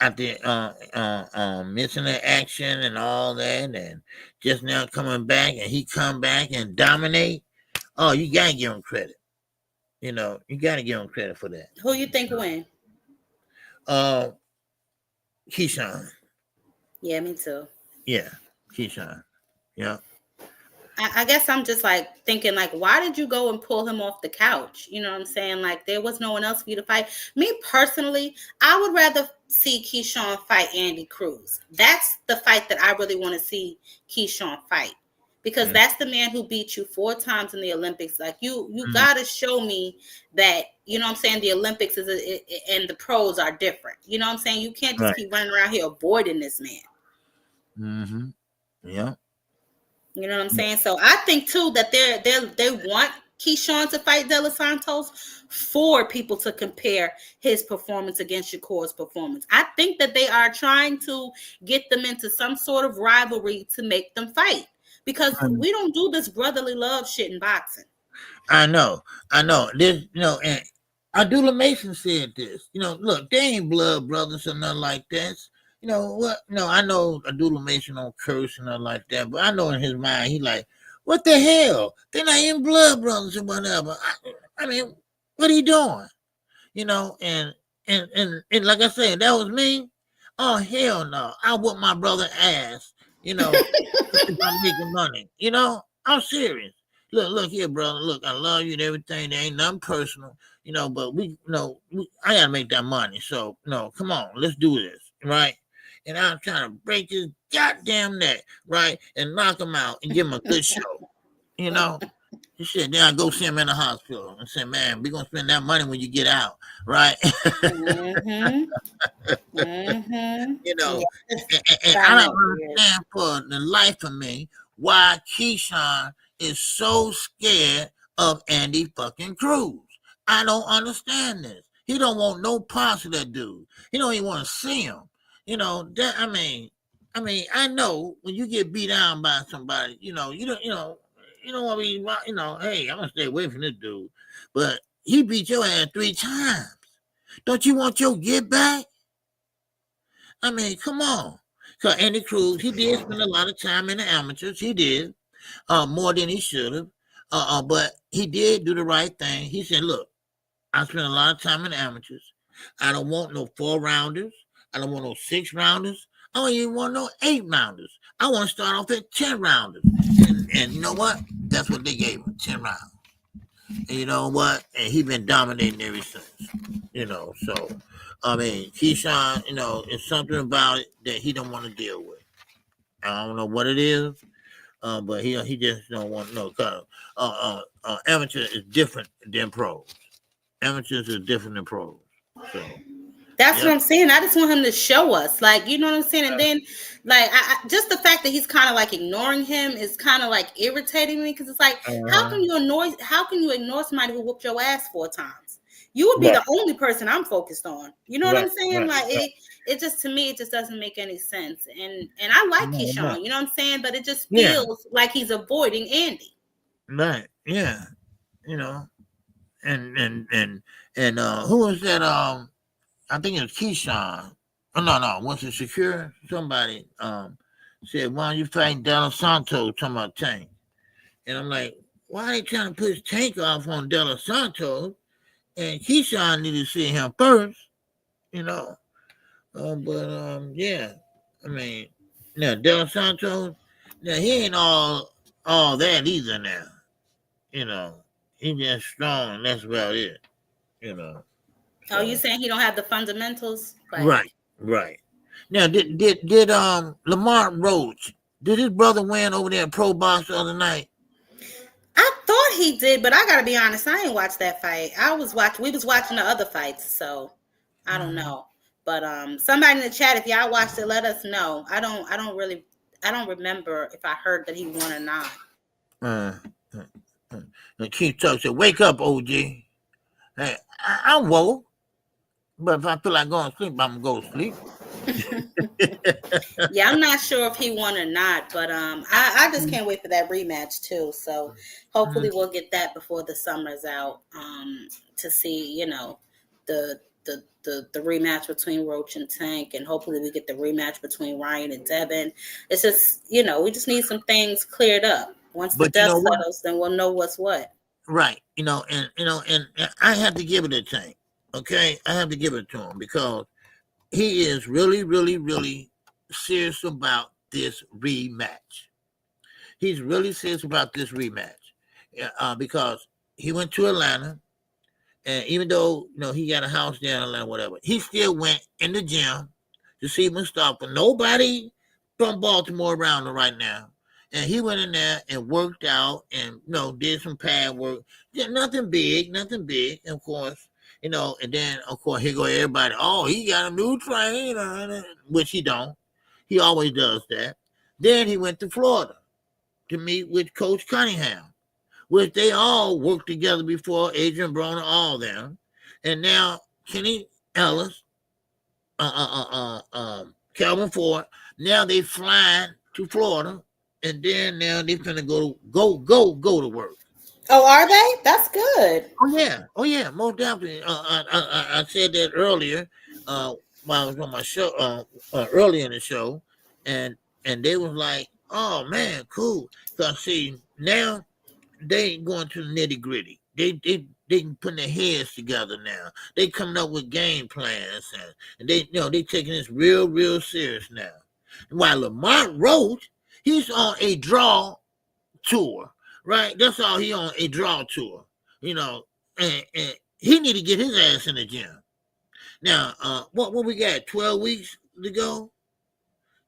after missing the action and all that, and just now coming back, and he come back and dominate, you gotta give him credit. You gotta give him credit for that. Who you think win? Keyshawn. Yeah, me too. Yeah, Keyshawn. Yeah. I guess I'm just thinking why did you go and pull him off the couch? You know what I'm saying? There was no one else for you to fight. Me personally, I would rather see Keyshawn fight Andy Cruz. That's the fight that I really want to see Keyshawn fight, because that's the man who beat you 4 times in the Olympics. You gotta show me that, you know what I'm saying, the Olympics and the pros are different. You know what I'm saying? You can't just keep running around here avoiding this man. Mm-hmm. Yeah. You know what I'm saying? So I think too that they want Keyshawn to fight De Los Santos for people to compare his performance against Shakur's performance. I think that they are trying to get them into some sort of rivalry to make them fight, because we don't do this brotherly love shit in boxing. I know. This, and Abdullah Mason said this. Look, they ain't blood brothers or nothing like this. You know what? No, I know Abdullah Mason don't curse and nothing like that, but I know in his mind he what the hell? They're not even blood brothers or whatever. I mean, what are you doing? And like I said, that was me. Oh hell no! I whoop my brother ass. If I'm making money. I'm serious. Look here, brother. Look, I love you and everything. There ain't nothing personal. But I gotta make that money. So come on, let's do this, right? And I'm trying to break his goddamn neck, right? And knock him out and give him a good show. Shit, then I go see him in the hospital and say, man, we're going to spend that money when you get out, right? Mm-hmm. And I don't understand for the life of me why Keyshawn is so scared of Andy fucking Cruz. I don't understand this. He don't want no parts of that dude. He don't even want to see him. I mean, I know when you get beat down by somebody, you don't want to be, hey, I'm gonna stay away from this dude. But he beat your ass 3 times. Don't you want your get back? I mean, come on. So Andy Cruz, he did spend a lot of time in the amateurs. He did, more than he should have. But he did do the right thing. He said, look, I spent a lot of time in the amateurs. I don't want no 4-rounders. I don't want no 6-rounders. I don't even want no 8-rounders. I want to start off at 10-rounders. And you know what? That's what they gave him, 10 rounds. And you know what? And he been dominating ever since. So, I mean, Keyshawn, it's something about it that he don't want to deal with. I don't know what it is, but he just don't want no. Amateur is different than pros. Amateurs is different than pros. So. That's what I'm saying. I just want him to show us, you know what I'm saying? And then, I just the fact that he's kind of ignoring him is kind of irritating me, because it's how can you ignore somebody who whooped your ass 4 times? You would be the only person I'm focused on. You know what I'm saying? It just, to me, it just doesn't make any sense. And I like Keyshawn, you know what I'm saying? But it just feels like he's avoiding Andy. Right. Yeah, and who was that? I think it was Keyshawn. Oh no, was it Secure? Somebody said, "Why don't you fight De La Santos?" Talking about Tank, and I'm like, "Why are they trying to push Tank off on De La Santos?" And Keyshawn needed to see him first, yeah, I mean, now De La Santos, now he ain't all that either. Now, he just strong, and that's about it. So. Oh, you saying he don't have the fundamentals? Right. Now, did Lamar Roach, did his brother win over there at Pro Box the other night? I thought he did, but I gotta be honest, I ain't watched that fight. We was watching the other fights, so I don't know. But somebody in the chat, if y'all watched it, let us know. I don't remember if I heard that he won or not. Keith Tuck said, "Wake up, OG." Hey, I woke, but if I feel like going to sleep, I'm gonna go to sleep. Yeah, I'm not sure if he won or not, but I just can't wait for that rematch too. So hopefully we'll get that before the summer's out, to see, the rematch between Roach and Tank, and hopefully we get the rematch between Ryan and Devin. It's just, we just need some things cleared up. Once the dust settles, then we'll know what's what. Right. And I have to give it to Tank. Okay, I have to give it to him because he is really, really, really serious about this rematch. He's really serious about this rematch because he went to Atlanta, and even though he got a house there in Atlanta, whatever, he still went in the gym to see Mustafa. Nobody from Baltimore around him right now, and he went in there and worked out and did some pad work. Yeah, nothing big, of course. And then, of course, here go everybody. Oh, he got a new trainer, which he don't. He always does that. Then he went to Florida to meet with Coach Cunningham, which they all worked together before, Adrian Broner, all them. And now Kenny Ellis, Calvin Ford, now they flying to Florida, and then now they finna go to work. Oh, are they? That's good. Oh yeah, most definitely. I said that earlier while I was on my show early in the show, and they was like, "Oh man, cool." So see, now they ain't going to the nitty gritty. They putting their heads together now. They coming up with game plans, and they they taking this real serious now. While Lamar Roach, he's on a draw tour. Right, that's all he on, a draw tour, and he need to get his ass in the gym. Now, what we got? 12 weeks to go,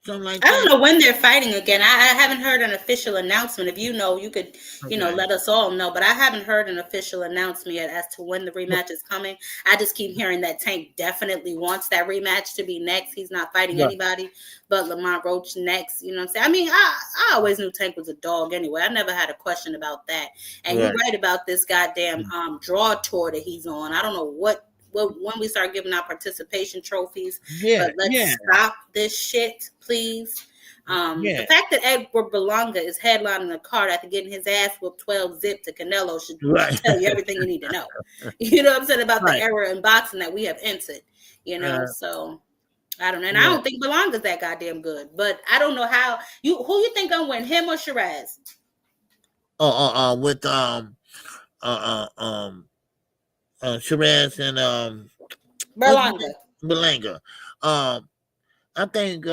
something like that. I don't know when they're fighting again. I haven't heard an official announcement. If you know, you could, let us all know. But I haven't heard an official announcement yet as to when the rematch is coming. I just keep hearing that Tank definitely wants that rematch to be next. He's not fighting anybody but Lamar Roach next. You know what I'm saying? I mean, I always knew Tank was a dog anyway. I never had a question about that. And you're right about this goddamn draw tour that he's on. I don't know when we start giving out participation trophies, but let's stop this shit, please. The fact that Edward Berlanga is headlining the card after getting his ass whooped 12-zip to Canelo should tell you everything you need to know. You know what I'm saying about the era in boxing that we have entered. So I don't know. And I don't think Berlanga's that goddamn good, but I don't know who you think gonna win, him or Shiraz? With Shiraz and Berlanga. I think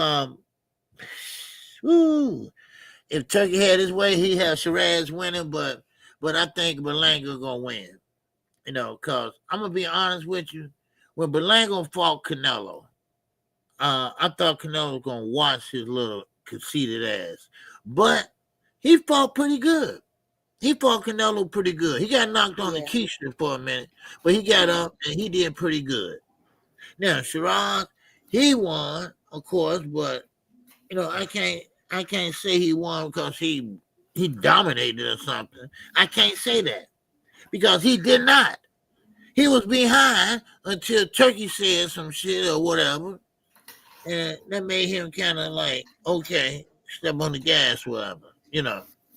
if Turkey had his way, he had Shiraz winning, but I think Berlanga gonna win. Cause I'm gonna be honest with you. When Berlanga fought Canelo, I thought Canelo was gonna watch his little conceited ass, but he fought pretty good. He fought Canelo pretty good. He got knocked on the keister for a minute, but he got up and he did pretty good. Now Shiraz, he won, of course, but I can't say he won because he dominated or something. I can't say that because he did not. He was behind until Turkey said some shit or whatever, and that made him kind of like, okay, step on the gas, whatever,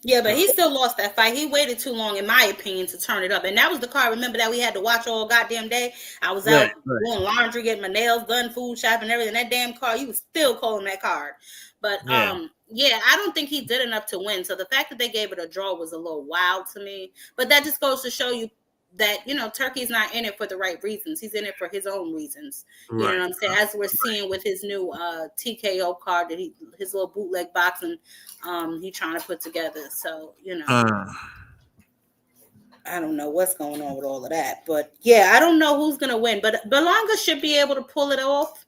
Yeah, but he still lost that fight. He waited too long, in my opinion, to turn it up. And that was the card, remember, that we had to watch all goddamn day? I was out doing laundry, getting my nails done, food shopping, everything. That damn card, you was still calling that card. But, yeah, I don't think he did enough to win. So the fact that they gave it a draw was a little wild to me. But that just goes to show you that, you know, Turki's not in it for the right reasons. He's in it for his own reasons. You know what I'm saying? As we're seeing with his new TKO card that his little bootleg boxing he trying to put together. So, you know, I don't know what's going on with all of that. But yeah, I don't know who's gonna win. But Berlanga should be able to pull it off.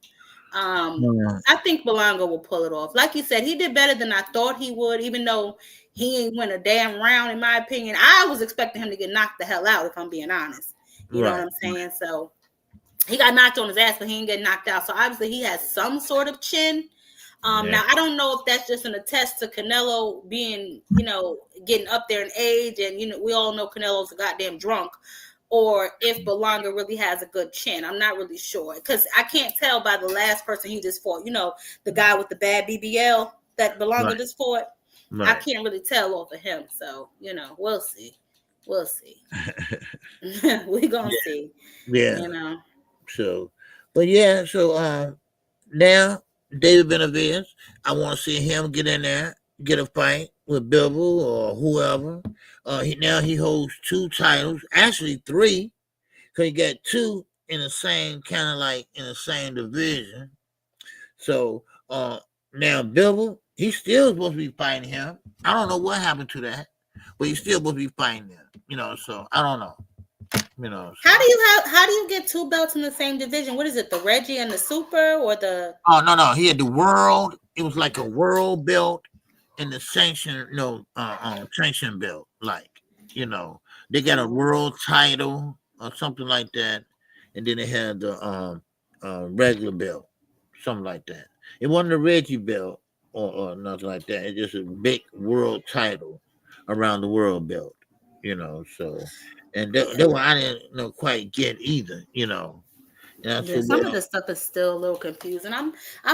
I think Berlanga will pull it off. Like you said, he did better than I thought he would, even though he ain't win a damn round, in my opinion. I was expecting him to get knocked the hell out, if I'm being honest. You know what I'm saying? So he got knocked on his ass, but he didn't get knocked out. So obviously he has some sort of chin. Now, I don't know if that's just an attest to Canelo being, you know, getting up there in age. And, you know, we all know Canelo's a goddamn drunk. Or if Berlanga really has a good chin. I'm not really sure. Because I can't tell by the last person he just fought. You know, the guy with the bad BBL that Berlanga just fought. I can't really tell off of him. So, you know, we'll see. We'll see. We're going to see. Yeah. You know. So, but yeah, so now David Benavidez, I want to see him get in there, get a fight with Bivol or whoever. He holds 2 titles, actually 3, because he got 2 in the same kind of like in the same division. So now Bivol, he's still supposed to be fighting him. I don't know what happened to that, but he's still supposed to be fighting him. You know, so I don't know. You know, so. How do you get 2 belts in the same division? What is it, the Reggie and the Super, or the? Oh no, he had the world. It was like a world belt and the sanction, sanction belt. Like, you know, they got a world title or something like that, and then they had the regular belt, something like that. It wasn't a Reggie belt or nothing like that. It's just a big world title around the world belt. You know, so. And that one I didn't quite get either, you know. Some of the stuff is still a little confusing. I'm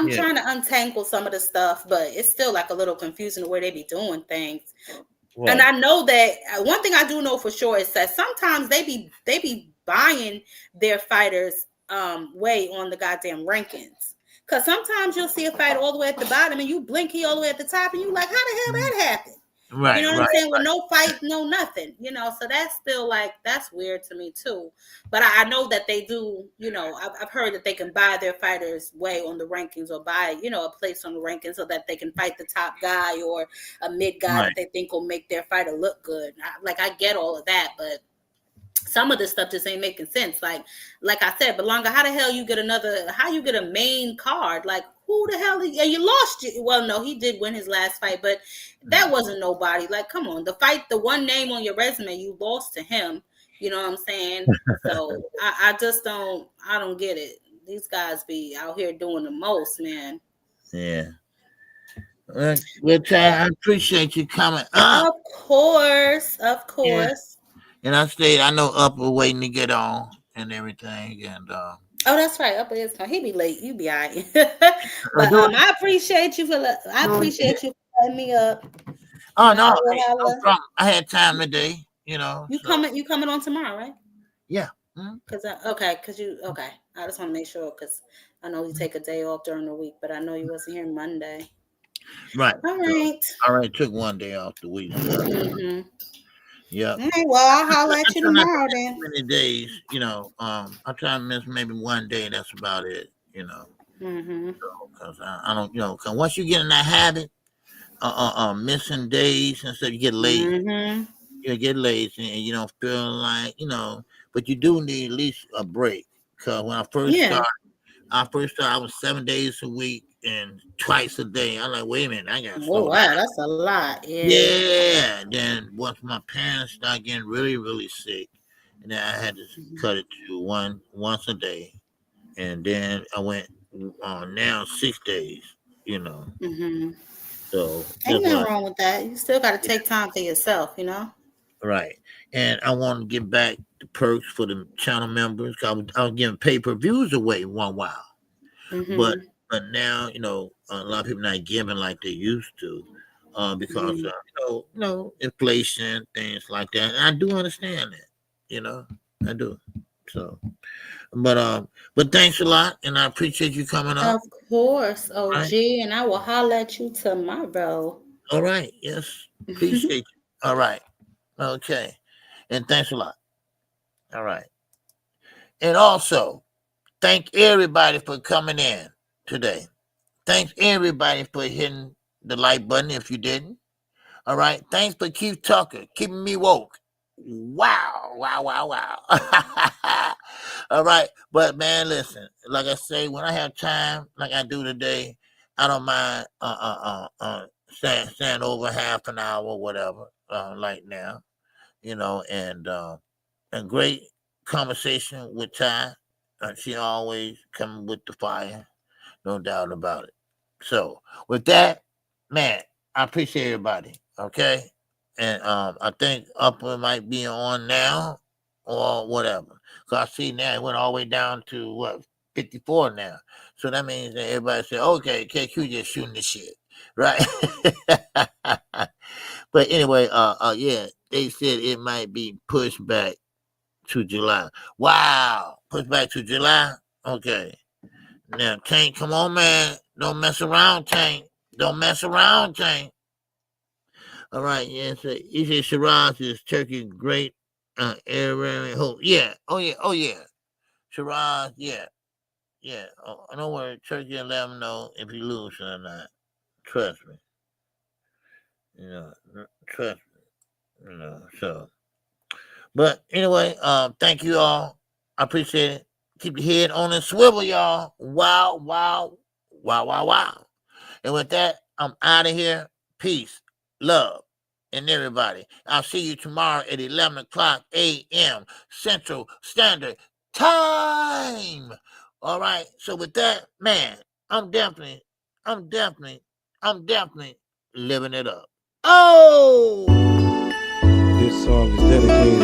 trying to untangle some of the stuff, but it's still like a little confusing the way they be doing things. Right. And I know that one thing I do know for sure is that sometimes they be buying their fighters way on the goddamn rankings. Because sometimes you'll see a fight all the way at the bottom and you blink he all the way at the top and you like, how the hell that happened? Right, you know what I'm saying? With no fight, no nothing, you know. So that's still like, that's weird to me too. But I know that they do, you know, I've heard that they can buy their fighters way on the rankings or buy, you know, a place on the rankings so that they can fight the top guy or a mid guy that they think will make their fighter look good. I get all of that, but some of this stuff just ain't making sense. Like I said, Berlanga, how the hell you get a main card? Like, who the hell? You lost. Well, no, he did win his last fight, but that wasn't nobody. Like, come on, the one name on your resume, you lost to him. You know what I'm saying? So I don't get it. These guys be out here doing the most, man. Yeah. Well, I appreciate you coming up. Of course. Yeah. And I know Upper waiting to get on and everything. And oh, that's right. Upper is coming. He be late. You be all right. But I appreciate you for letting me up. Oh no, no problem. I had time today. You know. You coming on tomorrow, right? Yeah. I just want to make sure because I know you take a day off during the week, but I know you wasn't here Monday. Right. All right. So, I already took one day off the week. Mm-hmm. Yeah. All right, well, I'll holler at you tomorrow then. Many days, you know. I try to miss maybe one day. That's about it, you know. Mm-hmm. Because I don't, you know. Because once you get in that habit, missing days and stuff, you get lazy. Mm-hmm. You get lazy and you don't feel like, you know. But you do need at least a break. Because when I first started, I was 7 days a week and twice a day. I'm like, wait a minute, I got to slow down. That's a lot. Yeah. Then once my parents started getting really, really sick, and then I had to cut it to once a day. And then I went on now 6 days, you know. Mm-hmm. So ain't nothing wrong with that. You still got to take time for yourself, you know. Right. And I want to get back the perks for the channel members. I was giving pay-per-views away one while. Mm-hmm. But now, you know, a lot of people not giving like they used to. because inflation, things like that. And I do understand that, I do. So, but thanks a lot, and I appreciate you coming up. Of course, OG, right? And I will holler at you tomorrow. All right, yes, appreciate you. All right, okay, and thanks a lot. All right, and also thank everybody for coming in today. Thanks everybody for hitting the like button if you didn't. All right. Thanks for Keith Tucker, keeping me woke. Wow. All right. But man, listen, like I say, when I have time, like I do today, I don't mind staying over half an hour or whatever, like now, and great conversation with Ty. She always coming with the fire. No doubt about it. So with that, man, I appreciate everybody. Okay. And I think Upper might be on now or whatever. So I see now it went all the way down to 54 now. So that means that everybody said, okay, KQ just shooting this shit. Right. But anyway, yeah, they said it might be pushed back to July. Wow. Pushed back to July. Okay. Now, Tank, come on, man. Don't mess around, Tank. Don't mess around, Tank. All right, yeah. So he said Shiraz is Turkey great air hope. Yeah. Oh yeah. Shiraz, yeah. Oh, don't worry. Turkey will let him know if he loses or not. Trust me. Trust me. So. But anyway, thank you all. I appreciate it. Keep your head on the swivel, y'all. Wow. And with that, I'm out of here. Peace, love, and everybody. I'll see you tomorrow at 11 o'clock a.m. Central Standard Time. All right. So with that, man, I'm definitely living it up. Oh! This song is dedicated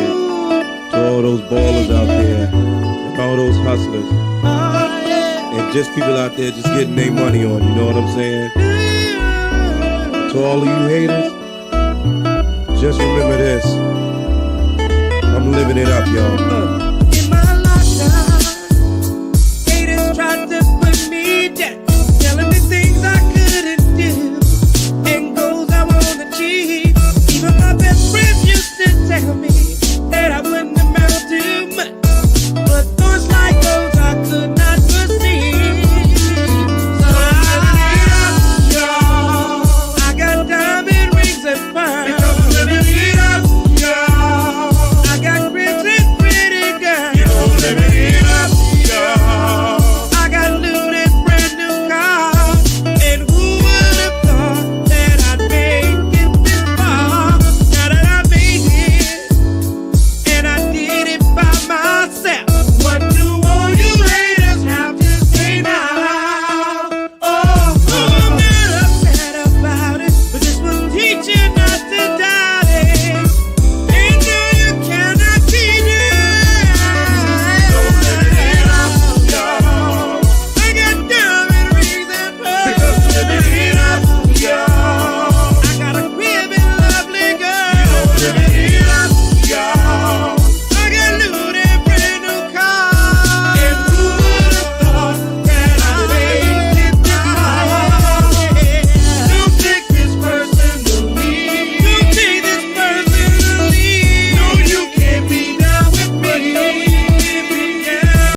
to all those ballers out there and all those hustlers and just people out there just getting their money on, you know what I'm saying? To all of you haters, just remember this. I'm living it up, y'all.